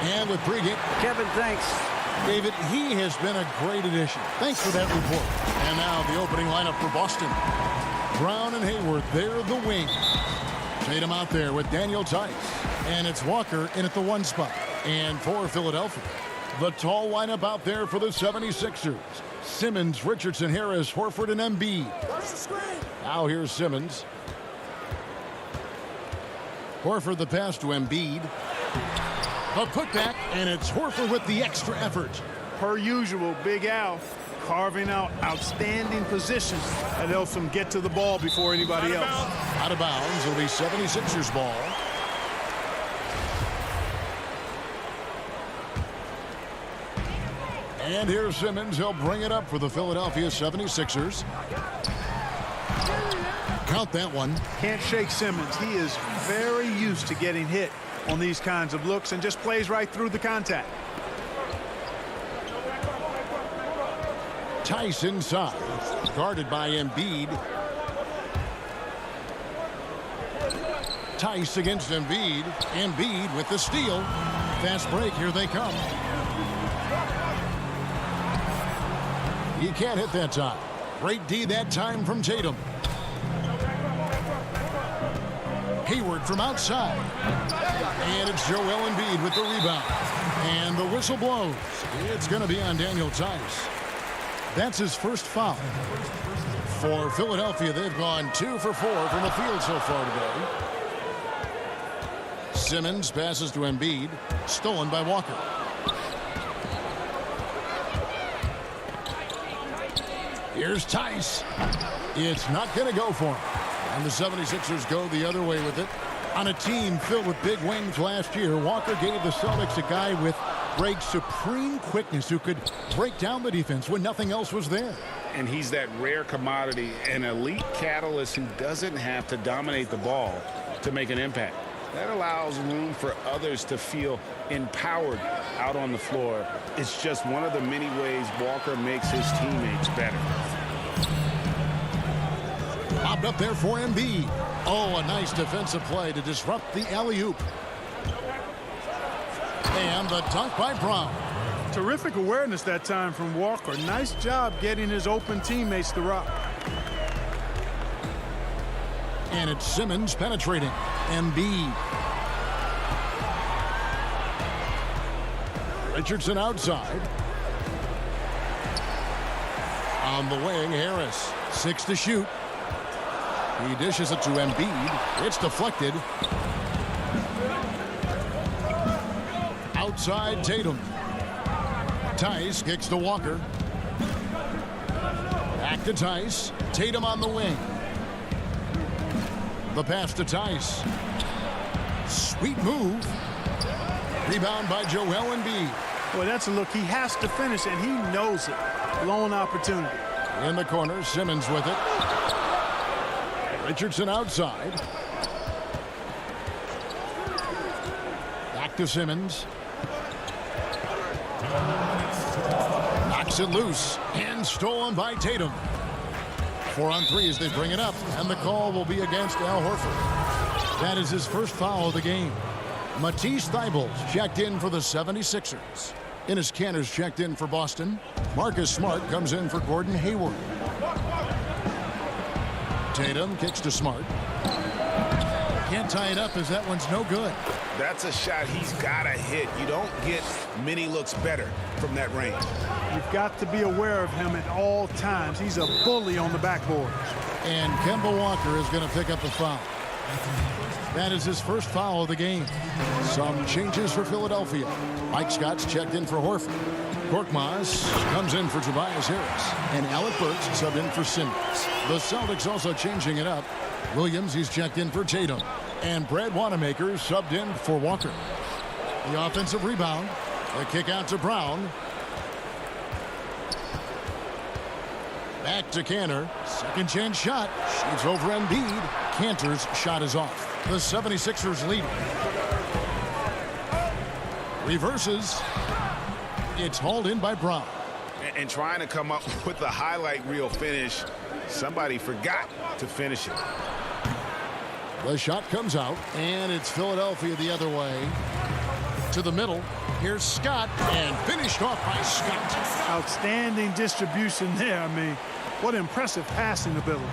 And with pregame, Kevin, thanks. David, he has been a great addition. Thanks for that report. And now the opening lineup for Boston. Brown and Hayward, they're the wing. Tatum out there with Daniel Tice. And it's Walker in at the 1 spot. And for Philadelphia, the tall lineup out there for the 76ers. Simmons, Richardson, Harris, Horford, and Embiid. Now here's Simmons. Horford the pass to Embiid. A putback, and it's Horford with the extra effort. Per usual, Big Al carving out outstanding position that helps him get to the ball before anybody else. Out of bounds, it'll be 76ers ball. And here's Simmons. He'll bring it up for the Philadelphia 76ers. Count that one. Can't shake Simmons. He is very used to getting hit on these kinds of looks and just plays right through the contact. Tice inside, guarded by Embiid. Tice against Embiid. Embiid with the steal. Fast break, here they come. He can't hit that time. Great D that time from Tatum. Hayward from outside. And it's Joel Embiid with the rebound. And the whistle blows. It's going to be on Daniel Tice. That's his first foul. For Philadelphia, they've gone 2 for 4 from the field so far today. Simmons passes to Embiid. Stolen by Walker. Here's Tice. It's not going to go for him. And the 76ers go the other way with it. On a team filled with big wings last year, Walker gave the Celtics a guy with great supreme quickness who could break down the defense when nothing else was there. And he's that rare commodity, an elite catalyst who doesn't have to dominate the ball to make an impact. That allows room for others to feel empowered out on the floor. It's just one of the many ways Walker makes his teammates better. Popped up there for Embiid. Oh, a nice defensive play to disrupt the alley-oop. And the dunk by Brown. Terrific awareness that time from Walker. Nice job getting his open teammates to rock. And it's Simmons penetrating. Embiid. Richardson outside. On the wing, Harris. 6 to shoot. He dishes it to Embiid. It's deflected. Outside Tatum. Tice kicks to Walker. Back to Tice. Tatum on the wing. The pass to Tice. Sweet move. Rebound by Joel Embiid. Boy, that's a look he has to finish, and he knows it. Lone opportunity. In the corner, Simmons with it. Richardson outside. Back to Simmons. Knocks it loose and stolen by Tatum. 4 on 3 as they bring it up, and the call will be against Al Horford. That is his first foul of the game. Matisse Thybulle checked in for the 76ers. Enes Kanter's checked in for Boston. Marcus Smart comes in for Gordon Hayward. Tatum kicks to Smart. Can't tie it up as that one's no good. That's a shot he's got to hit. You don't get many looks better from that range. You've got to be aware of him at all times. He's a bully on the backboard. And Kemba Walker is going to pick up the foul. That is his first foul of the game. Some changes for Philadelphia. Mike Scott's checked in for Horford. Korkmaz comes in for Tobias Harris. And Alec Burks subbed in for Simmons. The Celtics also changing it up. Williams, he's checked in for Tatum. And Brad Wanamaker subbed in for Walker. The offensive rebound. The kick out to Brown. Back to Cantor. Second chance shot. Shoots over Embiid. Cantor's shot is off. The 76ers lead. Reverses. It's hauled in by Brown. And trying to come up with the highlight reel finish, somebody forgot to finish it. The shot comes out, and it's Philadelphia the other way. To the middle. Here's Scott, and finished off by Scott. Outstanding distribution there. I mean, what impressive passing ability.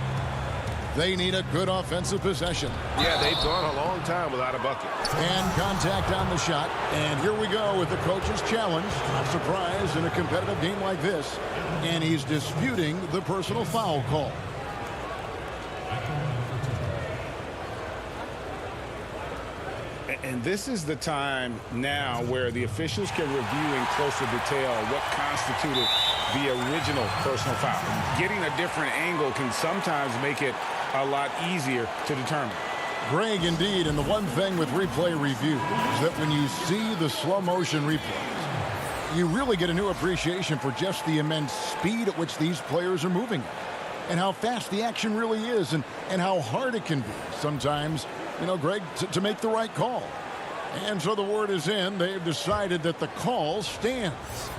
They need a good offensive possession. Yeah, they've gone a long time without a bucket. And contact on the shot. And here we go with the coach's challenge. Not surprised in a competitive game like this. And he's disputing the personal foul call. And this is the time now where the officials can review in closer detail what constituted the original personal foul. Getting a different angle can sometimes make it a lot easier to determine. Greg, indeed, and the one thing with replay review is that when you see the slow motion replays, you really get a new appreciation for just the immense speed at which these players are moving and how fast the action really is and how hard it can be sometimes, you know, Greg, to make the right call. And so the word is in. They've decided that the call stands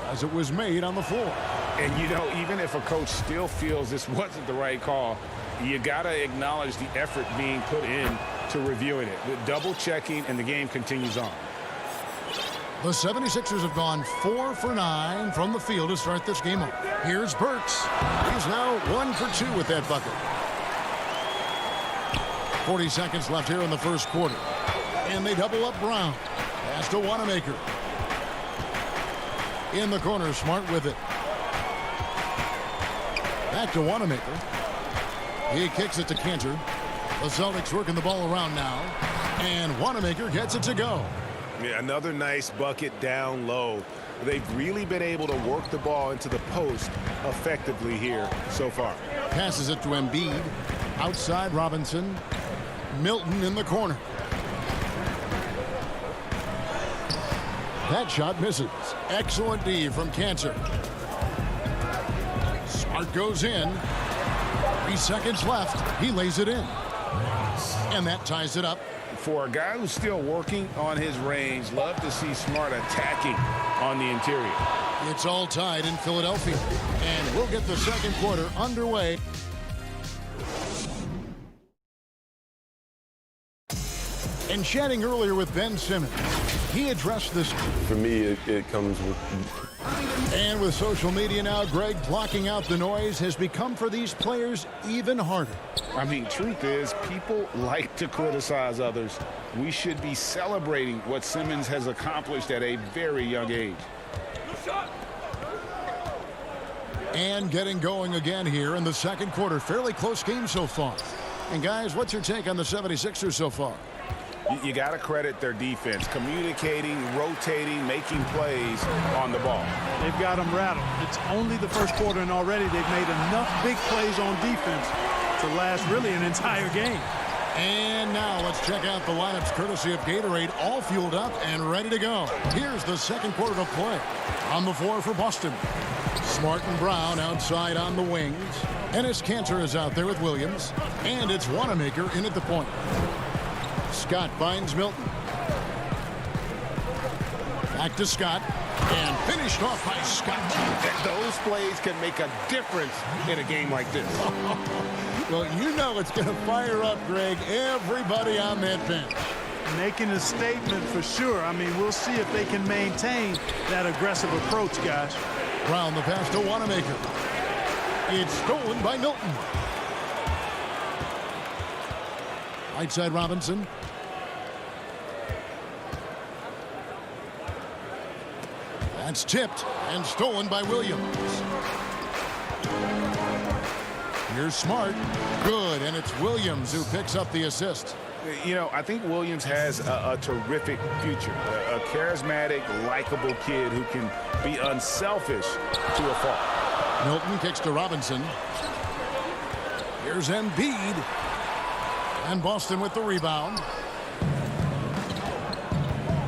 as it was made on the floor. And, you know, even if a coach still feels this wasn't the right call, you got to acknowledge the effort being put in to reviewing it. The double checking, and the game continues on. The 76ers have gone 4 for 9 from the field to start this game up. Here's Burks. He's now 1 for 2 with that bucket. 40 seconds left here in the first quarter. And they double up Brown. Pass to Wanamaker. In the corner, Smart with it. Back to Wanamaker. He kicks it to Cantor. The Celtics working the ball around now. And Wanamaker gets it to go. Yeah, another nice bucket down low. They've really been able to work the ball into the post effectively here so far. Passes it to Embiid. Outside Robinson. Milton in the corner. That shot misses. Excellent D from Cantor. Smart goes in. 3 seconds left. He lays it in. And that ties it up. For a guy who's still working on his range, love to see Smart attacking on the interior. It's all tied in Philadelphia. And we'll get the second quarter underway. And chatting earlier with Ben Simmons, he addressed this. For me, it comes with... And with social media now, Greg, blocking out the noise has become for these players even harder. I mean, truth is, people like to criticize others. We should be celebrating what Simmons has accomplished at a very young age. And getting going again here in the second quarter. Fairly close game so far. And guys, what's your take on the 76ers so far? You got to credit their defense, communicating, rotating, making plays on the ball. They've got them rattled. It's only the first quarter, and already they've made enough big plays on defense to last really an entire game. And now let's check out the lineups courtesy of Gatorade, all fueled up and ready to go. Here's the second quarter to play. On the floor for Boston. Smart and Brown outside on the wings. Enes Kanter is out there with Williams. And it's Wanamaker in at the point. Scott finds Milton. Back to Scott. And finished off by Scott. Those plays can make a difference in a game like this. Well, you know it's going to fire up, Greg, everybody on that bench. Making a statement for sure. I mean, we'll see if they can maintain that aggressive approach, guys. Brown the pass to Wanamaker. It's stolen by Milton. Right side Robinson. That's tipped and stolen by Williams. Here's Smart. Good, and it's Williams who picks up the assist. You know, I think Williams has a terrific future. A charismatic, likable kid who can be unselfish to a fault. Milton kicks to Robinson. Here's Embiid. And Boston with the rebound.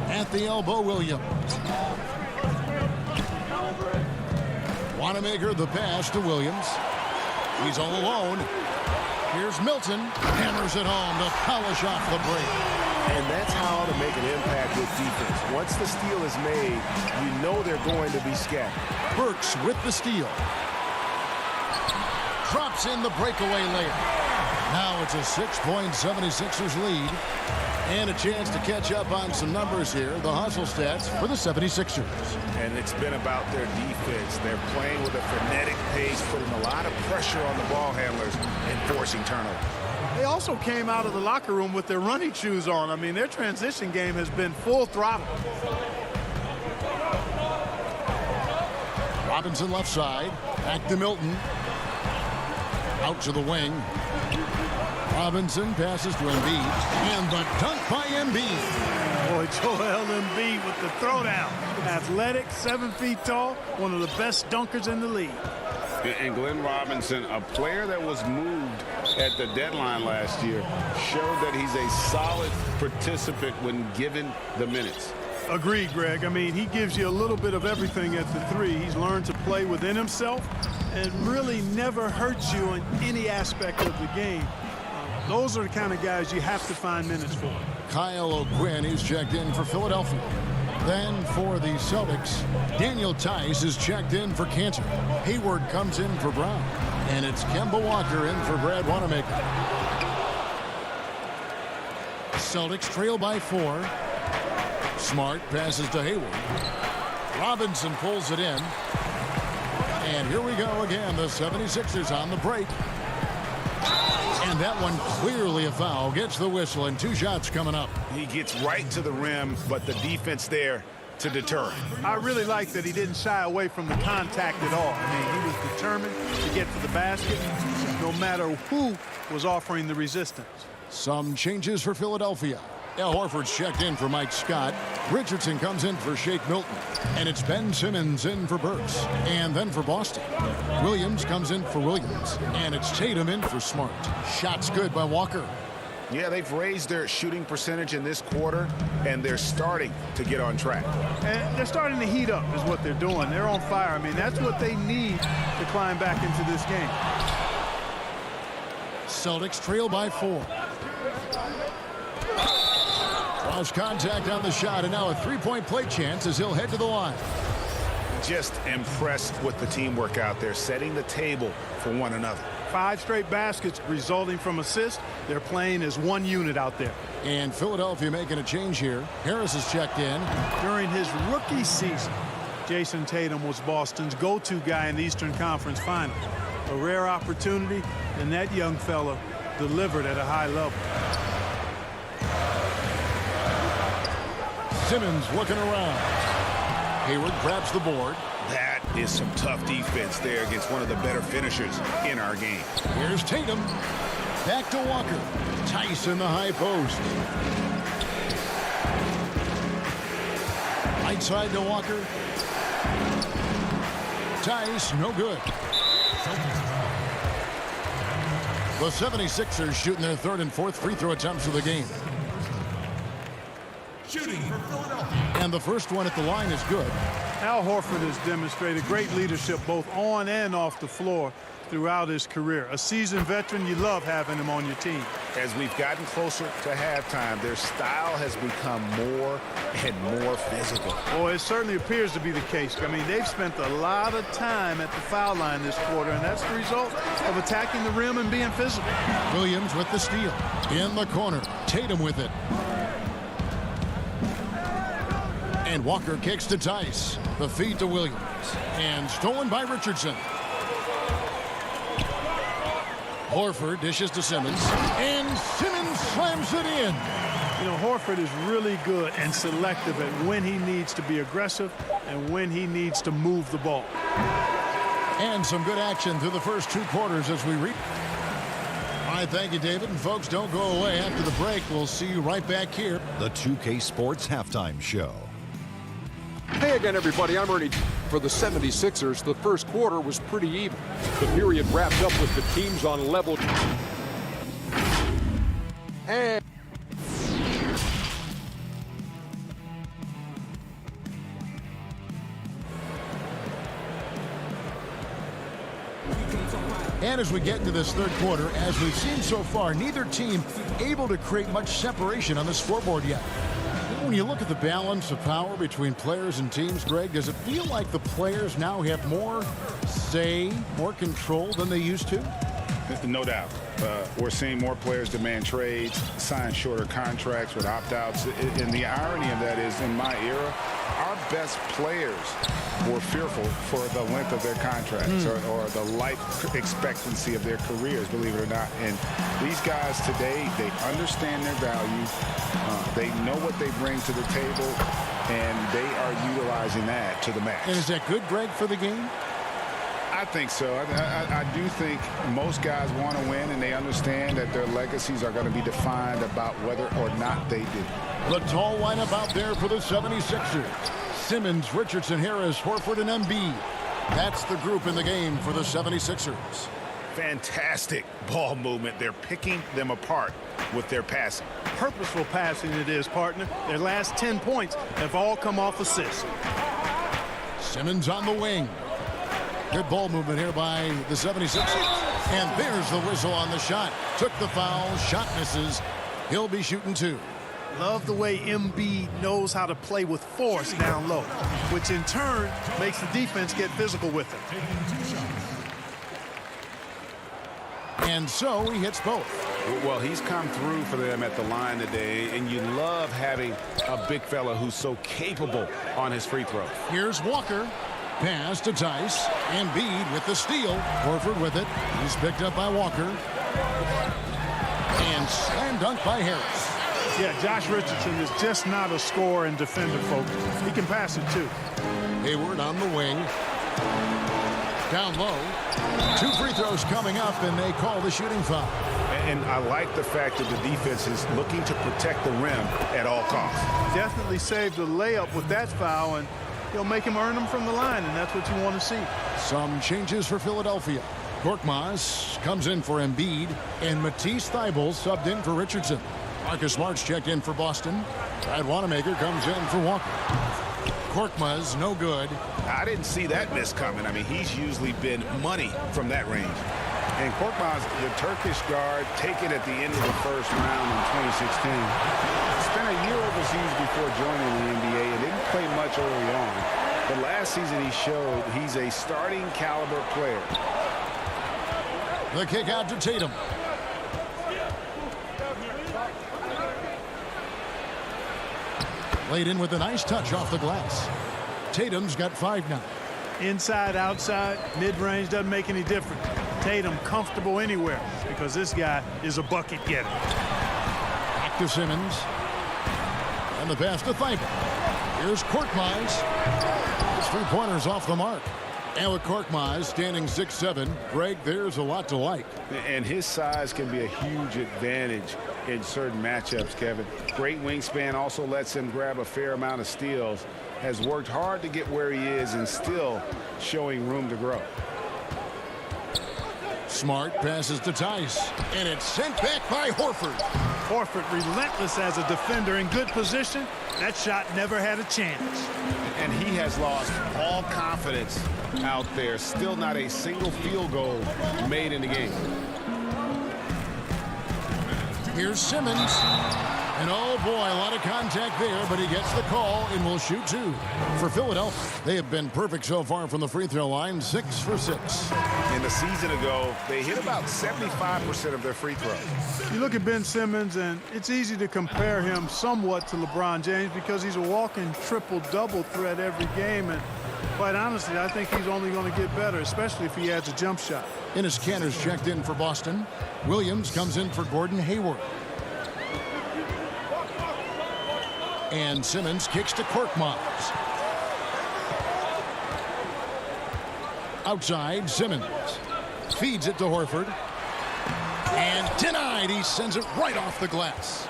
At the elbow, Williams. Wanamaker the pass to Williams. He's all alone. Here's Milton. Hammers it home to polish off the break. And that's how to make an impact with defense. Once the steal is made, you know they're going to be scattered. Burks with the steal. Drops in the breakaway layup. Now it's a 6-point 76ers lead. And a chance to catch up on some numbers here. The hustle stats for the 76ers. And it's been about their defense. They're playing with a frenetic pace, putting a lot of pressure on the ball handlers and forcing turnovers. They also came out of the locker room with their running shoes on. I mean, their transition game has been full throttle. Robinson left side. Back to Milton. Out to the wing. Robinson passes to Embiid. And the dunk by Embiid. Boy, Joel Embiid with the throwdown. Athletic, 7 feet tall, one of the best dunkers in the league. And Glenn Robinson, a player that was moved at the deadline last year, showed that he's a solid participant when given the minutes. Agreed, Greg. I mean, he gives you a little bit of everything at the three. He's learned to play within himself and really never hurts you in any aspect of the game. Those are the kind of guys you have to find minutes for. Kyle O'Quinn, he's checked in for Philadelphia. Then for the Celtics, Daniel Tice is checked in for Cantor. Hayward comes in for Brown. And it's Kemba Walker in for Brad Wanamaker. Celtics trail by 4. Smart passes to Hayward. Robinson pulls it in. And here we go again. The 76ers on the break. And that one clearly a foul. Gets the whistle and 2 shots coming up. He gets right to the rim, but the defense there to deter him. I really like that he didn't shy away from the contact at all. I mean, he was determined to get to the basket no matter who was offering the resistance. Some changes for Philadelphia. Al Horford's checked in for Mike Scott. Richardson comes in for Shake Milton. And it's Ben Simmons in for Burks. And then for Boston, Williams comes in for Williams. And it's Tatum in for Smart. Shots good by Walker. Yeah, they've raised their shooting percentage in this quarter, and they're starting to get on track. And they're starting to heat up is what they're doing. They're on fire. I mean, that's what they need to climb back into this game. Celtics trail by 4. Draws contact on the shot, and now a 3-point play chance as he'll head to the line. Just impressed with the teamwork out there, setting the table for one another. 5 straight baskets resulting from assists. They're playing as one unit out there. And Philadelphia making a change here. Harris is checked in. During his rookie season, Jason Tatum was Boston's go-to guy in the Eastern Conference Final. A rare opportunity, and that young fella delivered at a high level. Simmons looking around. Hayward grabs the board. That is some tough defense there against one of the better finishers in our game. Here's Tatum. Back to Walker. Tice in the high post. Right side to Walker. Tice, no good. The 76ers shooting their 3rd and 4th free throw attempts of the game. Shooting for Philadelphia. And the first one at the line is good. Al Horford has demonstrated great leadership both on and off the floor throughout his career. A seasoned veteran, you love having him on your team. As we've gotten closer to halftime, their style has become more and more physical. Well, it certainly appears to be the case. I mean, they've spent a lot of time at the foul line this quarter, and that's the result of attacking the rim and being physical. Williams with the steal. In the corner. Tatum with it. And Walker kicks to Tice. The feed to Williams. And stolen by Richardson. Horford dishes to Simmons. And Simmons slams it in. You know, Horford is really good and selective at when he needs to be aggressive and when he needs to move the ball. And some good action through the first 2 quarters as we read. All right, thank you, David. And folks, don't go away. After the break, we'll see you right back here. The 2K Sports Halftime Show. Hey again, everybody. I'm Ernie. For the 76ers, the first quarter was pretty even. The period wrapped up with the teams on level. And And as we get into this third quarter, as we've seen so far, neither team able to create much separation on the scoreboard yet. When you look at the balance of power between players and teams, Greg, does it feel like the players now have more say, more control than they used to? No doubt. We're seeing more players demand trades, sign shorter contracts with opt-outs. And the irony of that is, in my era, our best players were fearful for the length of their contracts or the life expectancy of their careers, believe it or not. And these guys today, they understand their value. They know what they bring to the table, and they are utilizing that to the max. And is that good, Greg, for the game? I think so. I do think most guys want to win, and they understand that their legacies are going to be defined about whether or not they do. The tall lineup out there for the 76ers. Simmons, Richardson, Harris, Horford, and Embiid. That's the group in the game for the 76ers. Fantastic ball movement. They're picking them apart with their passing. Purposeful passing it is, partner. Their last 10 points have all come off assists. Simmons on the wing. Good ball movement here by the 76ers. And there's the whistle on the shot. Took the foul. Shot misses. He'll be shooting two. Love the way Embiid knows how to play with force down low, which in turn makes the defense get physical with him. And so he hits both. Well, he's come through for them at the line today, and you love having a big fella who's so capable on his free throw. Here's Walker. Pass to Tice. Embiid with the steal. Horford with it. He's picked up by Walker. And slam dunk by Harris. Yeah, Josh Richardson is just not a scorer and defender, folks. He can pass it, too. Hayward on the wing. Down low. 2 free throws coming up, and they call the shooting foul. And I like the fact that the defense is looking to protect the rim at all costs. Definitely saved the layup with that foul, and he'll make him earn them from the line, and that's what you want to see. Some changes for Philadelphia. Korkmaz comes in for Embiid, and Matisse Thybulle subbed in for Richardson. Marcus Smart's checked in for Boston. Brad Wanamaker comes in for Walker. Korkmaz, no good. I didn't see that miss coming. I mean, he's usually been money from that range. And Korkmaz, the Turkish guard, taken at the end of the first round in 2016. Spent a year overseas before joining the NBA and didn't play much early on. But last season he showed he's a starting caliber player. The kick out to Tatum. Laid in with a nice touch off the glass. Tatum's got 5 now. Inside, outside, mid-range doesn't make any difference. Tatum comfortable anywhere because this guy is a bucket getter. Back to Simmons. And the pass to Thybulle. Here's Korkmaz. His 3-pointers off the mark. And with Korkmaz standing 6'7", Greg, there's a lot to like. And his size can be a huge advantage in certain matchups, Kevin. Great wingspan, also lets him grab a fair amount of steals. Has worked hard to get where he is and still showing room to grow. Smart passes to Tice. And it's sent back by Horford. Horford relentless as a defender in good position. That shot never had a chance. And he has lost all confidence out there. Still not a single field goal made in the game. Here's Simmons. And oh boy, a lot of contact there, but he gets the call and will shoot 2. For Philadelphia, they have been perfect so far from the free throw line, 6 for 6. In the season ago, they hit about 75% of their free throws. You look at Ben Simmons, and it's easy to compare him somewhat to LeBron James because he's a walking triple-double threat every game. And quite honestly, I think he's only going to get better, especially if he adds a jump shot. Ennis Kanter's checked in for Boston. Williams comes in for Gordon Hayward. And Simmons kicks to Korkmaz. Outside, Simmons feeds it to Horford. And denied. He sends it right off the glass.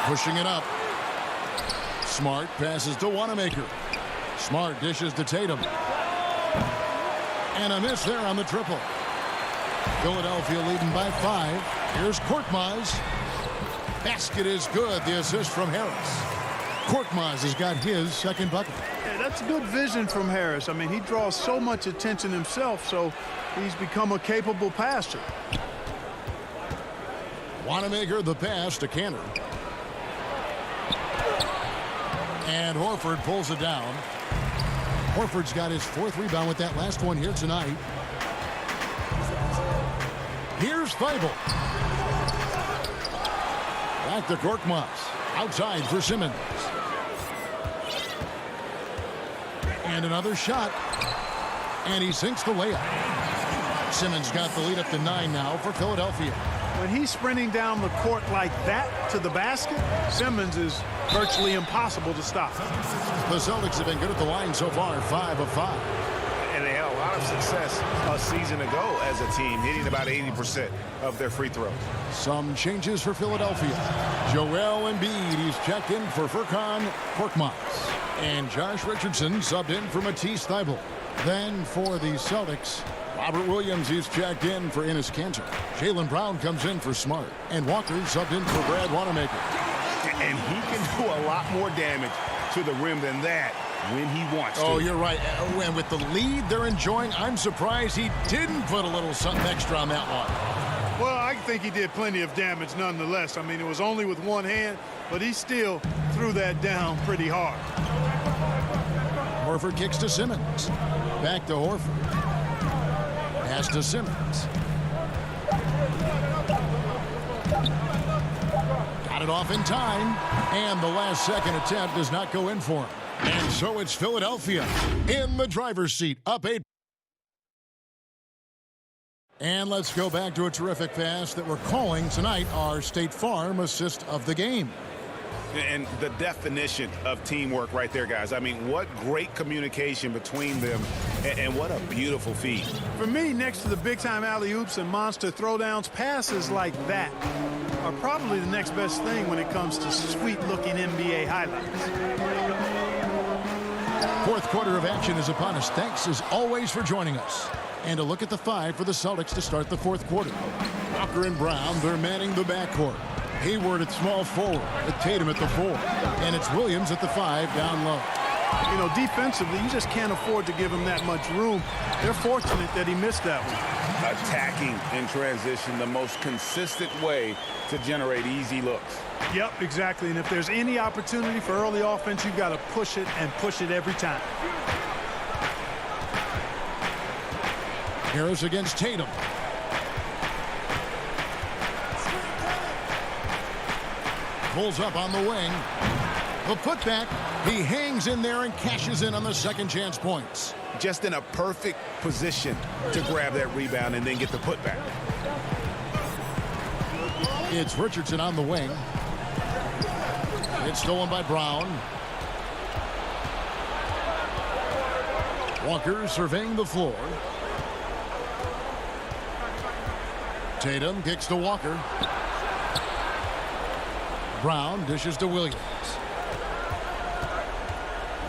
Pushing it up. Smart passes to Wanamaker. Smart dishes to Tatum. And a miss there on the triple. Philadelphia leading by 5. Here's Korkmaz. Basket is good. The assist from Harris. Korkmaz has got his second bucket. Yeah, that's good vision from Harris. I mean, he draws so much attention himself, so he's become a capable passer. Wanamaker the pass to Cantor. And Horford pulls it down. Horford's got his 4th rebound with that last one here tonight. Here's Thibault. Back to Korkmaz. Outside for Simmons. And another shot. And he sinks the layup. Simmons got the lead up to 9 now for Philadelphia. When he's sprinting down the court like that to the basket, Simmons is virtually impossible to stop. The Celtics have been good at the line so far, 5 of 5. And they had a lot of success a season ago as a team, hitting about 80% of their free throws. Some changes for Philadelphia. Joel Embiid, he's checked in for Furkan Korkmaz. And Josh Richardson subbed in for Matisse Thybulle. Then for the Celtics, Robert Williams, he's checked in for Enes Kanter. Jaylen Brown comes in for Smart. And Walker subbed in for Brad Wanamaker. And he can do a lot more damage to the rim than that when he wants to. Oh, you're right. And with the lead they're enjoying, I'm surprised he didn't put a little something extra on that one. Well, I think he did plenty of damage nonetheless. I mean, it was only with one hand, but he still threw that down pretty hard. Horford kicks to Simmons. Back to Horford. Pass to Simmons. Got it off in time. And the last second attempt does not go in for him. And so it's Philadelphia in the driver's seat, up 8. And let's go back to a terrific pass that we're calling tonight our State Farm assist of the game. And the definition of teamwork right there, guys. I mean, what great communication between them, and what a beautiful feed. For me, next to the big-time alley-oops and monster throwdowns, passes like that are probably the next best thing when it comes to sweet-looking NBA highlights. 4th quarter of action is upon us. Thanks, as always, for joining us. And a look at the 5 for the Celtics to start the 4th quarter. Walker and Brown, they're manning the backcourt. Hayward at small forward, with Tatum at the 4. And it's Williams at the 5 down low. You know, defensively, you just can't afford to give him that much room. They're fortunate that he missed that one. Attacking in transition, the most consistent way to generate easy looks. Yep, exactly. And if there's any opportunity for early offense, you've got to push it and push it every time. Harris against Tatum. Pulls up on the wing. The putback. He hangs in there and cashes in on the second chance points. Just in a perfect position to grab that rebound and then get the putback. It's Richardson on the wing. It's stolen by Brown. Walker surveying the floor. Tatum kicks to Walker. Brown dishes to Williams.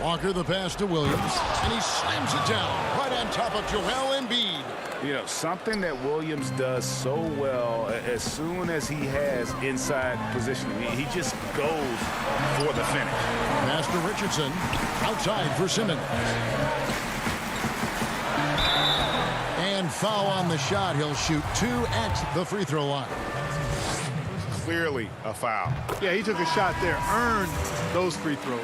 Walker the pass to Williams. And he slams it down right on top of Joel Embiid. You know, something that Williams does so well as soon as he has inside positioning, he just goes for the finish. Pass to Richardson. Outside for Simmons. And foul on the shot. He'll shoot 2 at the free throw line. Clearly a foul. Yeah, he took a shot there, earned those free throws.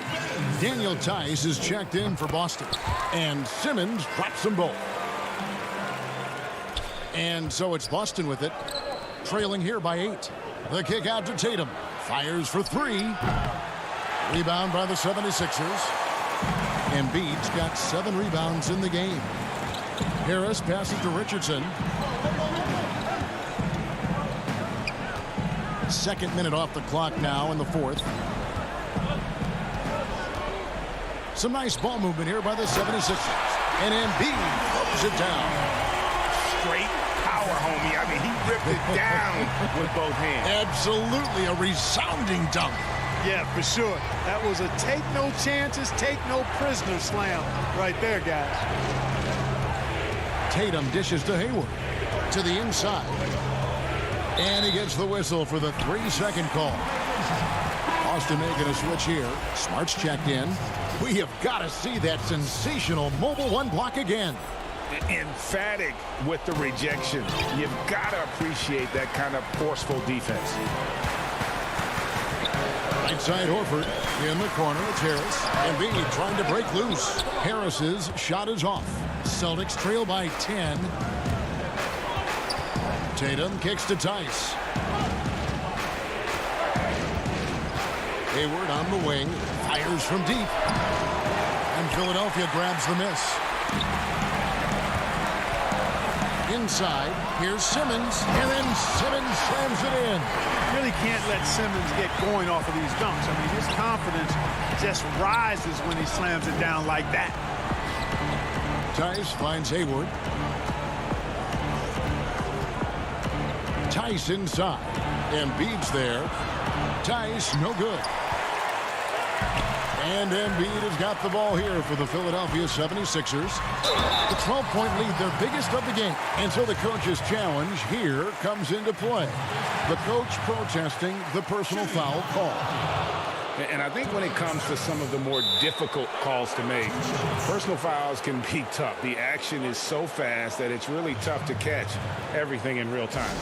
Daniel Tice is checked in for Boston. And Simmons drops them both. And so it's Boston with it, trailing here by 8. The kick out to Tatum. Fires for 3. Rebound by the 76ers. Embiid's got 7 rebounds in the game. Harris passes to Richardson. 2nd minute off the clock now in the 4th. Some nice ball movement here by the 76ers. And Embiid throws it down. Straight power homie. I mean, he ripped it down with both hands. Absolutely a resounding dunk. Yeah, for sure. That was a take no chances, take no prisoner slam right there, guys. Tatum dishes to Hayward. To the inside. And he gets the whistle for the 3-second call. Boston making a switch here. Smart's checked in. We have got to see that sensational mobile one block again. Emphatic with the rejection. You've got to appreciate that kind of forceful defense. Right side Horford. In the corner, it's Harris. Embiid trying to break loose. Harris's shot is off. Celtics trail by 10. Tatum kicks to Tice. Hayward on the wing. Fires from deep. And Philadelphia grabs the miss. Inside, here's Simmons. And then Simmons slams it in. Really can't let Simmons get going off of these dunks. I mean, his confidence just rises when he slams it down like that. Tice finds Hayward. Tice inside. Embiid's there. Tice, no good. And Embiid has got the ball here for the Philadelphia 76ers. The 12-point lead, their biggest of the game. And so the coach's challenge here comes into play. The coach protesting the personal foul call. And I think when it comes to some of the more difficult calls to make, personal fouls can be tough. The action is so fast that it's really tough to catch everything in real time.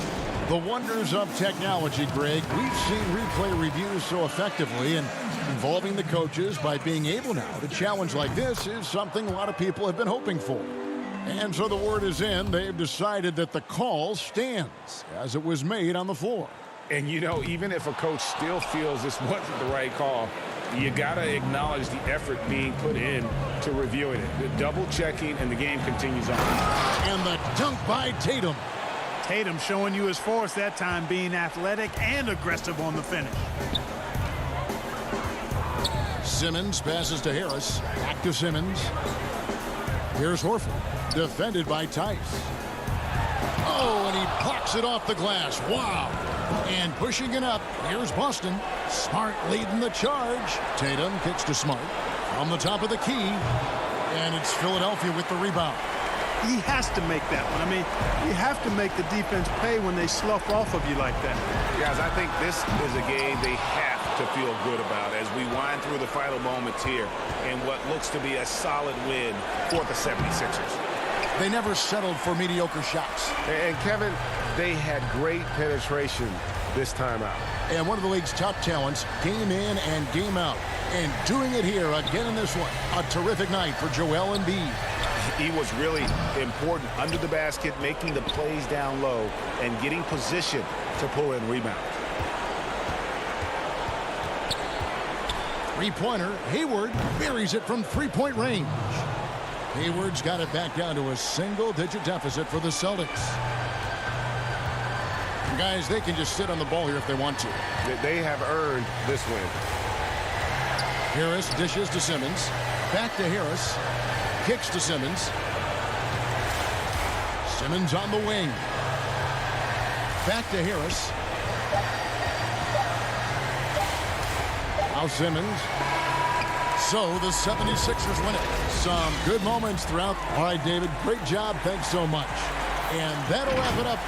The wonders of technology, Greg. We've seen replay reviews so effectively, and involving the coaches by being able now to challenge like this is something a lot of people have been hoping for. And so the word is in. They've decided that the call stands as it was made on the floor. And, you know, even if a coach still feels this wasn't the right call, you got to acknowledge the effort being put in to reviewing it. The double checking, and the game continues on. And the dunk by Tatum. Tatum showing you his force that time, being athletic and aggressive on the finish. Simmons passes to Harris. Back to Simmons. Here's Horford. Defended by Tice. Oh, and he blocks it off the glass. Wow. And pushing it up, here's Boston. Smart leading the charge. Tatum kicks to Smart from the top of the key. And it's Philadelphia with the rebound. He has to make that one. I mean, you have to make the defense pay when they slough off of you like that. Guys, I think this is a game they have to feel good about as we wind through the final moments here in what looks to be a solid win for the 76ers. They never settled for mediocre shots. And Kevin, they had great penetration this time out. And one of the league's top talents, game in and game out. And doing it here again in this one. A terrific night for Joel Embiid. He was really important under the basket, making the plays down low and getting position to pull in rebounds. Three-pointer, Hayward buries it from three-point range. Hayward's got it back down to a single-digit deficit for the Celtics. Guys, they can just sit on the ball here if they want to. They have earned this win. Harris dishes to Simmons. Back to Harris. Kicks to Simmons. Simmons on the wing. Back to Harris. Now Simmons. So the 76ers win it. Some good moments throughout. All right, David, great job. Thanks so much. And that'll wrap it up.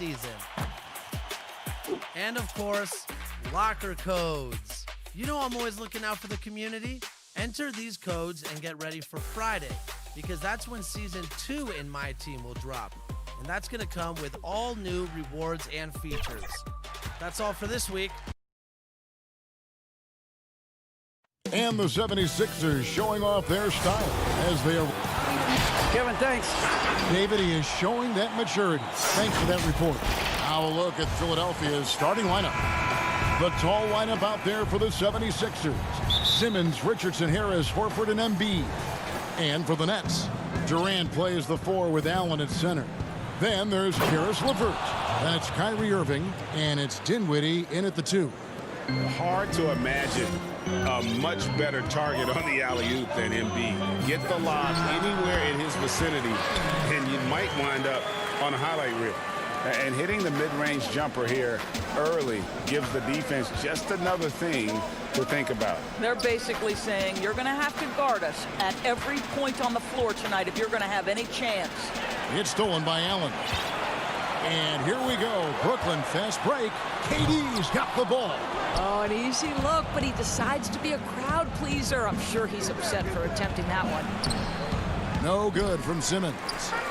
season. And of course, locker codes. You know I'm always looking out for the community. Enter these codes and get ready for Friday, because that's when Season 2 in My Team will drop. And that's going to come with all new rewards and features. That's all for this week. And the 76ers showing off their style as they are. Kevin, thanks. David, he is showing that maturity. Thanks for that report. Now a look at Philadelphia's starting lineup. The tall lineup out there for the 76ers. Simmons, Richardson, Harris, Horford, and Embiid. And for the Nets, Durant plays the 4 with Allen at center. Then there's Karis LeVert. Then it's Kyrie Irving, and it's Dinwiddie in at the 2. Hard to imagine a much better target on the alley-oop than Embiid. Get the lob anywhere in his vicinity, and you might wind up on a highlight reel. And hitting the mid-range jumper here early gives the defense just another thing to think about. They're basically saying you're going to have to guard us at every point on the floor tonight if you're going to have any chance. It's stolen by Allen. And here we go. Brooklyn fast break. KD's got the ball. Oh, an easy look, but he decides to be a crowd pleaser. I'm sure he's upset for attempting that one. No good from Simmons.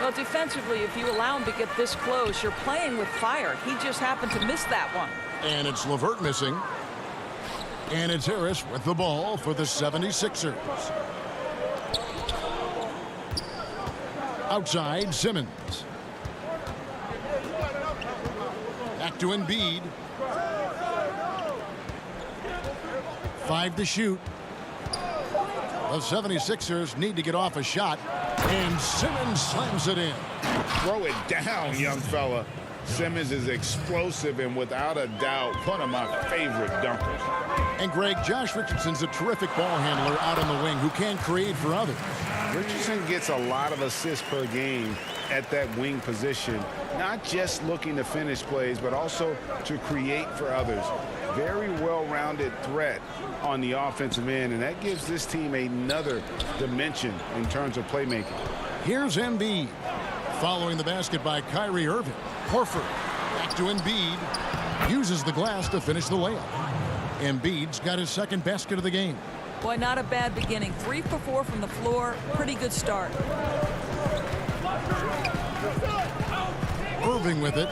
Well, defensively, if you allow him to get this close, you're playing with fire. He just happened to miss that one. And it's LeVert missing. And it's Harris with the ball for the 76ers. Outside, Simmons. Back to Embiid. 5 to shoot. The 76ers need to get off a shot. And Simmons slams it in. Throw it down, young fella. Simmons is explosive and without a doubt one of my favorite dunkers. And Greg, Josh Richardson's a terrific ball handler out on the wing who can create for others. Richardson gets a lot of assists per game at that wing position, not just looking to finish plays, but also to create for others. Very well-rounded threat on the offensive end, and that gives this team another dimension in terms of playmaking. Here's Embiid. Following the basket by Kyrie Irving. Horford back to Embiid. Uses the glass to finish the layup. Embiid's got his second basket of the game. Boy, not a bad beginning. 3 for 4 from the floor. Pretty good start. Irving with it.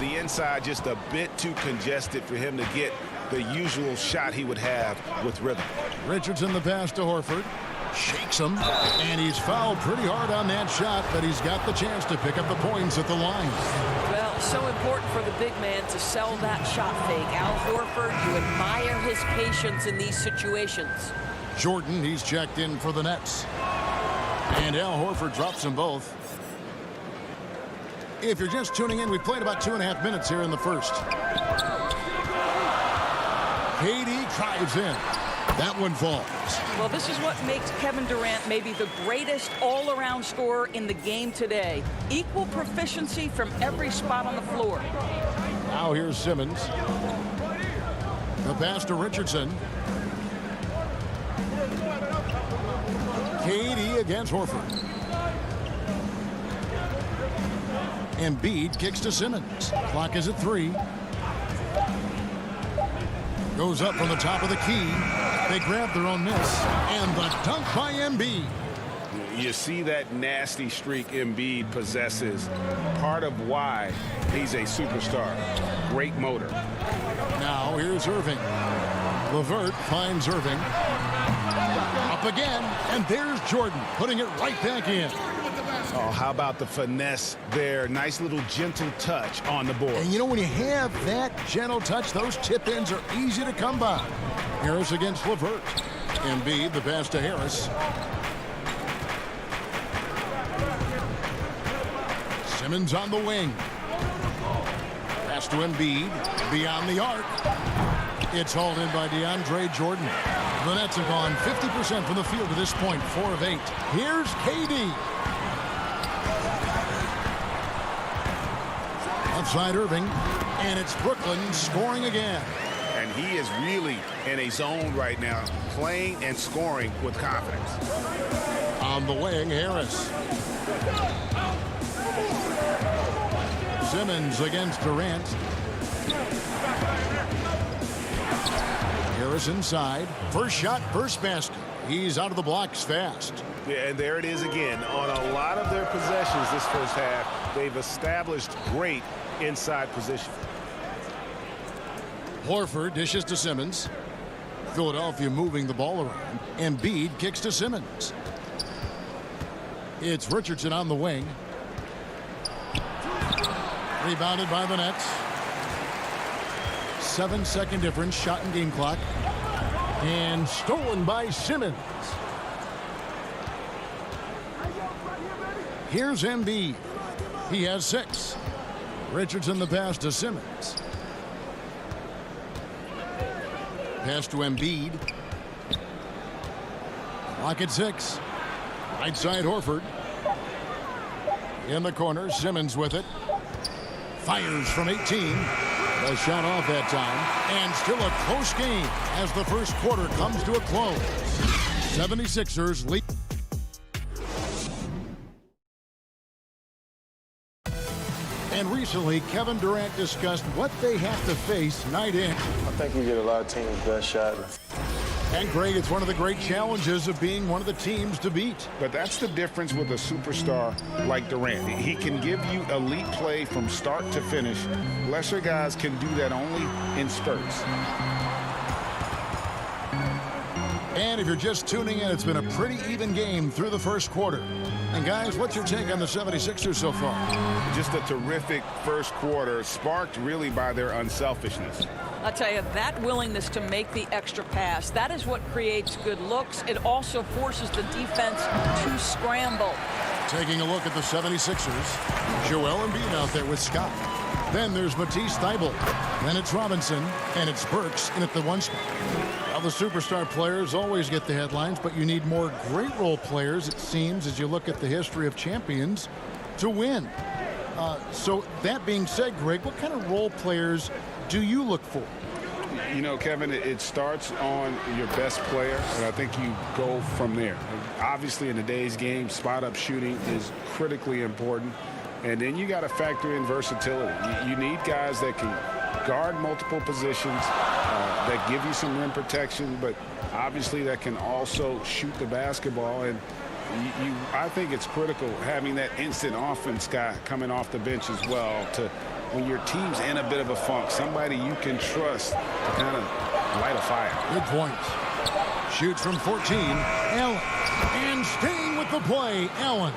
The inside just a bit too congested for him to get the usual shot he would have with rhythm. Richardson the pass to Horford. Shakes him. And he's fouled pretty hard on that shot, but he's got the chance to pick up the points at the line. Well, so important for the big man to sell that shot fake. Al Horford, you admire his patience in these situations. Jordan, he's checked in for the Nets. And Al Horford drops them both. If you're just tuning in, we played about 2.5 minutes here in the first. KD drives in. That one falls. Well, this is what makes Kevin Durant maybe the greatest all-around scorer in the game today. Equal proficiency from every spot on the floor. Now here's Simmons. The pass to Richardson. KD against Horford. Embiid kicks to Simmons. Clock is at 3. Goes up from the top of the key. They grab their own miss. And the dunk by Embiid. You see that nasty streak Embiid possesses. Part of why he's a superstar. Great motor. Now here's Irving. LeVert finds Irving. Up again. And there's Jordan putting it right back in. Oh, how about the finesse there? Nice little gentle touch on the board. And you know, when you have that gentle touch, those tip-ins are easy to come by. Harris against LeVert. Embiid, the pass to Harris. Simmons on the wing. Pass to Embiid. Beyond the arc. It's hauled in by DeAndre Jordan. The Nets have gone 50% from the field to this point, 4 of 8. Here's KD. Outside Irving, and it's Brooklyn scoring again. and he is really in a zone right now, playing and scoring with confidence. On the wing, Harris. Simmons against Durant. Harris inside. First shot, first basket. He's out of the blocks fast. Yeah, and there it is again. On a lot of their possessions this first half, they've established great inside position. Horford dishes to Simmons. Philadelphia moving the ball around. Embiid kicks to Simmons. It's Richardson on the wing. Rebounded by the Nets. 7-second difference, shot and game clock. And stolen by Simmons. Here's Embiid. He has 6. Richardson the pass to Simmons. Pass to Embiid. Clock at 6. Right side Horford. In the corner, Simmons with it. Fires from 18. A shot off that time. And still a close game as the first quarter comes to a close. 76ers lead. And recently, Kevin Durant discussed what they have to face night in. I think we get a lot of teams' best shot. And Greg, it's one of the great challenges of being one of the teams to beat. But that's the difference with a superstar like Durant. He can give you elite play from start to finish. Lesser guys can do that only in spurts. And if you're just tuning in, it's been a pretty even game through the first quarter. And guys, what's your take on the 76ers so far? Just a terrific first quarter, sparked really by their unselfishness. I'll tell you, that willingness to make the extra pass, that is what creates good looks. It also forces the defense to scramble. Taking a look at the 76ers, Joel Embiid out there with Scott. Then there's Matisse Thybulle. Then it's Robinson, and it's Burks in at the 1 spot. Well, the superstar players always get the headlines, but you need more great role players, it seems, as you look at the history of champions, to win. So that being said, Greg, what kind of role players do you look for? You know, Kevin, it starts on your best player, and I think you go from there. Obviously, in today's game, spot-up shooting is critically important. And then you got to factor in versatility. You need guys that can guard multiple positions, that give you some rim protection, but obviously that can also shoot the basketball. And I think it's critical having that instant offense guy coming off the bench as well to when your team's in a bit of a funk, somebody you can trust to kind of light a fire. Good point. Shoots from 14. Allen. And staying with the play, Allen.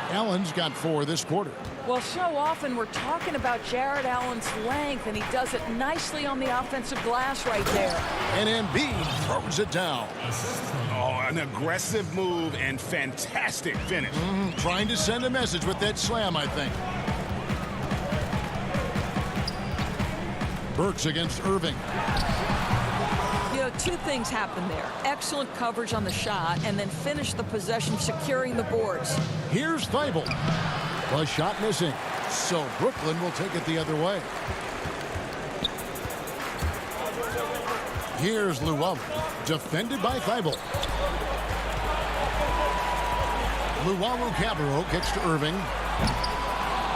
Allen's got 4 this quarter. Well, so often we're talking about Jared Allen's length, and he does it nicely on the offensive glass right there. And Embiid throws it down. Oh, an aggressive move and fantastic finish. Trying to send a message with that slam, I think. Burks against Irving. You know, 2 things happen there. Excellent coverage on the shot, and then finish the possession securing the boards. Here's Thybulle. The shot missing. So Brooklyn will take it the other way. Here's Luwawu. Defended by Thybulle. Luwawu-Cabarrot kicks to Irving.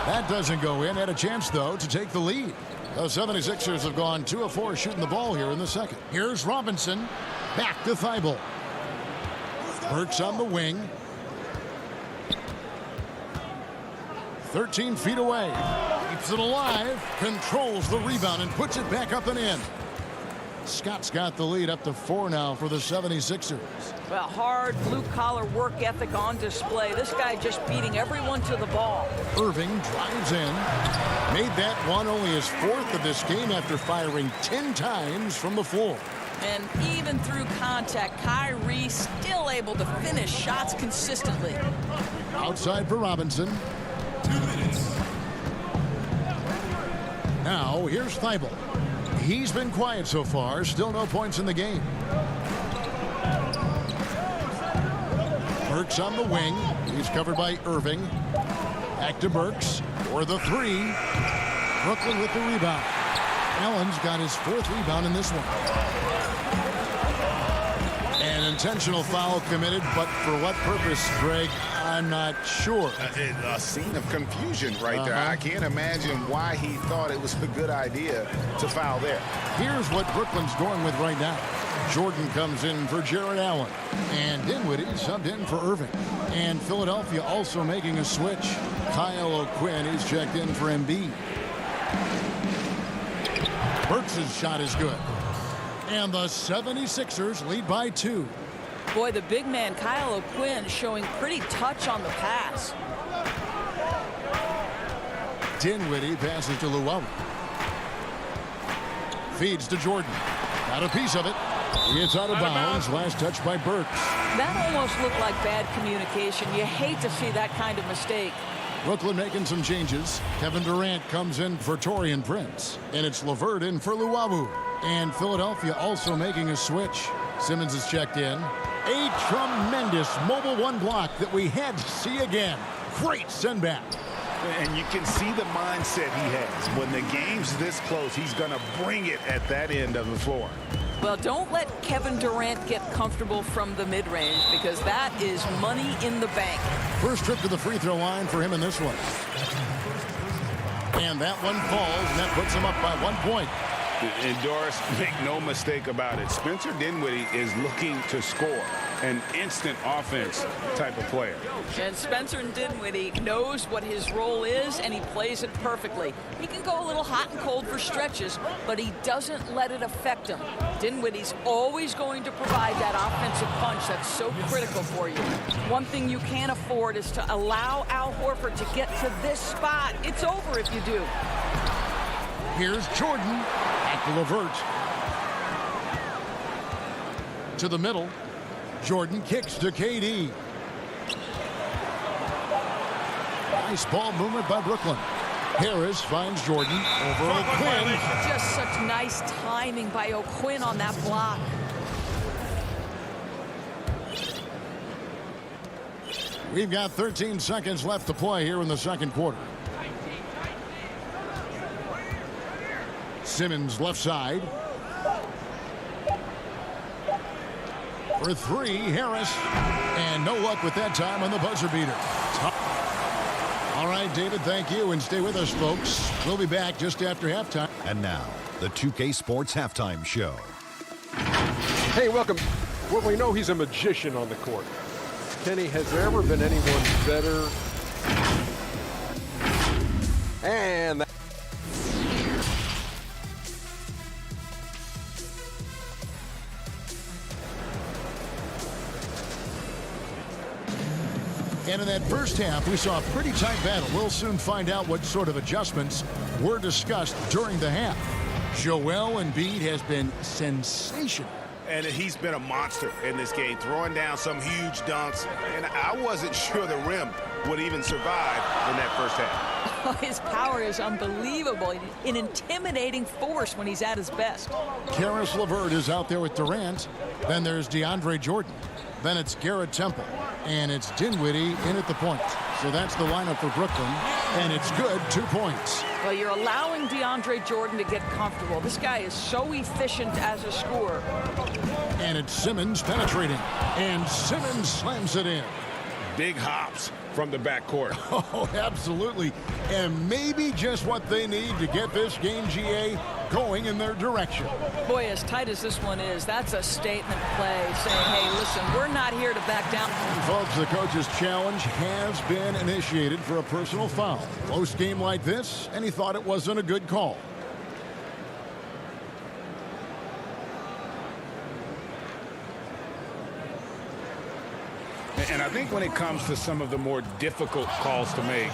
That doesn't go in. Had a chance, though, to take the lead. The 76ers have gone 2 of 4 shooting the ball here in the second. Here's Robinson. Back to Thybulle. Burks on the wing. 13 feet away. Keeps it alive. Controls the rebound and puts it back up and in. Scott's got the lead up to 4 now for the 76ers. Well, hard blue-collar work ethic on display. This guy just beating everyone to the ball. Irving drives in. Made that one only his 4th of this game after firing 10 times from the floor. And even through contact, Kyrie still able to finish shots consistently. Outside for Robinson. 2 minutes. Now, here's Thybulle. He's been quiet so far. Still no points in the game. Burks on the wing. He's covered by Irving. Back to Burks for the 3. Brooklyn with the rebound. Allen's got his 4th rebound in this one. An intentional foul committed, but for what purpose, Greg? I'm not sure. A scene of confusion right there. I can't imagine why he thought it was a good idea to foul there. Here's what Brooklyn's going with right now. Jordan comes in for Jared Allen. And Dinwiddie subbed in for Irving. And Philadelphia also making a switch. Kyle O'Quinn is checked in for Embiid. Burks' shot is good. And the 76ers lead by 2. Boy, the big man, Kyle O'Quinn, showing pretty touch on the pass. Dinwiddie passes to Luau. Feeds to Jordan. Got a piece of it. It's out of bounds. Last touch by Burks. That almost looked like bad communication. You hate to see that kind of mistake. Brooklyn making some changes. Kevin Durant comes in for Taurean Prince. And it's LeVert in for Luau. And Philadelphia also making a switch. Simmons is checked in. A tremendous mobile 1 block that we had to see again. Great send back. And you can see the mindset he has. When the game's this close, he's going to bring it at that end of the floor. Well, don't let Kevin Durant get comfortable from the mid-range, because that is money in the bank. First trip to the free throw line for him in this one. And that one falls, and that puts him up by 1 point. And Doris, make no mistake about it, Spencer Dinwiddie is looking to score. An instant offense type of player. And Spencer Dinwiddie knows what his role is, and he plays it perfectly. He can go a little hot and cold for stretches, but he doesn't let it affect him. Dinwiddie's always going to provide that offensive punch that's so critical for you. One thing you can't afford is to allow Al Horford to get to this spot. It's over if you do. Here's Jordan at the LeVert. To the middle. Jordan kicks to KD. Nice ball movement by Brooklyn. Harris finds Jordan over O'Quinn. Just such nice timing by O'Quinn on that block. We've got 13 seconds left to play here in the second quarter. Simmons left side. For 3, Harris. And no luck with that time on the buzzer beater. All right, David, thank you. And stay with us, folks. We'll be back just after halftime. And now, the 2K Sports Halftime Show. Hey, welcome. Well, we know he's a magician on the court. Kenny, has there ever been anyone better? And And in that first half, we saw a pretty tight battle. We'll soon find out what sort of adjustments were discussed during the half. Joel Embiid has been sensational. And he's been a monster in this game, throwing down some huge dunks. And I wasn't sure the rim would even survive in that first half. His power is unbelievable. An intimidating force when he's at his best. Karis LeVert is out there with Durant. Then there's DeAndre Jordan. Then it's Garrett Temple. And it's Dinwiddie in at the point. So that's the lineup for Brooklyn. And it's good, 2 points. Well, you're allowing DeAndre Jordan to get comfortable. This guy is so efficient as a scorer. And it's Simmons penetrating. And Simmons slams it in. Big hops from the backcourt. Oh, absolutely. And maybe just what they need to get this game, GA, going in their direction. Boy, as tight as this one is, that's a statement play saying, hey, listen, we're not here to back down. Folks, the coach's challenge has been initiated for a personal foul. Close game like this, and he thought it wasn't a good call. And I think when it comes to some of the more difficult calls to make,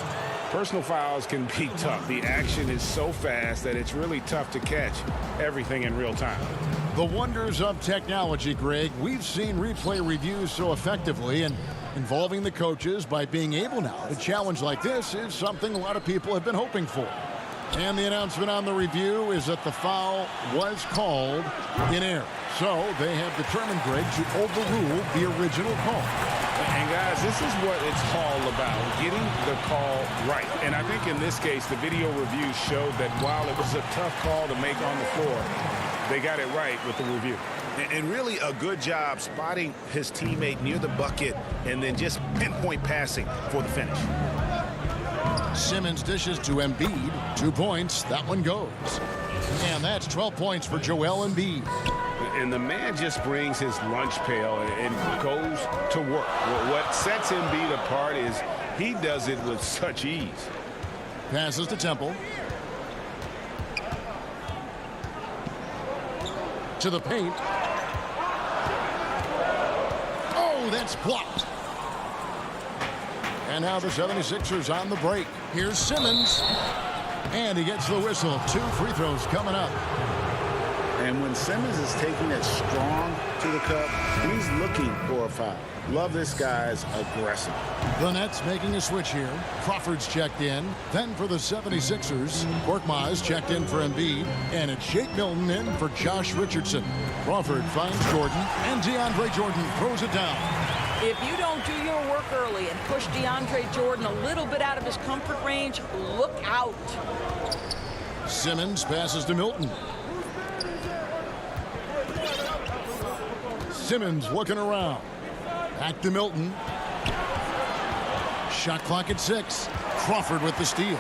personal fouls can be tough. The action is so fast that it's really tough to catch everything in real time. The wonders of technology, Greg. We've seen replay reviews so effectively, and involving the coaches by being able now to challenge like this is something a lot of people have been hoping for. And the announcement on the review is that the foul was called in error. So they have determined, Greg, to overrule the original call. And guys, this is what it's all about, getting the call right. And I think in this case, the video review showed that while it was a tough call to make on the floor, they got it right with the review. And really a good job spotting his teammate near the bucket and then just pinpoint passing for the finish. Simmons dishes to Embiid. 2 points. That one goes. And that's 12 points for Joel Embiid. And the man just brings his lunch pail and goes to work. What sets Embiid apart is he does it with such ease. Passes to Temple. To the paint. Oh, that's blocked. And now the 76ers on the break. Here's Simmons. And he gets the whistle. 2 free throws coming up. And when Simmons is taking it strong to the cup, he's looking for a foul. Love this guy's aggressive. The Nets making a switch here. Crawford's checked in. Then for the 76ers, Korkmaz checked in for Embiid. And it's Shake Milton in for Josh Richardson. Crawford finds Jordan. And DeAndre Jordan throws it down. If you don't do your work early and push DeAndre Jordan a little bit out of his comfort range, look out. Simmons passes to Milton. Simmons looking around. Back to Milton. Shot clock at 6. Crawford with the steal.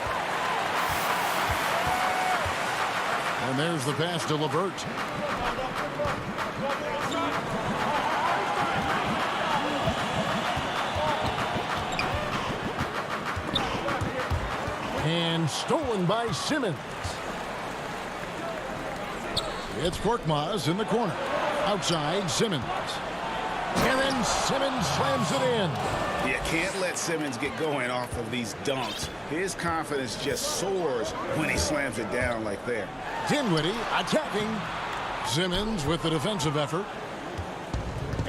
And there's the pass to LeVert. And stolen by Simmons. It's Korkmaz in the corner. Outside, Simmons. And then Simmons slams it in. You can't let Simmons get going off of these dunks. His confidence just soars when he slams it down like that. Dinwiddie attacking. Simmons with the defensive effort.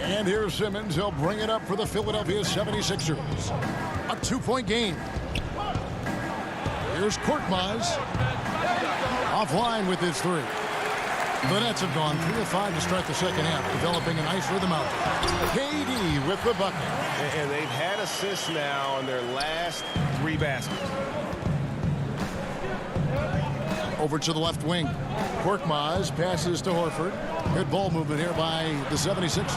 And here's Simmons. He'll bring it up for the Philadelphia 76ers. A 2-point game. Here's Korkmaz. Offline with his 3. The Nets have gone 3 of 5 to start the second half, developing a nice rhythm out. KD with the bucket. And they've had assists now on their last 3 baskets. Over to the left wing. Korkmaz passes to Horford. Good ball movement here by the 76ers.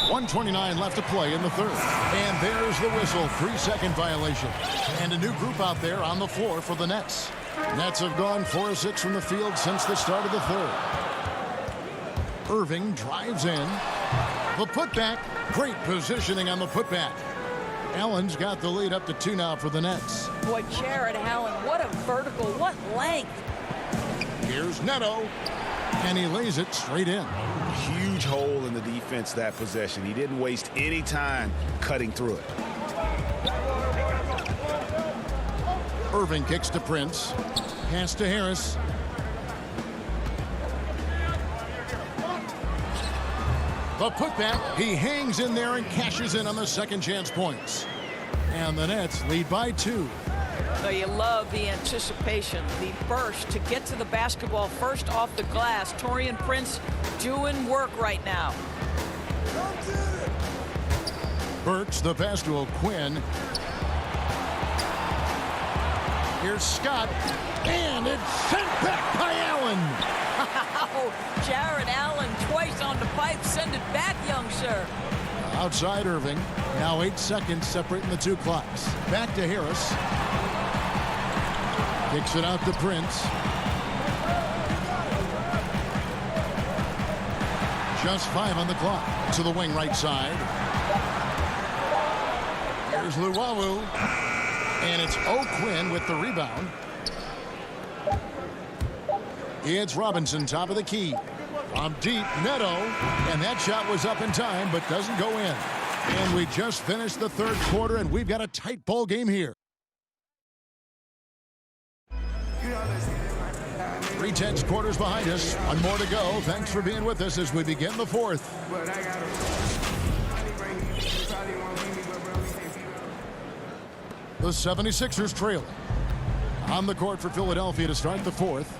.129 left to play in the third. And there's the whistle. 3-second violation. And a new group out there on the floor for the Nets. Nets have gone 4 of 6 from the field since the start of the third. Irving drives in. The putback. Great positioning on the putback. Allen's got the lead up to 2 now for the Nets. Boy, Jared Allen, what a vertical, what length. Here's Neto. And he lays it straight in. Huge hole in the defense that possession. He didn't waste any time cutting through it. Irving kicks to Prince. Pass to Harris. The putback. He hangs in there and cashes in on the second chance points. And the Nets lead by 2. So you love the anticipation, the burst to get to the basketball first off the glass. Taurean Prince doing work right now. Burks, the pass to O'Quinn. Here's Scott. And it's sent back by Allen. Wow, Jared Allen twice on the pipe. Send it back, young sir. Outside Irving. Now 8 seconds separating the 2 clocks. Back to Harris. Kicks it out to Prince. Just 5 on the clock. To the wing right side. Here's Luwawu. And it's O'Quinn with the rebound. It's Robinson, top of the key. From deep, Neto. And that shot was up in time, but doesn't go in. And we just finished the third quarter, and we've got a tight ball game here. 3/10 quarters behind us. 1 more to go. Thanks for being with us as we begin the fourth. The 76ers trailing. On the court for Philadelphia to start the fourth.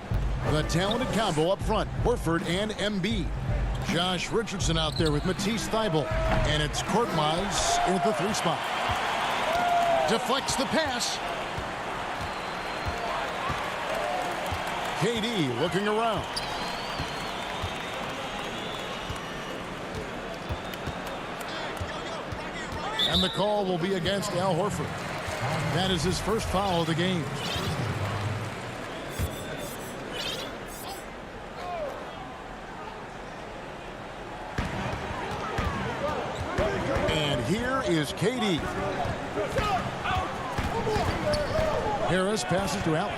The talented combo up front, Horford and Embiid. Josh Richardson out there with Matisse Thybulle. And it's Korkmaz in at the 3 spot. Deflects the pass. KD looking around. And the call will be against Al Horford. That is his first foul of the game. And here is KD. Harris passes to Allen.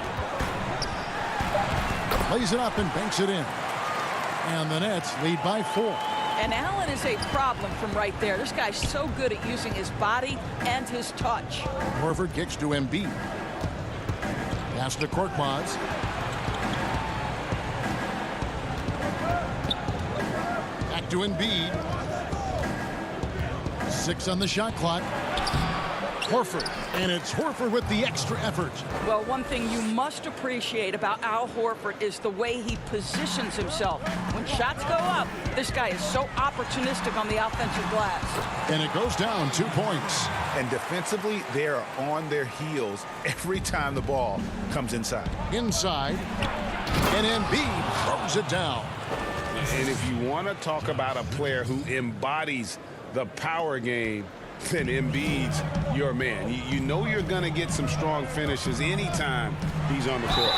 Lays it up and banks it in. And the Nets lead by 4. And Allen is a problem from right there. This guy's so good at using his body and his touch. Horford kicks to Embiid. Pass to Korkmaz. Back to Embiid. 6 on the shot clock. Horford, and it's Horford with the extra effort. Well, one thing you must appreciate about Al Horford is the way he positions himself. When shots go up, this guy is so opportunistic on the offensive glass. And it goes down 2 points. And defensively, they are on their heels every time the ball comes inside. Inside, and Embiid throws it down. And if you want to talk about a player who embodies the power game, then Embiid's your man. You know you're going to get some strong finishes anytime he's on the court.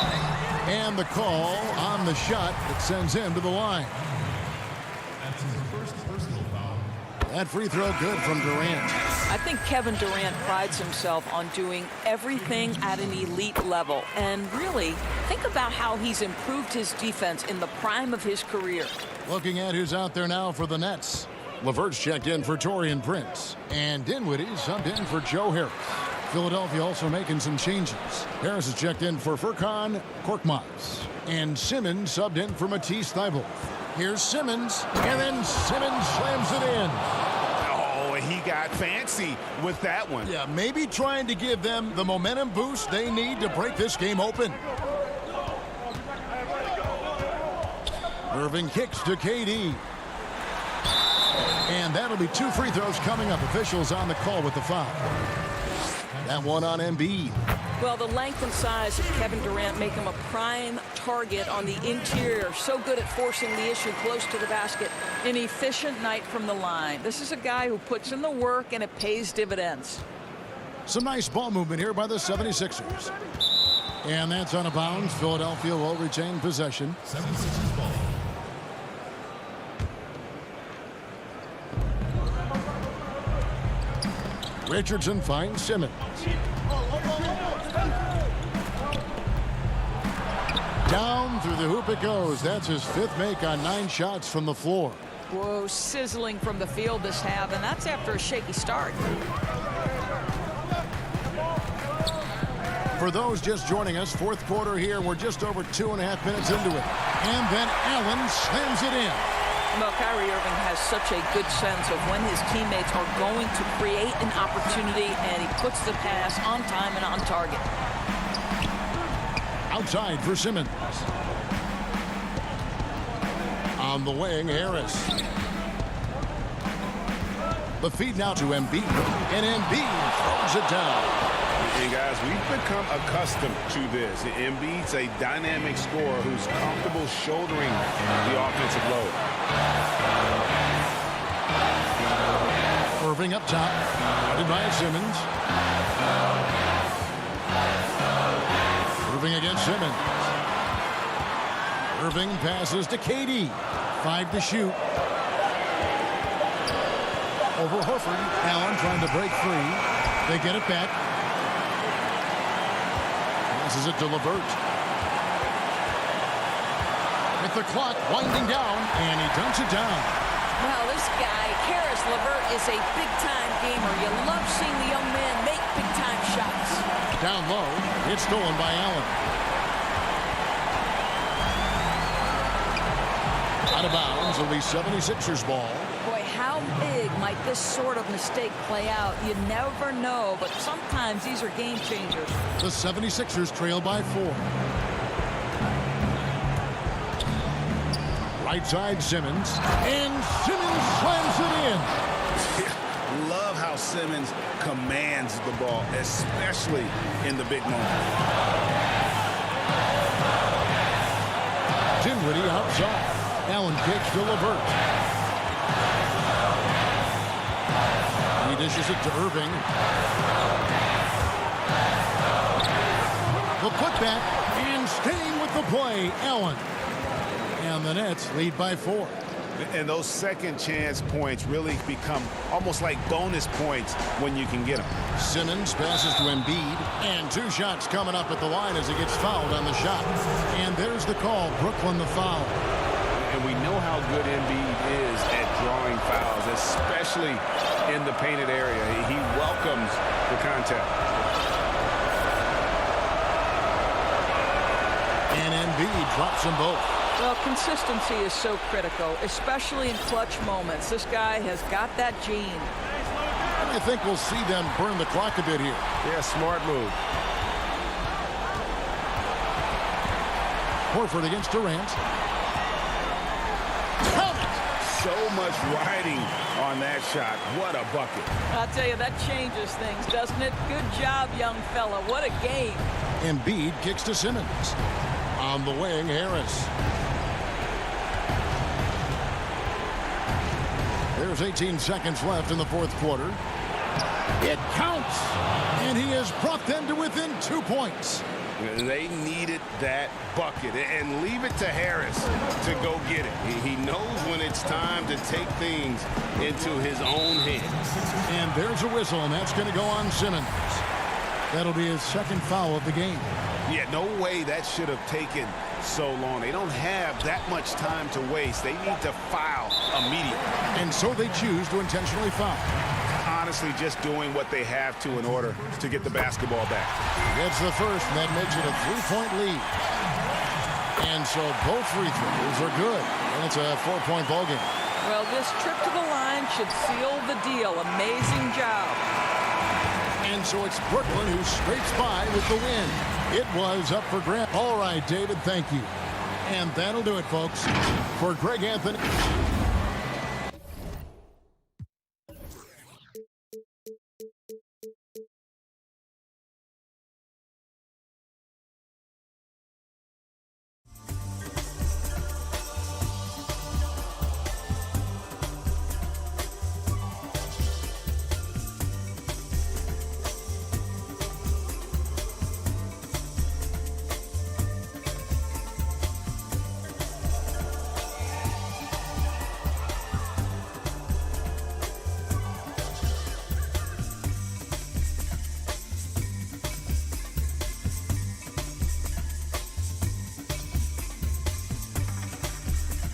And the call on the shot that sends him to the line. That free throw good from Durant. I think Kevin Durant prides himself on doing everything at an elite level. And really, think about how he's improved his defense in the prime of his career. Looking at who's out there now for the Nets. LeVert's checked in for Taurean Prince. And Dinwiddie subbed in for Joe Harris. Philadelphia also making some changes. Harris is checked in for Furkan Korkmaz. And Simmons subbed in for Matisse Thybulle. Here's Simmons, and then Simmons slams it in. Oh, he got fancy with that one. Yeah, maybe trying to give them the momentum boost they need to break this game open. Irving kicks to KD. And that'll be 2 free throws coming up. Officials on the call with the foul. That one on Embiid. Well, the length and size of Kevin Durant make him a prime target on the interior. So good at forcing the issue close to the basket. An efficient night from the line. This is a guy who puts in the work, and it pays dividends. Some nice ball movement here by the 76ers. And that's on a bounce. Philadelphia will retain possession. 76ers ball. Richardson finds Simmons. Down through the hoop it goes. That's his 5th make on 9 shots from the floor. Whoa, sizzling from the field this half, and that's after a shaky start. For those just joining us, 4th quarter here. We're just over 2.5 minutes into it. And then Allen slams it in. Well, Kyrie Irving has such a good sense of when his teammates are going to create an opportunity, and he puts the pass on time and on target. Outside for Simmons. On the wing, Harris. The feed now to Embiid. And Embiid throws it down. And guys, we've become accustomed to this. Embiid's a dynamic scorer who's comfortable shouldering the offensive load. Irving up top. Guarded by Simmons. Irving against Simmons. Irving passes to KD. 5 to shoot. Over Horford. Allen trying to break free. They get it back. Passes it to LeVert. With the clock winding down, and he dunks it down. Well, this guy, Karis LeVert, is a big-time gamer. You love seeing the young man make big-time shots. Down low, it's stolen by Allen. Out of bounds, it'll be 76ers ball. Boy, how big might this sort of mistake play out? You never know, but sometimes these are game changers. The 76ers trail by 4. Right side Simmons. And Simmons slams it in. Love how Simmons commands the ball, especially in the big moments. Dinwiddie outside. Allen kicks to LeVert. He dishes it to Irving. The putback, and staying with the play, Allen. And the Nets lead by 4. And those second chance points really become almost like bonus points when you can get them. Simmons passes to Embiid, and 2 shots coming up at the line as he gets fouled on the shot. And there's the call, Brooklyn the foul. And we know how good Embiid is at drawing fouls, especially in the painted area. He welcomes the contact. And Embiid drops them both. Well, consistency is so critical, especially in clutch moments. This guy has got that gene. And I think we'll see them burn the clock a bit here. Yeah, smart move. Horford against Durant. Count it! So much riding on that shot. What a bucket. I'll tell you, that changes things, doesn't it? Good job, young fella. What a game. Embiid kicks to Simmons. On the wing, Harris. There's 18 seconds left in the 4th quarter. It counts! And he has brought them to within 2 points. They needed that bucket, and leave it to Harris to go get it. He knows when it's time to take things into his own hands. And there's a whistle, and that's going to go on Simmons. That'll be his 2nd foul of the game. Yeah, no way that should have taken so long. They don't have that much time to waste. They need to foul immediately. And so they choose to intentionally foul. Honestly, just doing what they have to in order to get the basketball back. That's the first, and that makes it a 3-point lead. And so both free throws are good. And it's a 4-point ball game. Well, this trip to the line should seal the deal. Amazing job. And so it's Brooklyn who scrapes by with the win. It was up for grabs. All right, David, thank you. And that'll do it, folks. For Greg Anthony.